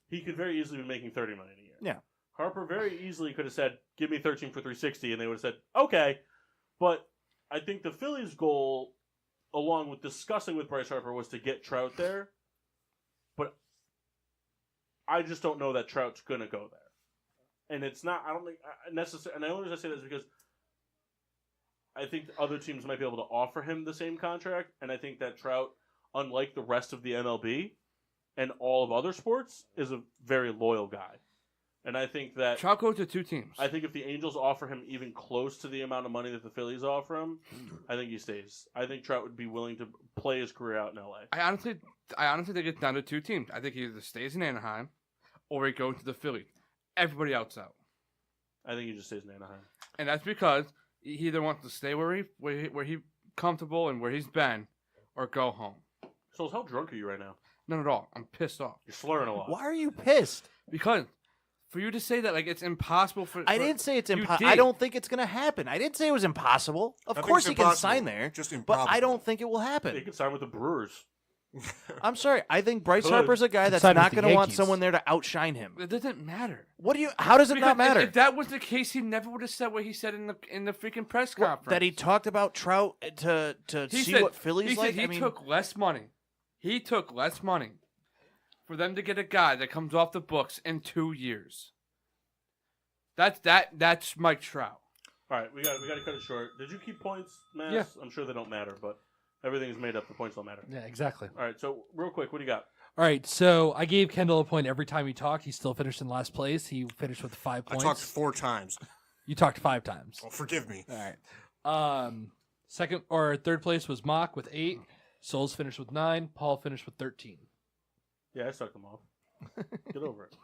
He could very easily be making $30 million a year. Yeah, Harper very easily could have said, "Give me 13 for 360," and they would have said, "Okay." But I think the Phillies' goal, along with discussing with Bryce Harper, was to get Trout there. But I just don't know that Trout's gonna go there. And it's not, I don't think, necessarily, and the only reason I say this is because I think other teams might be able to offer him the same contract, and I think that Trout, unlike the rest of the MLB and all of other sports, is a very loyal guy. And I think that Trout goes to 2 teams. I think if the Angels offer him even close to the amount of money that the Phillies offer him, I think he stays. I think Trout would be willing to play his career out in LA. I honestly think it's down to 2 teams. I think he either stays in Anaheim or he goes to the Phillies. Everybody else out. I think he just stays in Anaheim. And that's because he either wants to stay where he comfortable and where he's been, or go home. So how drunk are you right now? None at all. I'm pissed off. You're slurring a lot. Why are you pissed? Because for you to say that it's impossible I didn't say it's impossible. did. I don't think it's going to happen. I didn't say it was impossible. Of course he can sign there, Just but improbable. I don't think it will happen. He could sign with the Brewers. I'm sorry. I think Bryce Good. Harper's a guy that's Sign with not the going to want Yankees. someone there to outshine him. It doesn't matter. How does it not matter? If that was the case, he never would have said what he said in the freaking press conference. That he talked about Trout to He see said, what Philly's he like? said he took less money. He took less money for them to get a guy that comes off the books in 2 years. That's Mike Trout. All right, we got to cut it short. Did you keep points, Mass? Yeah. I'm sure they don't matter, but everything's made up. The points don't matter. Yeah, exactly. All right, so real quick, what do you got? All right, so I gave Kendall a point every time he talked. He still finished in last place. He finished with 5 I points. talked 4 times. You talked 5 times. Oh, forgive me. All right. Second or third place was Mock with 8. Souls finished with 9. Paul finished with 13. Yeah, I sucked them off. Get over it.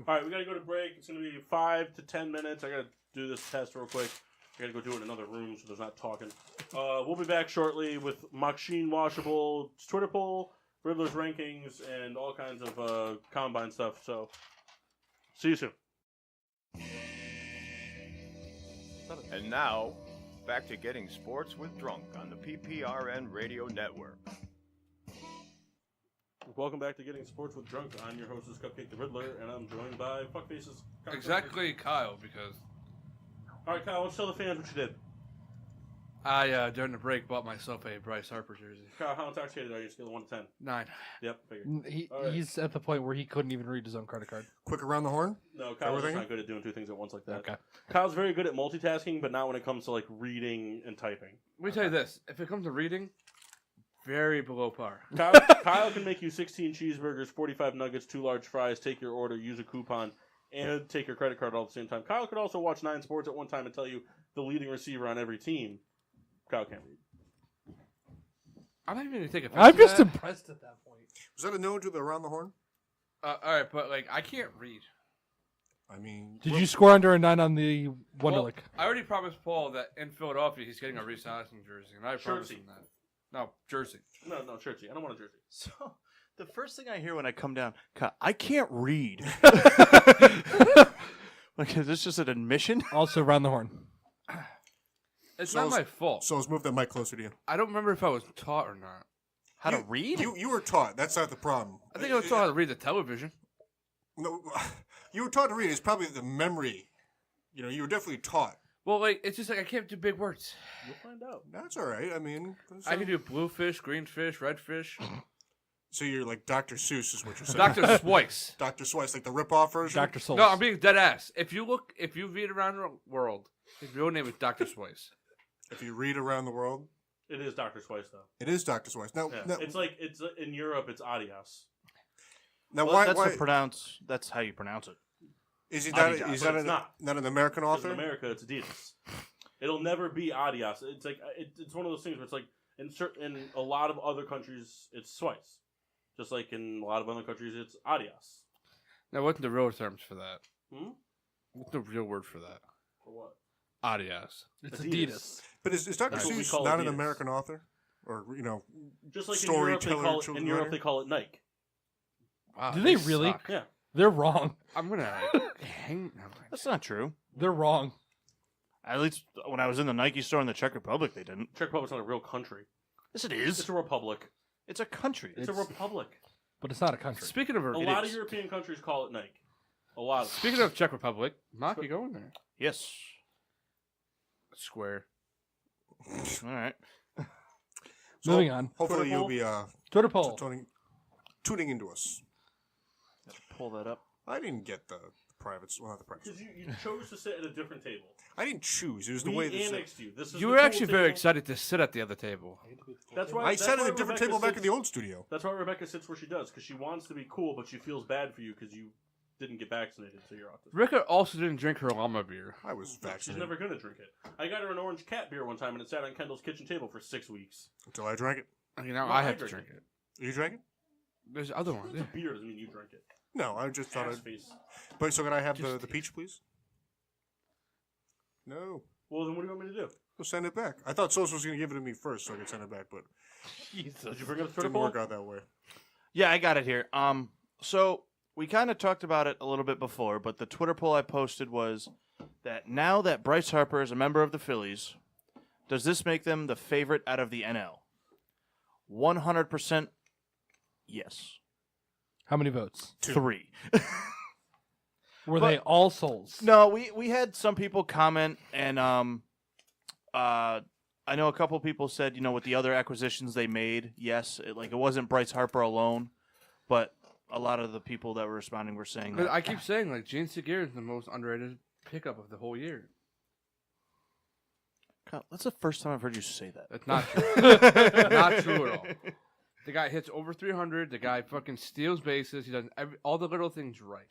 All right, we got to go to break. It's going to be 5 to 10 minutes. I got to do this test real quick. I got to go do it in another room so there's not talking. We'll be back shortly with Machcine Washable Twitter poll, Riddler's rankings, and all kinds of combine stuff. So, see you soon. And now, back to getting sports with Drunk on the PPRN Radio Network. Welcome back to Getting Sports with Drunk. I'm your hostess, Cupcake the Riddler, and I'm joined by Fuckfaces. Exactly, Kyle, because All right, Kyle, let's tell the fans what you did. I, during the break, bought myself a Bryce Harper jersey. Kyle, how intoxicated are you? Scale of 1 to 10. 9. Yep, figured. All right. He's at the point where he couldn't even read his own credit card. Quick around the horn? No, Kyle's just Everything? not good at doing 2 things at once like that. Okay. Kyle's very good at multitasking, but not when it comes to like reading and typing. Let me tell you this. If it comes to reading, very below par. Kyle can make you 16 cheeseburgers, 45 nuggets, 2 large fries, take your order, use a coupon, and take your credit card all at the same time. Kyle could also watch 9 sports at one time and tell you the leading receiver on every team. Kyle can't read. I'm not even going to take offense I'm to just that. impressed at that point. Was that a no to the around the horn? All right, but like I can't read. I mean, Did you score under a 9 on the Wonderlic? Well, I already promised Paul that in Philadelphia he's getting a Reese Allison jersey, and I promised him that. No, jersey. No, jersey. I don't want a jersey. So, the first thing I hear when I come down, I can't read. Like, is this just an admission? Also around the horn. It's So not it's- my fault. so let's move that mic closer to you. I don't remember if I was taught or not. How to read? You were taught. That's not the problem. I think I was taught how to read the television. No, you were taught to read. It's probably the memory. You know, you were definitely taught. Well, like it's just like I can't do big words. You'll find out. That's all right. I mean, I can do blue fish, green fish, red fish. So you're like Dr. Seuss, is what you're saying. Dr. Swice. Dr. Swice, like the rip-off version. Dr. Souls. No, I'm being dead ass. If you read around the world, his real name is Dr. Swice. If you read around the world, It is Dr. Swice, though. it is Dr. Swice. Now, Yeah. It's like, in Europe, it's Adios. now Well, why? that's why the pronounce. That's how you pronounce it. is he not? Adidas, He's but not, it's not. not an American 'Cause author. in America, it's Adidas. It'll never be Adios. It's like, it's one of those things where it's like, in a lot of other countries, it's Swice. Just like in a lot of other countries, it's Adios. Now, what's the real terms for that? Hmm? What's the real word for that? For what? Adios. It's Adidas. But is Dr. That's what we Seuss call not an Adidas. American author, or Just like storyteller? in Europe, they call it Nike. Wow, Do they really? suck. Yeah. They're wrong. I'm gonna hang. That's not true. They're wrong. At least when I was in the Nike store in the Czech Republic, they didn't. Czech Republic's not a real country. Yes, it is. It's a republic. It's a country. It's a republic. But it's not a country. Speaking of A lot of European countries call it Nike. A lot of them. Speaking of Czech Republic, Mark, you going there? Yes. Square. All right. So Moving on. Hopefully, Twitter you'll be Twitter poll. tuning into us. Pull that up. I didn't get the privates. Well, not the privates. Because you chose to sit at a different table. I didn't choose. It was the We way this. annexed you. This is You the were cool actually very table. excited to sit at the other table. That's why I that's sat why at a different Rebecca table back sits- in the old studio. That's why Rebecca sits where she does, because she wants to be cool, but she feels bad for you because you didn't get vaccinated, so you're autistic. Rika also didn't drink her llama beer. I was She's vaccinated never gonna drink it. I got her an orange cat beer one time, and it sat on Kendall's kitchen table for 6 weeks. until I drank it. You know, No, I I have to drink drink it. You drank it? There's other ones. It's a beer, doesn't mean you drink it. No, I just thought Ass I'd. face. But so can I have Just the peach, please? No. Well, then what do you want me to do? We'll send it back. I thought Sosa was going to give it to me first so I could send it back, but Did you bring up the Twitter didn't poll? work out that way. Yeah, I got it here. So we kind of talked about it a little bit before, but the Twitter poll I posted was that now that Bryce Harper is a member of the Phillies, does this make them the favorite out of the NL? 100% yes. How many votes? 3. Were But- they all souls? No, we had some people comment, and I know a couple people said, with the other acquisitions they made, yes, it wasn't Bryce Harper alone, but a lot of the people that were responding were saying But that. I keep saying, like, Gene Segura is the most underrated pickup of the whole year. God, that's the first time I've heard you say that. That's not true. Not true at all. The guy hits over 300. The guy fucking steals bases. He does all the little things right.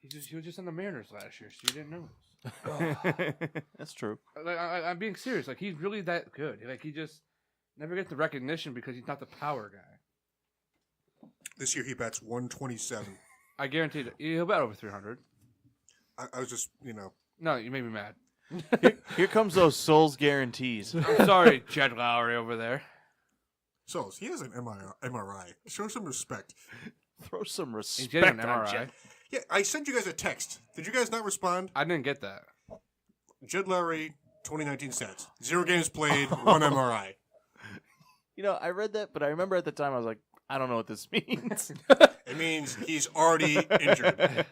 He was just on the Mariners last year, so you didn't know. That's true. I'm being serious. Like, he's really that good. Like, he just never gets the recognition because he's not the power guy. This year he bats 127. I guarantee that he'll bat over 300. I was just, No, you made me mad. Here comes those Souls guarantees. I'm sorry, Jed Lowry over there. So he has an MRI. Show some respect. Throw some He's respect getting an on MRI. Jed. Yeah, I sent you guys a text. Did you guys not respond? I didn't get that. Jed Lowry, 2019 stats. 0 games played, 1 MRI. I read that, but I remember at the time I was like, I don't know what this means. It means he's already injured.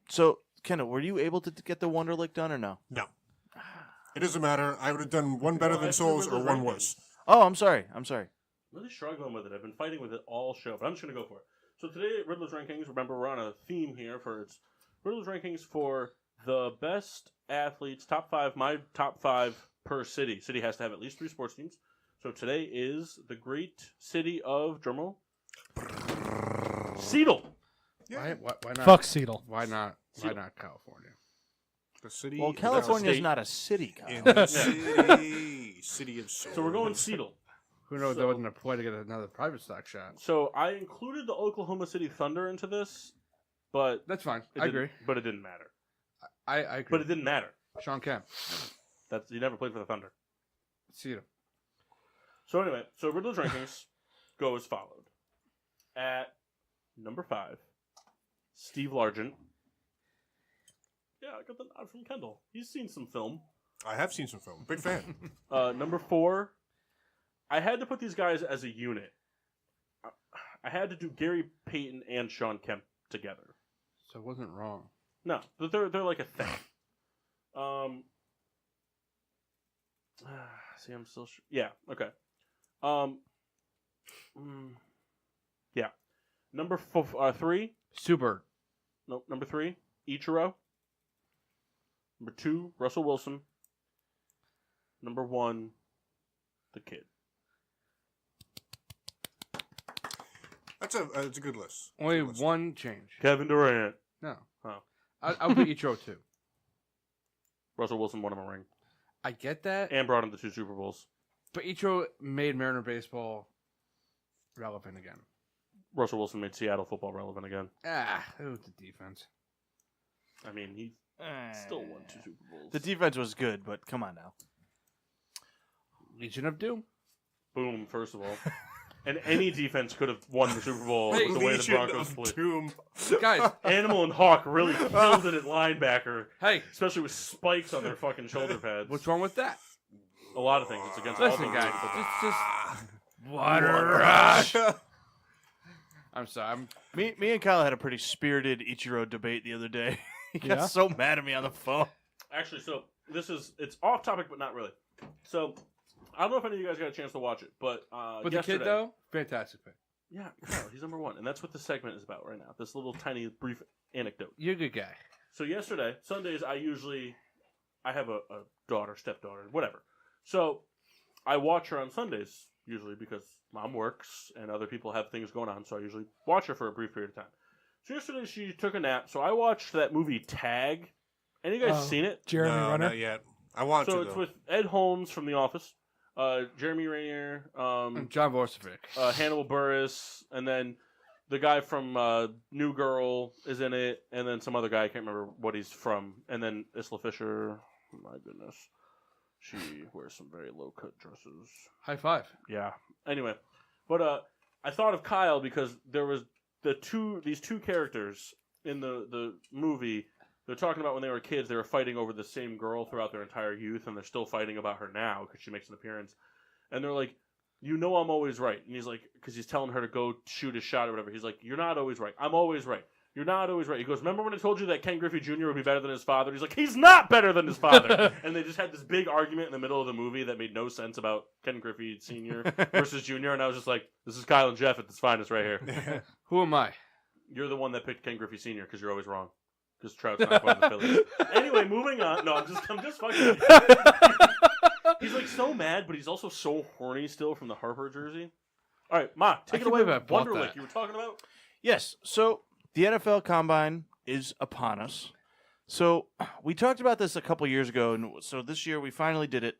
So, Kendall, were you able to get the Wonderlic done or no? No. It doesn't matter. I would have done one better than Souls or one worse. Oh, I'm sorry. I'm really struggling with it. I've been fighting with it all show, but I'm just going to go for it. So today at Riddler's Rankings, remember we're on a theme here for its Riddler's Rankings for the best athletes, top 5, my top 5 per city. City has to have at least 3 sports teams. So today is the great city of, drumroll, Seattle. Yeah. Why not? Fuck Seattle. Why not? Why Seattle. not California? The city. Well, of- California's state. not a city, Kyle. In the city of Souls. So we're going Seattle. Who knows? So- There wasn't a point to get another private stock shot. So I included the Oklahoma City Thunder into this, but That's fine. it I didn't- agree. But it didn't matter. I agree. But it didn't matter. Sean Kemp. He never played for the Thunder. See you. So anyway, so Riddler's rankings go as followed. At number 5, Steve Largent. Yeah, I got the nod from Kendall. He's seen some film. I have seen some film. Big fan. Number 4, I had to put these guys as a unit. I had to do Gary Payton and Sean Kemp together. So it wasn't wrong. No, but they're like a thing. See, I'm still. Yeah. Okay. Yeah. Number 3. Super. Nope. Number 3, Ichiro. Number 2, Russell Wilson. Number 1, the kid. That's a good list. Only Good list. one change. Kevin Durant. No. Oh. I'll put Ichiro too. Russell Wilson won him a ring I get that, and brought him to 2 Super Bowls. but Ichiro made Mariner baseball relevant again. Russell Wilson made Seattle football relevant again. It was the defense. I mean, he still won 2 Super Bowls. The defense was good, but come on now. Legion of Doom. Boom, first of all. And any defense could have won the Super Bowl with the way the Legion Broncos of played. Doom. Guys, Animal and Hawk really killed it at linebacker, hey, especially with spikes on their fucking shoulder pads. what's wrong with that? A lot of things. It's against all Listen, things. guys, against football. it's just water rush. I'm sorry. Me and Kyle had a pretty spirited Ichiro debate the other day. He got Yeah? so mad at me on the phone. Actually, so it's off topic, but not really. So I don't know if any of you guys got a chance to watch it, but But the yesterday, kid, though, fantastic pick. yeah, Kyle, he's number 1, and that's what the segment is about right now. This little tiny brief anecdote. You're a good guy. So yesterday, Sundays, I have a daughter, stepdaughter, whatever. So I watch her on Sundays, usually because mom works and other people have things going on, so I usually watch her for a brief period of time. So yesterday she took a nap, so I watched that movie Tag. Any of you guys seen it? Jeremy No, Renner. not yet. I want So to. it's Though. with Ed Holmes from The Office, Jeremy Renner, And John Vorcevic. Hannibal Buress, and then the guy from New Girl is in it, and then some other guy, I can't remember what he's from, and then Isla Fisher. My goodness. She wears some very low-cut dresses. High five. Yeah. Anyway, but I thought of Kyle because there was these two characters in the movie. They're talking about when they were kids, they were fighting over the same girl throughout their entire youth, and they're still fighting about her now because she makes an appearance. And they're like, "You know I'm always right." And he's like, because he's telling her to go shoot a shot or whatever. He's like, "You're not always right. I'm always right. You're not always right." He goes, "Remember when I told you that Ken Griffey Jr. would be better than his father?" He's like, "He's not better than his father." And they just had this big argument in the middle of the movie that made no sense about Ken Griffey Sr. versus Jr. And I was just like, this is Kyle and Jeff at its finest right here. Who am I? You're the one that picked Ken Griffey Sr. because you're always wrong. Because Trout's not playing the Phillies. Anyway, moving on. No, I'm just fucking with you. He's like so mad, but he's also so horny still from the Harper jersey. All right, Ma, take it can't away believe I with bought Wonderlic that. you were talking about. Yes. So the NFL Combine is upon us. So we talked about this a couple years ago, and so this year we finally did it.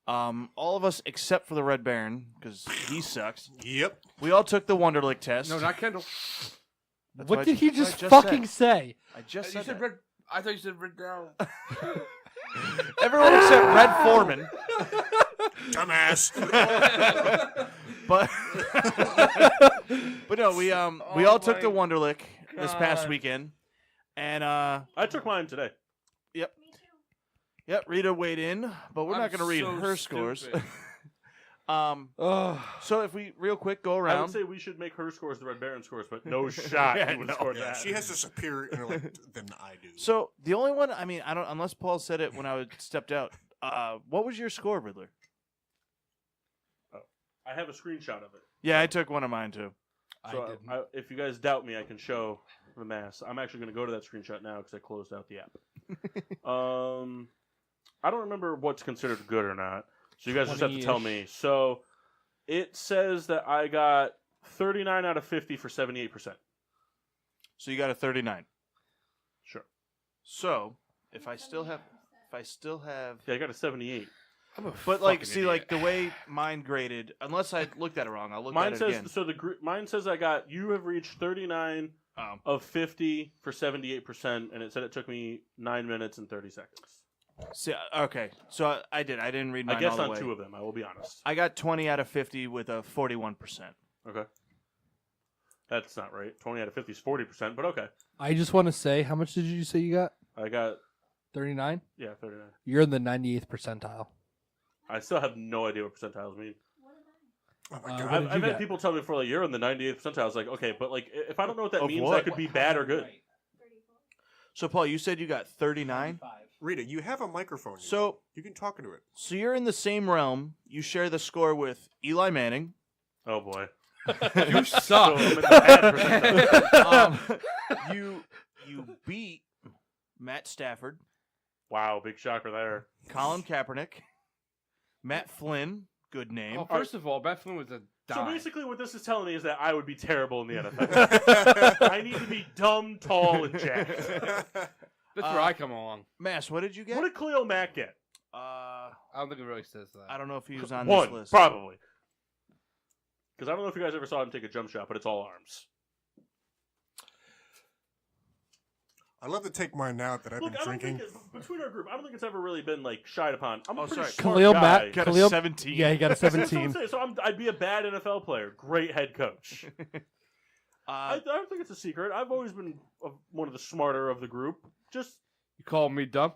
All of us except for the Red Baron, because he sucks. Yep. We all took the Wonderlic test. No, not Kendall. That's What I did he that's what I just said. fucking say? I just You said said that. red. I thought you said red down. Everyone except Red Foreman. Dumbass. But but no, we all took the Wonderlic this past God. weekend, and I took mine today. yep, Rita weighed in, but we're I'm not going to read so her scores. stupid. So if we real quick go I would around, say we should make her scores the Red Baron scores, but no shot Yeah, he would no. score Yeah, that. she has a superior intellect than I do. so the only one, I mean, I don't unless Paul said it when I stepped out. What was your score, Riddler? I have a screenshot of it. Yeah, I took one of mine too. So if you guys doubt me, I can show the mass. I'm actually going to go to that screenshot now because I closed out the app. I don't remember what's considered good or not, so you guys just have to tell me. So it says that I got 39 out of 50 for 78%. So you got a 39. Sure. So if I still have, Yeah, I got a 78. I'm a but like, fucking see, idiot. like the way mine graded, unless I looked at it wrong, I'll look Mine at it says again. so. Mine says you have reached 39 of 50 for 78%, and it said it took me 9 minutes and 30 seconds. See, okay, so I did. I didn't read mine I guess all the on way. 2 of them. I will be honest. I got 20 out of 50 with a 41%. Okay. That's not right. 20 out of 50 is 40%, but okay. I just want to say, how much did you say you got? I got 39? yeah 39. You're in the 98th percentile. I still have no idea what percentiles mean. Oh my Uh, god. what did I've you had get? people tell me before, like, you're in the 98th percentile. I was like, okay, but like, if I don't know what that Of means, what? that could be bad or good. So, Paul, you said you got 39? Rita, you have a microphone. So you can talk into it. So you're in the same realm. You share the score with Eli Manning. Oh, boy. You suck. You beat Matt Stafford. Wow, big shocker there. Colin Kaepernick. Matt Flynn, good name. Well, first of all, Matt Flynn was a So dime. basically what this is telling me is that I would be terrible in the NFL. I need to be dumb, tall, and jacked. That's where I come along. Mass, what did you get? What did Khalil Mack get? I don't think it really says that. I don't know if he was on One, this list. probably. Because I don't know if you guys ever saw him take a jump shot, but it's all arms. I love to take mine out that I've Look, been I don't drinking. think between our group, I don't think it's ever really been like shied upon. I'm a Oh, pretty sorry. smart Khalil guy. Mack Got a Khalil, 17. Yeah, he got a That's what I'm 17. saying. So I'd be a bad NFL player, great head coach. I don't think it's a secret. I've always been one of the smarter of the group. Just You call me dumb?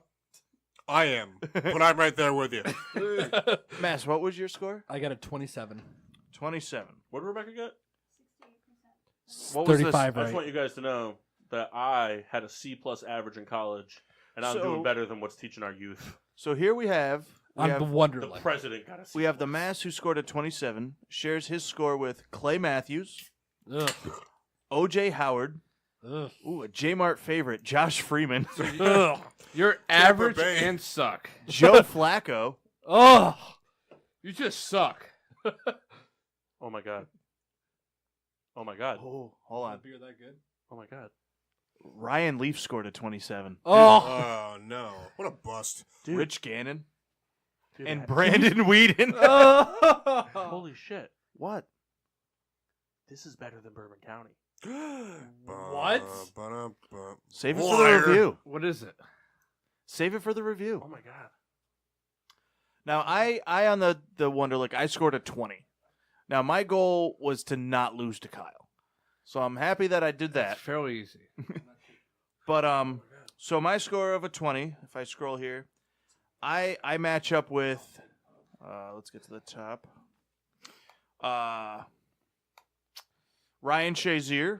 I am, but I'm right there with you. Mass, what was your score? I got a 27. 27. what did Rebecca get? What was 35 I right. just want you guys to know that I had a C+ average in college, and I'm So- doing better than what's teaching our youth. So here we have I'm the The Wonderlic. president got a C+. we have the Mass who scored a 27, shares his score with Clay Matthews, Ugh. O.J. Howard, Ugh. ooh, a J-Mart favorite, Josh Freeman, Ugh. You're average Bay. and suck. Joe Flacco, Ugh. You just suck. Oh my god. Oh my god. oh, hold on, Beer that good? Oh my god. Ryan Leaf scored a 27, Oh. Oh no! What a bust! Rich Gannon, Dude, and that- Brandon Whedon. Holy shit. What? This is better than Bourbon County. What? Save it for Liar. the review. What is it? Save it for the review. Oh my god. Now, I on the Wonderlic, I scored a 20. Now, my goal was to not lose to Kyle. So I'm happy that I did that. That's fairly easy. But so my score of a 20, if I scroll here, I match up with let's get to the top. Ryan Shazier,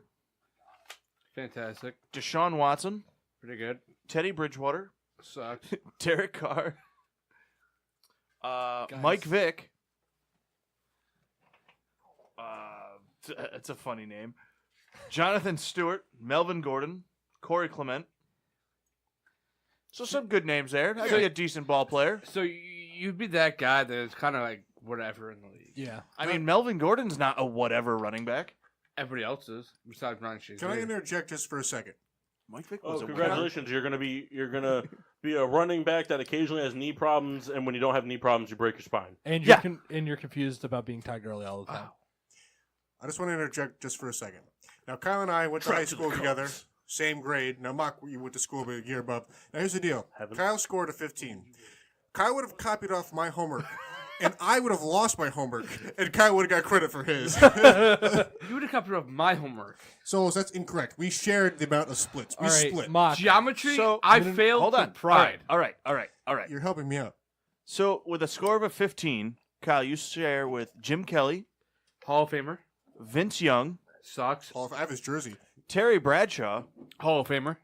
Fantastic. Deshaun Watson, Pretty good. Teddy Bridgewater, Sucks. Derek Carr, Mike Vick. It's a funny name. Jonathan Stewart, Melvin Gordon, Corey Clement. So some good names there. I'd be a decent ball player. So you'd be that guy that's kind of like whatever in the league. Yeah. I mean, Melvin Gordon's not a whatever running back. Everybody else is, besides Ryan Shazier. Can I interject just for a second? Mike Vick Oh, was a congratulations! You're gonna be a running back that occasionally has knee problems, and when you don't have knee problems, you break your spine. And you're Yeah. And you're confused about being tagged early all the time. I just want to interject just for a second. Now, Kyle and I went to high school together, same grade. Now, Mock, you went to school but a year above. Now, here's the deal. Heaven. Kyle scored a 15. Kyle would have copied off my homework, and I would have lost my homework, and Kyle would have got credit for his. You would have copied off my homework. So that's incorrect. We shared the amount of splits. We All right, split. Mock. Geometry, So- I failed Hold to on. pride. All right. You're helping me out. So with a score of a 15, Kyle, you share with Jim Kelly, Hall of Famer. Vince Young, Sucks. I have his jersey. Terry Bradshaw, Hall of Famer.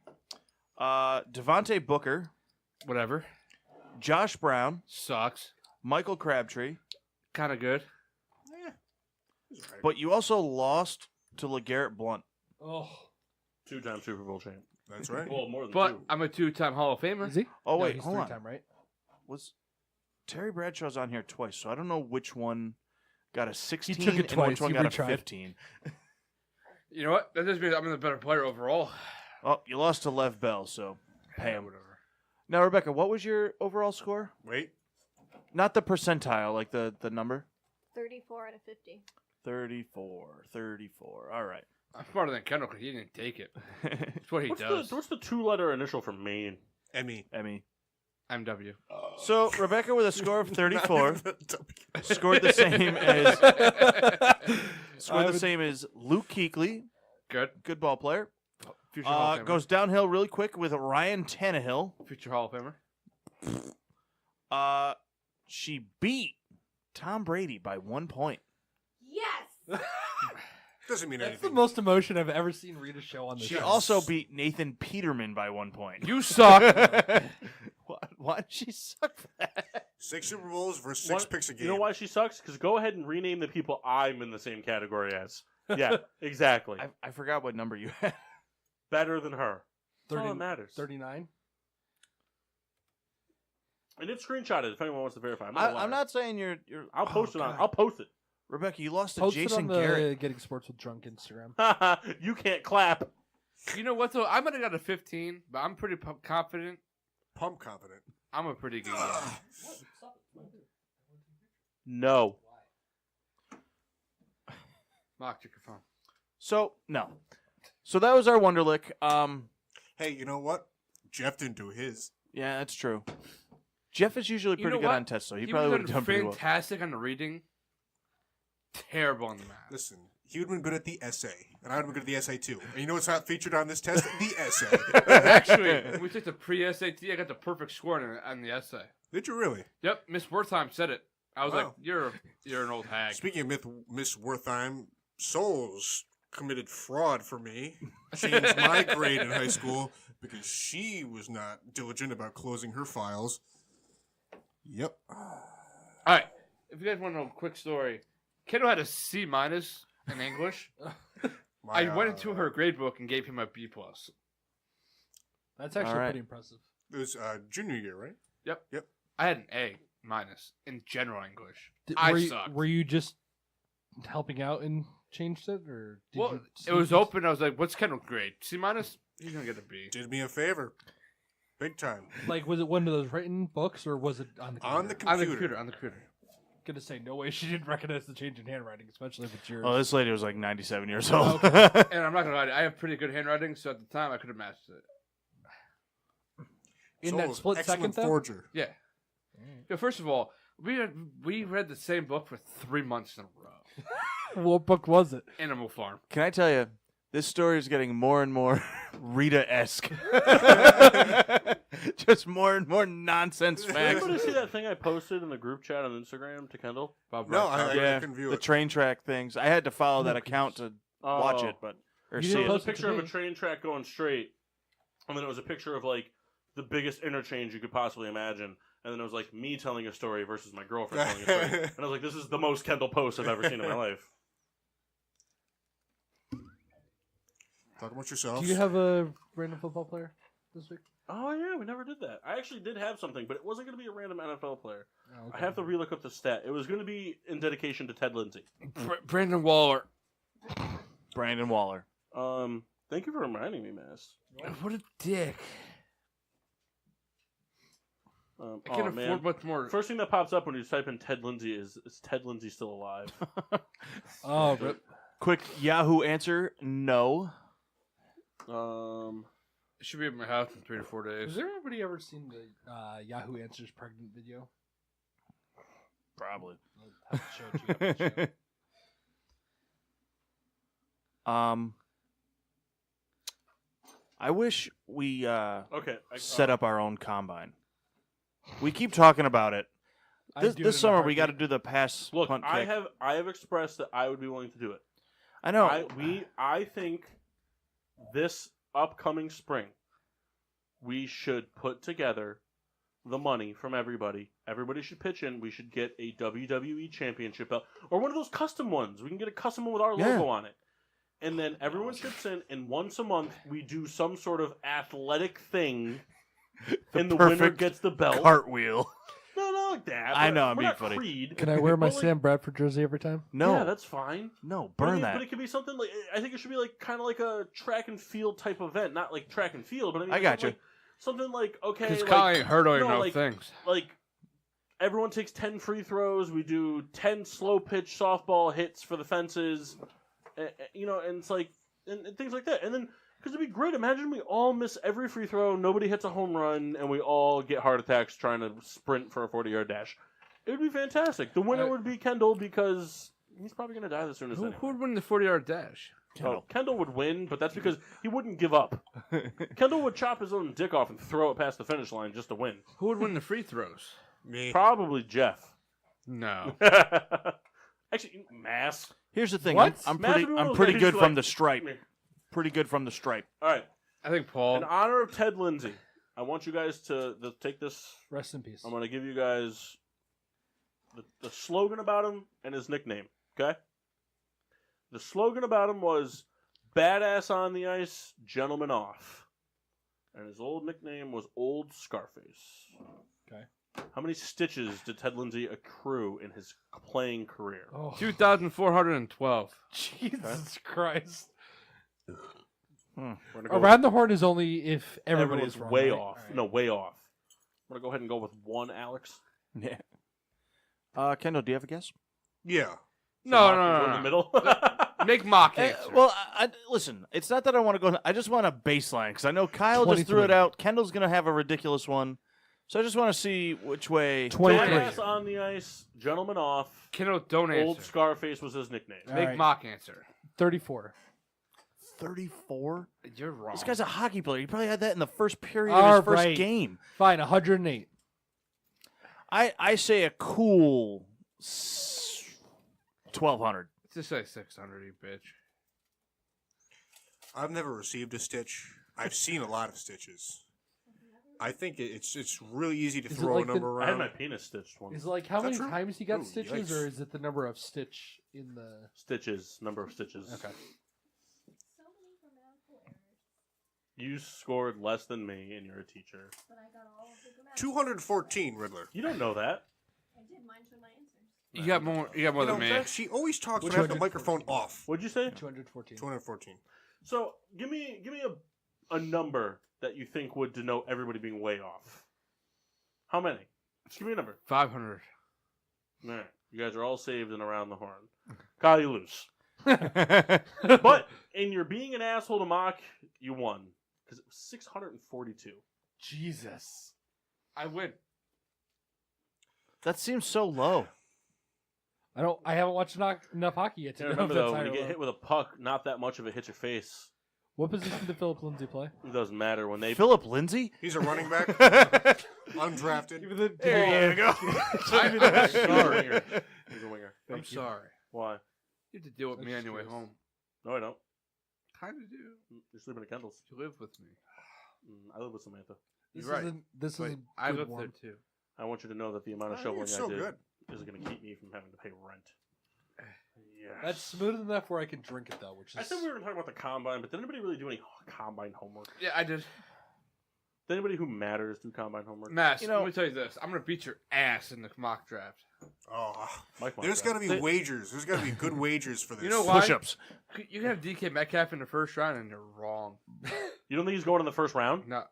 Devontae Booker, Whatever. Josh Brown, Sucks. Michael Crabtree, Kind of good. but you also lost to LeGarrette Blunt. Oh. 2-time Super Bowl champ. That's right. Well, more than But two. I'm a 2-time Hall of Famer. Is he? Oh, No, wait, he's hold on. three-time, right? Was Terry Bradshaw's on here twice, so I don't know which one got a 16 took it and twice. which one He got retried. a 15. You know what? That just means I'm the better player overall. Oh, you lost to Lev Bell, so pay him. Whatever. Now, Rebecca, what was your overall score? Wait. Not the percentile, like the number. 34 out of 50. 34. All right. I'm smarter than Kendall because he didn't take it. That's what he does. What's the 2-letter initial for Maine? Emmy. Emmy. MW. So Rebecca with a score of 34 scored the same as Luke Kuechly, Good. good ball player. Future Hall of Famer. Goes downhill really quick with Ryan Tannehill. Future Hall of Famer. She beat Tom Brady by 1 point. Yes! Doesn't mean That's anything. the most emotion I've ever seen Rita show on this She show. also beat Nathan Peterman by 1 point. You suck. Why did she suck for that? 6 Super Bowls versus 6 picks a game. You know why she sucks? Because go ahead and rename the people I'm in the same category as. Yeah, exactly. I forgot what number you had. Better than her. 30, That's all that matters. 39. And it's screenshotted if anyone wants to verify. I'm not saying you're. I'll post it on. God. I'll post it. Rebecca, you lost to Post Jason it on the Garrett. Getting Sports with Drunk Instagram. You can't clap. You know what, though? I might have got a 15, but I'm pretty confident. Pump confident. I'm a pretty good guy. No. Mock, check your phone. So no. So that was our Wonderlic. Hey, you know what? Jeff didn't do his. Yeah, that's true. Jeff is usually You pretty know good what? on tests, so he was probably would have done pretty well. fantastic on the reading. Terrible on the math. Listen, he would have been good at the essay, and I would have been good at the essay too. And you know what's not featured on this test? The essay. Actually, when we took the pre-SAT, I got the perfect score on the essay. Did you really? Yep, Miss Wertheim said it. I was Wow. like, "You're an old hag." Speaking of Miss Wertheim, Souls committed fraud for me. Changed my grade in high school because she was not diligent about closing her files. Yep. All right, if you guys want to know a quick story, Kendall had a C- in English. I went into her grade book and gave him a B+. That's actually Alright. pretty impressive. It was junior year, right? Yep. Yep. I had an A- in general English. Were you, sucked. were you just helping out and changed it, or did Well, you it was open. I was like, "What's Kendall's grade? C-? He's gonna get a B." Did me a favor. Big time. Like, was it one of those written books, or was it on the computer? On the computer. On the computer. Gonna say no way she didn't recognize the change in handwriting, especially if it's yours. Oh, this lady was like 97 years old. And I'm not gonna lie, to you, I have pretty good handwriting, so at the time I could have matched it. In that Souls, split excellent second, though? forger. Yeah. Yeah. First of all, we read the same book for 3 months in a row. What book was it? Animal Farm. Can I tell you, this story is getting more and more Rita-esque. Just more and more nonsense Did facts. anybody see that thing I posted in the group chat on Instagram to Kendall? Bob No, Ross. I Yeah, couldn't view the it. train track things. I had to follow that account to watch Oh. it, but or You see didn't it. It was post a it picture of a today? train track going straight, and then it was a picture of like the biggest interchange you could possibly imagine, and then it was like me telling a story versus my girlfriend telling a story, and I was like, "This is the most Kendall post I've ever seen in my life." Talk about yourself. Do you have a random football player this week? Oh yeah, we never did that. I actually did have something, but it wasn't going to be a random NFL player. Oh, I have to relook up the stat. It was going to be in dedication to Ted Lindsay. Brandon Waller. Brandon Waller. Thank you for reminding me, Mass. What a dick. I Oh can't man. afford much more. First thing that pops up when you type in Ted Lindsay is Ted Lindsay still alive? Oh, but Quick Yahoo answer: no. It should be at my house in 3 to 4 days. has everybody ever seen the Yahoo Answers pregnant video? Probably. I'll have to show it to you after the show. I wish we Okay. set up our own combine. We keep talking about it. I'd This, do it this in a summer we got to heartbeat. do the pass Look, punt I kick. have expressed that I would be willing to do it. I know. I think this upcoming spring we should put together the money from everybody. Everybody should pitch in. We should get a WWE championship belt or one of those custom ones. We can get a custom one with our Yeah. logo on it. And then everyone chips in, and once a month we do some sort of athletic thing, and the winner perfect gets the belt. cartwheel. No, not like that. I know, I'm We're being not funny. Creed. Can I wear my But, like, Sam Bradford jersey every time? No, Yeah, that's fine. no, But I burn mean, that. But it could be something like I think it should be like kind of like a track and field type event, not like track and field, but I mean, I got something you. Like, something like okay, Because like, Kyle ain't heard of no, no like- things. like everyone takes 10 free throws. We do 10 slow pitch softball hits for the fences, you know, and it's like and things like that. And then because it'd be great. Imagine we all miss every free throw, nobody hits a home run, and we all get heart attacks trying to sprint for a 40-yard dash. It would be fantastic. The winner would be Kendall because he's probably going to die the soonest. Who anyway. would win the 40-yard dash? Oh, Kendall would win, but that's because he wouldn't give up. Kendall would chop his own dick off and throw it past the finish line just to win. Who would win the free throws? Me. Probably Jeff. No. Actually, Mass. Here's the thing. What? I'm Matthew pretty. I'm Wills, pretty he's good like- from the stripe. Pretty good from the stripe. All right. I think Paul. In honor of Ted Lindsay, I want you guys to take this. Rest in peace. I'm going to give you guys the slogan about him and his nickname. Okay. The slogan about him was "Badass on the ice, gentleman off," and his old nickname was Old Scarface. Okay. How many stitches did Ted Lindsay accrue in his playing career? Oh, 2,412. Jesus Christ. We're gonna go Around the horn is only if everybody everyone's is wrong, way right? off. All right. No, way off. I'm gonna go ahead and go with one, Alex. Yeah. Kendall, do you have a guess? Yeah. No, Go in no, the no, middle. no. Make mock answer. Well, listen. It's not that I want to go. I just want a baseline because I know Kyle just threw it 23. out. Kendall's gonna have a ridiculous one, so I just want to see which way. 23. Badass on the ice, gentleman off. Kendall, don't answer. Old Scarface was his nickname. All Make right. mock answer. 34. 34. You're wrong. This guy's a hockey player. He probably had that in the first period All of his first right. game. Fine, 108. I say a cool 1,200. Just say 600, you bitch. I've never received a stitch. I've seen a lot of stitches. I think it's really easy to Is it throw like a number I had around. my penis stitched once. Is it like how Is that many true? times he got Ooh, stitches, yikes. or is it the number of stitch in the? Stitches, number of stitches. Okay. So many grammatical errors, You scored less than me, and you're a teacher. but I got all of the grammatical. 214, Riddler. You don't know that. I did. Mine showed my answers. You got more. You got more You know, than me. Jack, she always talks Which when I have the one? microphone off. What'd you say? 214. 214. So give me a number that you think would denote everybody being way off. How many? Just give me a number. 500. All right. You guys are all saved and around the horn. Kyle, you lose. But in your being an asshole to mock, you won. Because it was 642. Jesus. I win. That seems so low. I haven't watched enough hockey yet to Yeah, know if remember that's though, when high you or get low. hit with a puck, not that much of it hits your face. What position did Philip Lindsay play? It doesn't matter when they. Philip Lindsay? He's a running back. Undrafted. There you go. I'm He's a sorry. winger. He's a winger. I'm sorry. Why? You have to deal with me on your way home. No, I don't. Kind of do. You're sleeping at Kendall's. You live with me. I live with Samantha. This You're right. isn't. This But isn't. I good live one. there too. I want you to know that the amount of Oh, shoveling you're so I did good. is going to keep me from having to pay rent. Yes. That's smooth enough where I can drink it though, which is. I said we were going to talk about the combine, but did anybody really do any combine homework? Yeah, I did. Did anybody who matters do combine homework? Mass, You know- let me tell you this. I'm going to beat your ass in the mock draft. Oh, Mike there's got to be wagers. There's got to be good wagers for this. You know why? Push-ups. You can have DK Metcalf in the first round, and you're wrong. You don't think he's going in the first round? No,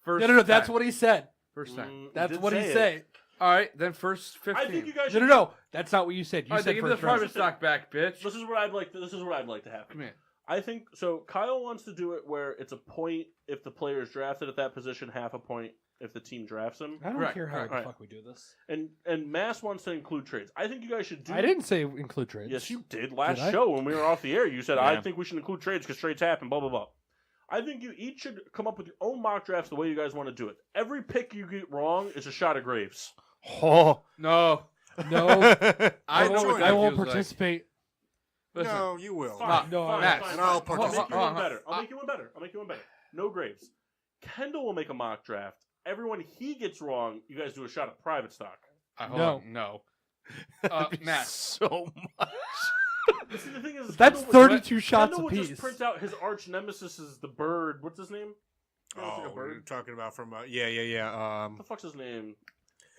first. No. That's time. what he said. First time. That's did what he say it. said. All right, then first 15. I think you guys No, should. no. That's not what you said. You All right, then said give me the first round. private stock back, bitch. This is what I'd like. This is what I'd like to happen. Come here. I think so. Kyle wants to do it where it's a point if the player is drafted at that position, half a point if the team drafts him, I don't Correct, care how correct. the Right. fuck we do this. and Mass wants to include trades. I think you guys should do. I didn't say include trades. Yes, you did last Did I? show when we were off the air. You said I Yeah. think we should include trades because trades happen. Blah blah blah. I think you each should come up with your own mock drafts the way you guys want to do it. Every pick you get wrong is a shot of Graves. Oh. No. No, I know what that I won't feels like. participate. Listen, No, you will. Fine, no, fine, Max. fine, And I'll fine. participate. I'll make you one Hold on, better. I'll make you one better. I'll make you one better. No Graves. Kendall will make a mock draft. Everyone he gets wrong, you guys do a shot of private stock. hold No. on, no. Matt. So much. But see, the thing is, That's Kendall would- 32 shots Kendall would apiece. just print out his arch nemesis is the bird. What's his name? He looks like a Oh, you're bird. talking about from yeah. What the fuck's his name?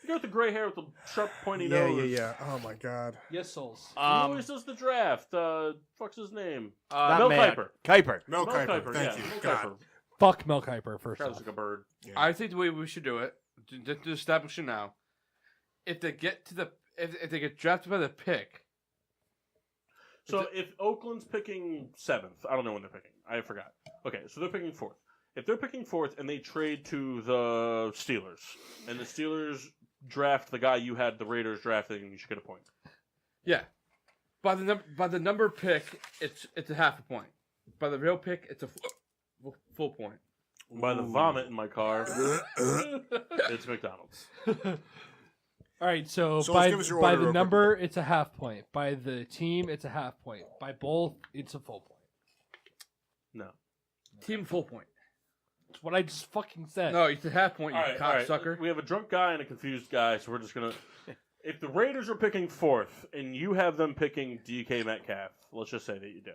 The guy with the gray hair with the sharp, pointy Yeah. nose. Oh my God. Yes, souls. He always does the draft. Fuck's his name? Not Mel Matt. Kiper. Kiper. Mel Mel Kiper. Kiper, Thank yeah, you. Mel God. Kiper. Fuck Mel Kiper first Sounds off. like a bird. I think the way we should do it, to establish it now, if they get to the, if they get drafted by the pick, So if Oakland's picking 7th, I don't know when they're picking. I forgot. Okay, so they're picking 4th. If they're picking 4th and they trade to the Steelers, and the Steelers draft the guy you had the Raiders drafting, you should get a point. yeah, by the number pick, it's a half a point. By the real pick, it's a full point. By the vomit in my car, it's McDonald's. All right, so So by give us your by order the real quick. number, it's a half point. By the team, it's a half point. By both, it's a full point. No. Team full point. That's what I just fucking said. No, it's a half point, you All right. cocksucker. We have a drunk guy and a confused guy, so we're just gonna. If the Raiders are picking fourth and you have them picking DK Metcalf, let's just say that you do.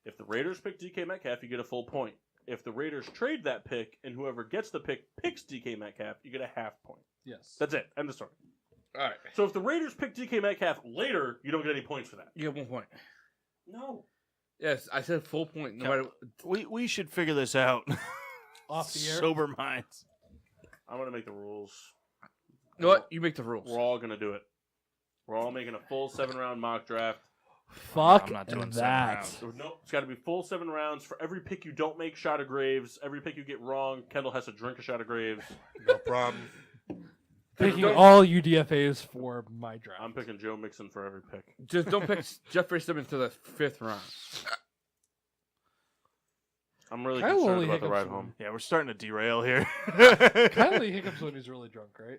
If the Raiders pick DK Metcalf, you get a full point. If the Raiders trade that pick and whoever gets the pick picks DK Metcalf, you get a half point. Yes. That's it. End of story. All right. So if the Raiders pick DK Metcalf later, you don't get any points for that. You get 1 point. No. Yes, I said full point. No matter. We should figure this out. Off the air. Sober minds. I'm gonna make the rules. You know what? You make the rules. We're all gonna do it. We're all making a full 7-round mock draft. Fuck I'm not doing 7 that. rounds. No, it's got to be full 7 rounds. For every pick you don't make, shot of Graves. Every pick you get wrong, Kendall has to drink a shot of Graves. No problem. Picking all UDFAs for my draft. I'm picking Joe Mixon for every pick. Just don't pick Jeffrey Simmons to the 5th round. I'm really Kyle concerned only about the hiccups ride when- home. Yeah, we're starting to derail here. Kyle only hiccups when he's really drunk, right?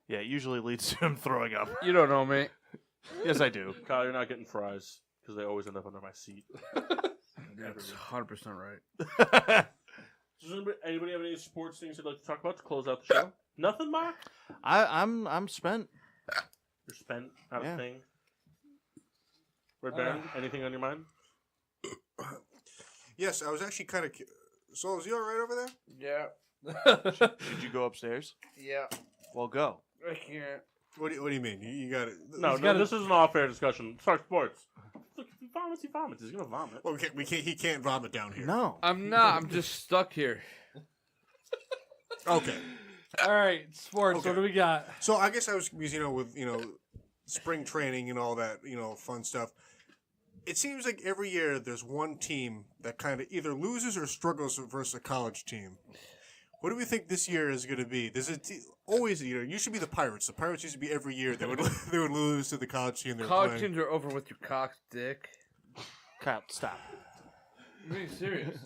Yeah, it usually leads to him throwing up. You don't know me. Yes, I do. Kyle, you're not getting fries because they always end up under my seat. That's 100% right. Does anybody have any sports things they'd like to talk about to close out the show? Nothing, Mark? I'm spent. You're spent, not Yeah. a thing. Red Baron, anything on your mind? Yes, I was actually kind of. So, is you all right over there? Yeah. Should you go upstairs? Yeah. Well, go. I can't. What do you mean? You got it. No, this is an off-air discussion. Talk sports. Look, if he vomits, he vomits. He's gonna vomit. Well, we can't. He can't vomit down here. No. I'm not. I'm just stuck here. Okay. All right, sports. Okay. What do we got? So I guess I was, with spring training and all that, fun stuff. It seems like every year there's one team that kind of either loses or struggles versus a college team. What do we think this year is going to be? There's always, you should be the Pirates. The Pirates used to be every year they would lose to the college team. College playing. teams are over with your cock dick. Kyle, stop. I'm being serious.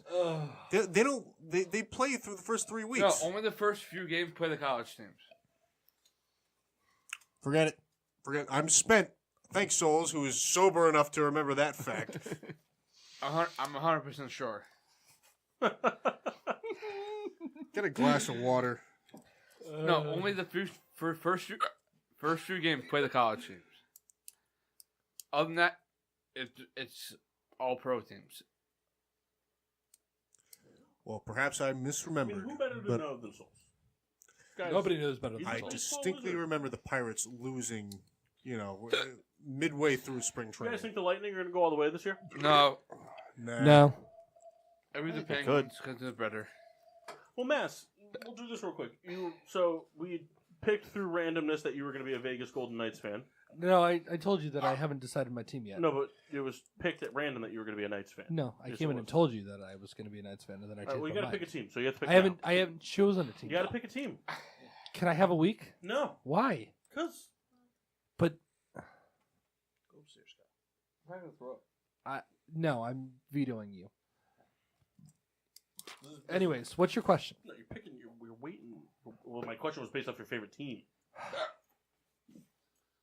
They don't. They play through the first 3 weeks. No, only the first few games play the college teams. Forget it. I'm spent. Thanks, Souls, who is sober enough to remember that fact. I'm 100% sure. Get a glass of water. No, only the first few games play the college teams. Other than that, it's all pro teams. Well, perhaps I I mean, misremembered. who better to but know than Souls? Guys, Nobody knows better than I Souls. distinctly remember the Pirates losing, midway through spring You training. guys think the Lightning are gonna go all the way this year? No, Nah. No. every the They Penguins because they're better. Well, Mass, we'll do this real quick. So we picked through randomness that you were going to be a Vegas Golden Knights fan. No, I told you that I haven't decided my team yet. No, but it was picked at random that you were going to be a Knights fan. No, I Yes, came it in was. and told you that I was going to be a Knights fan, and then I All right, changed well, you my got to mind. pick a team, so you have to pick. I haven't chosen a team. You got to yet. pick a team. Can I have a week? No, Why? because But go upstairs, Scott. I'm going to throw up. no, I'm vetoing you. Anyways, what's your question? No, you're picking. We're waiting. Well, my question was based off your favorite team.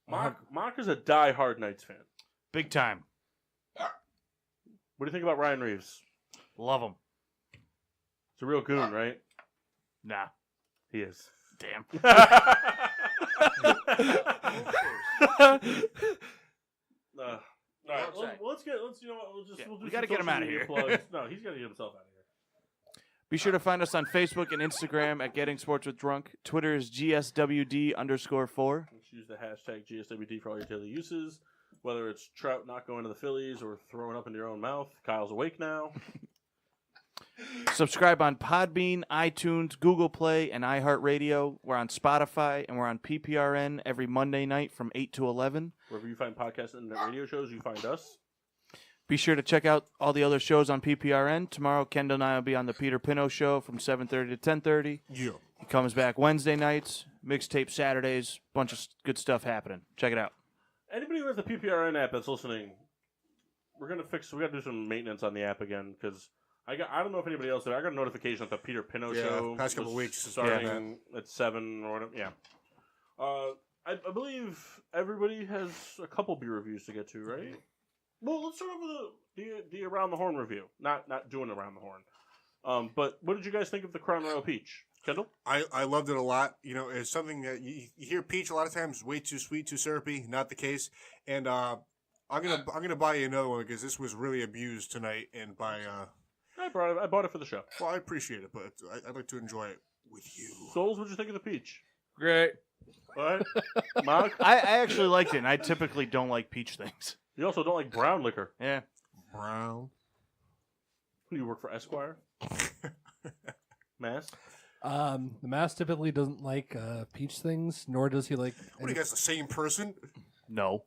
Mark is a die-hard Knights fan. Big time. What do you think about Ryan Reeves? Love him. He's a real goon, right? Nah. He is. Damn. All right, let's we gotta get him outta here. No, he's got to get himself out of here. Be sure to find us on Facebook and Instagram at Getting Sports with Drunk. Twitter is GSWD_4. Let's use the hashtag GSWD for all your daily uses. Whether it's Trout not going to the Phillies or throwing up into your own mouth. Kyle's awake now. Subscribe on Podbean, iTunes, Google Play, and iHeartRadio. We're on Spotify, and we're on PPRN every Monday night from 8 to 11. Wherever you find podcasts and internet radio shows, you find us. Be sure to check out all the other shows on PPRN. Tomorrow, Kendall and I will be on the Peter Pino Show from 7:30 to 10:30. Yeah. He comes back Wednesday nights, mixtape Saturdays, bunch of good stuff happening. Check it out. Anybody who has the PPRN app that's listening, we got to do some maintenance on the app again because I don't know if anybody else did. I got a notification that the Peter Pino Yeah, show past couple was weeks. starting at 7 or whatever. Yeah. I believe everybody has a couple beer reviews to get to, right? Well, let's start off with the Around the Horn review. Not doing Around the Horn. But what did you guys think of the Crown Royal Peach? Kendall? I loved it a lot. You know, it's something that you hear peach a lot of times, way too sweet, too syrupy. Not the case. And I'm gonna buy you another one because this was really abused tonight. And by I bought it for the show. well, I appreciate it, but I'd like to enjoy it with you. Souls, what'd you think of the peach? Great. All right, Mark. I actually liked it, and I typically don't like peach things. You also don't like brown liquor. Yeah. Brown. Who do you work for, Esquire? Mass. The Mass typically doesn't like peach things, nor does he like. What are you guys, the same person? No.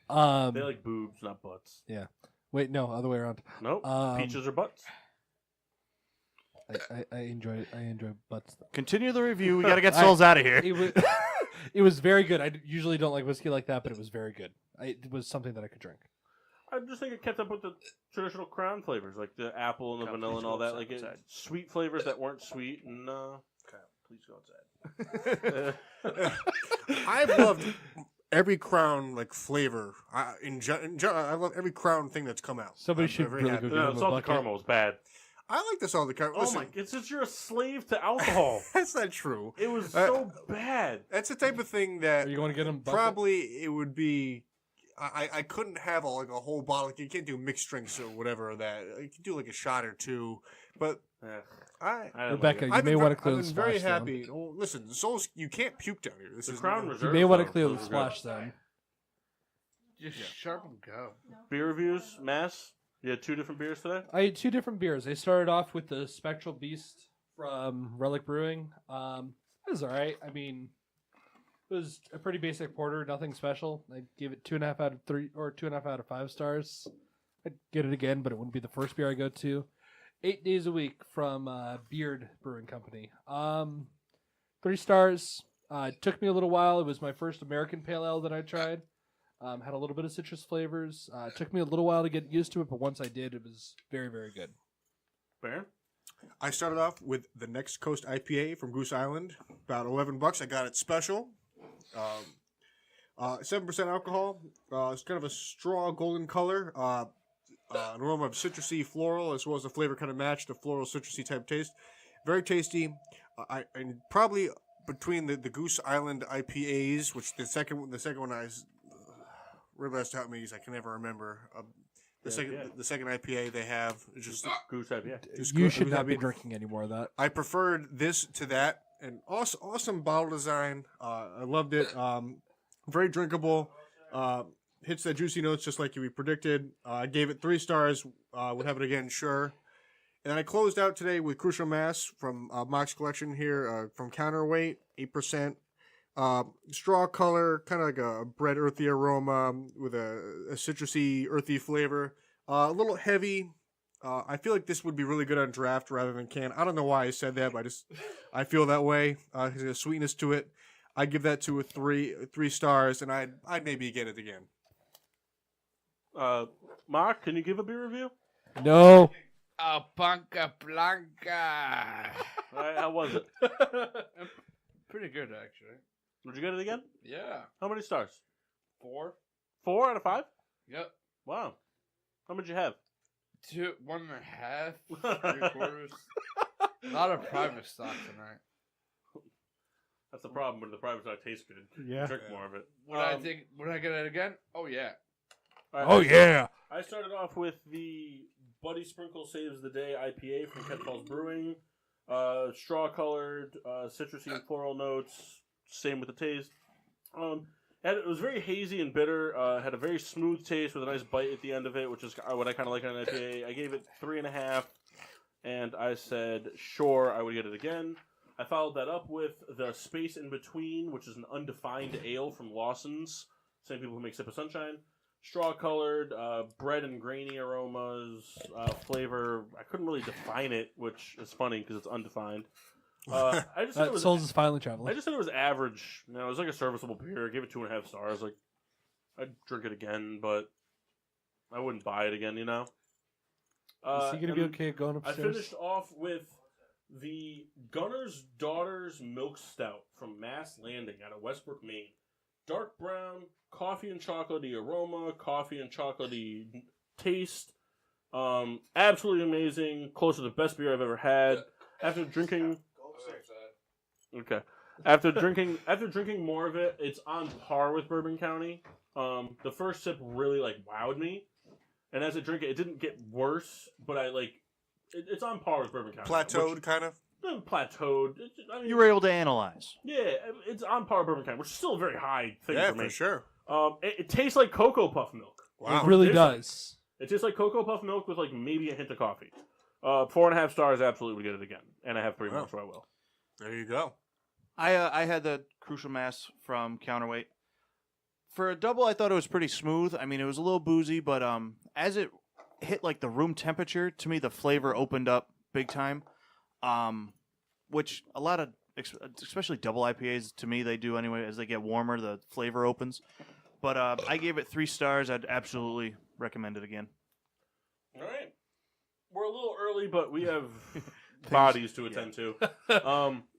No. They like boobs, not butts. Yeah. Wait, no, other way around. Nope. Peaches are butts. I enjoy butts. Continue the review. We got to get Souls out of here. It was very good. I usually don't like whiskey like that, but it was very good. It was something that I could drink. I just think it kept up with the traditional Crown flavors, like the apple and the vanilla and all that. Like sweet flavors that weren't sweet. And Please go outside. I've loved every Crown like flavor. I love every Crown thing that's come out. Somebody I'm should very really happy. go get him a salted bucket. caramel was bad. I like the salted caramel. Oh my! It's just you're a slave to alcohol. That's not true. It was so bad. That's the type of thing that Are you going to get him? probably it would be. I couldn't have a whole bottle. You can't do mixed drinks or whatever. That you can do like a shot or two, but I don't Rebecca, like you may want to I've clear been the very splash zone. happy. Oh, listen, Souls, you can't puke down here. This The is Crown You Reserve. may want to though, clear the those are good. splash zone. Just sharp and go. Beer reviews, Mass. You had 2 different beers today. I had 2 different beers. I started off with the Spectral Beast from Relic Brewing. It was all right. I mean, it was a pretty basic porter, nothing special. I gave it 2.5 out of 3 or 2.5 out of 5 stars. I'd get it again, but it wouldn't be the first beer I go to. 8 Days a Week from Beard Brewing Company. 3 stars. It took me a little while. It was my first American Pale Ale that I tried. Had a little bit of citrus flavors. It took me a little while to get used to it, but once I did, it was very, very good. Fair. I started off with the Next Coast IPA from Goose Island, about $11. I got it special. 7% alcohol. It's kind of a straw golden color. An aroma of citrusy floral, as well as the flavor kind of matched the floral citrusy type taste. Very tasty. And probably between the Goose Island IPAs, which the second one I realized how many I can never remember. The second IPA they have is just Goose IPA. You should not be drinking any more of that. I preferred this to that, and awesome bottle design. I loved it. Very drinkable. Hits the juicy notes just like we predicted. I gave it 3 stars. Would have it again, sure. And then I closed out today with Crucial Mass from Mock's collection here from Counterweight, 8%. Straw color, kind of like a bread earthy aroma with a citrusy earthy flavor. A little heavy. I feel like this would be really good on draft rather than can. I don't know why I said that, but I feel that way. There's a sweetness to it. I'd give that to a 3 stars, and I'd maybe get it again. Mark, can you give a beer review? No. Oh, Panca Blanca. All right, how was it? Pretty good, actually. Would you get it again? Yeah. How many stars? 4. 4 out of 5? Yep. Wow. How much you have? 2, 1.5, 3/4. A lot of private stock tonight. That's the problem when the private stock tastes good. Yeah. Drink more of it. Would I get it again? Oh, yeah. All right, Oh, yeah. I started off with the Buddy Sprinkle Saves the Day IPA from Ken Falls Brewing. Straw colored, citrusy and floral notes. Same with the taste. It was very hazy and bitter. Had a very smooth taste with a nice bite at the end of it, which is what I kind of like on an IPA. I gave it 3.5, and I said, sure, I would get it again. I followed that up with the Space in Between, which is an undefined ale from Lawson's. Same people who make Sip of Sunshine. Straw colored, bread and grainy aromas, flavor. I couldn't really define it, which is funny because it's undefined. I just said it was, Souls is finally traveling. I just said it was average. You know, it was like a serviceable beer. I gave it 2.5 stars. Like, I'd drink it again, but I wouldn't buy it again. You know. Is he gonna be okay going I upstairs? finished off with the Gunner's Daughter's Milk Stout from Mass Landing out of Westbrook, Maine. Dark brown, coffee and chocolatey aroma, coffee and chocolatey taste. Absolutely amazing. Close to the best beer I've ever had. After drinking, after drinking more of it, it's on par with Bourbon County. The first sip really wowed me, and as I drink it, it didn't get worse, but it's on par with Bourbon County. Plateaued, kind of? Plateaued. You were able to analyze. Yeah, it's on par with Bourbon County, which is still a very high thing for me. Yeah, for sure. It tastes like Cocoa Puff milk. Wow. It really does. It tastes like Cocoa Puff milk with maybe a hint of coffee. 4.5 stars, absolutely would get it again. And I have 3 more, so I will. There you go. I had the Crucial Mass from Counterweight. For a double, I thought it was pretty smooth. I mean, it was a little boozy, but as it hit the room temperature, to me the flavor opened up big time. Which a lot of, especially double IPAs, to me they do anyway. As they get warmer, the flavor opens. But I gave it 3 stars. I'd absolutely recommend it again. All right. We're a little early, but we have bodies to attend to.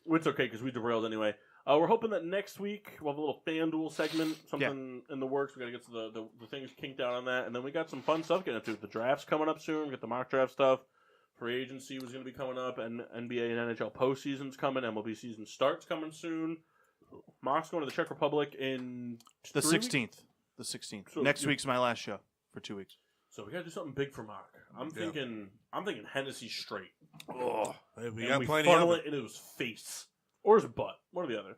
It's okay because we derailed anyway. We're hoping that next week we'll have a little FanDuel segment, something in the works. We got to get to the things kinked out on that, and then we got some fun stuff getting into. The draft's coming up soon. We got the mock draft stuff. Free agency was going to be coming up, and NBA and NHL postseason's coming. MLB season starts coming soon. Mock's going to the Czech Republic in The 3 16th. weeks? The 16th. So Next week's my last show for 2 weeks. So we got to do something big for Mock. I'm thinking Hennessy straight. Oh, hey, we And got we plenty funnel of it into his face or his butt, one or the other.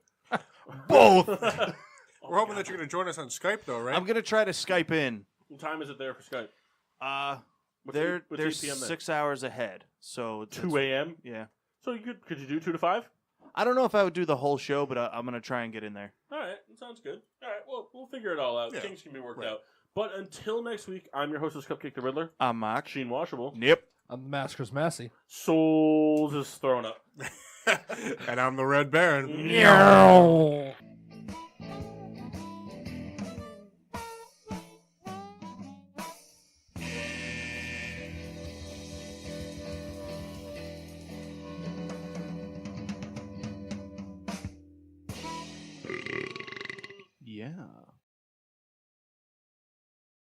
Both. We're hoping that you're going to join us on Skype, though, right? I'm gonna try to Skype in. What time is it there for Skype? They're 8 p.m. then? 6 hours ahead, so 2 a.m. Yeah. So could you do 2 to 5? I don't know if I would do the whole show, but I'm gonna try and get in there. All right, that sounds good. All right, well, we'll figure it all out. Yeah, Things can be worked out. But until next week, I'm your host of Cupcake the Riddler, I'm Mark. Machcine Washable. Yep. I'm the Masker's Massey. Souls is thrown up. And I'm the Red Baron. Yeah.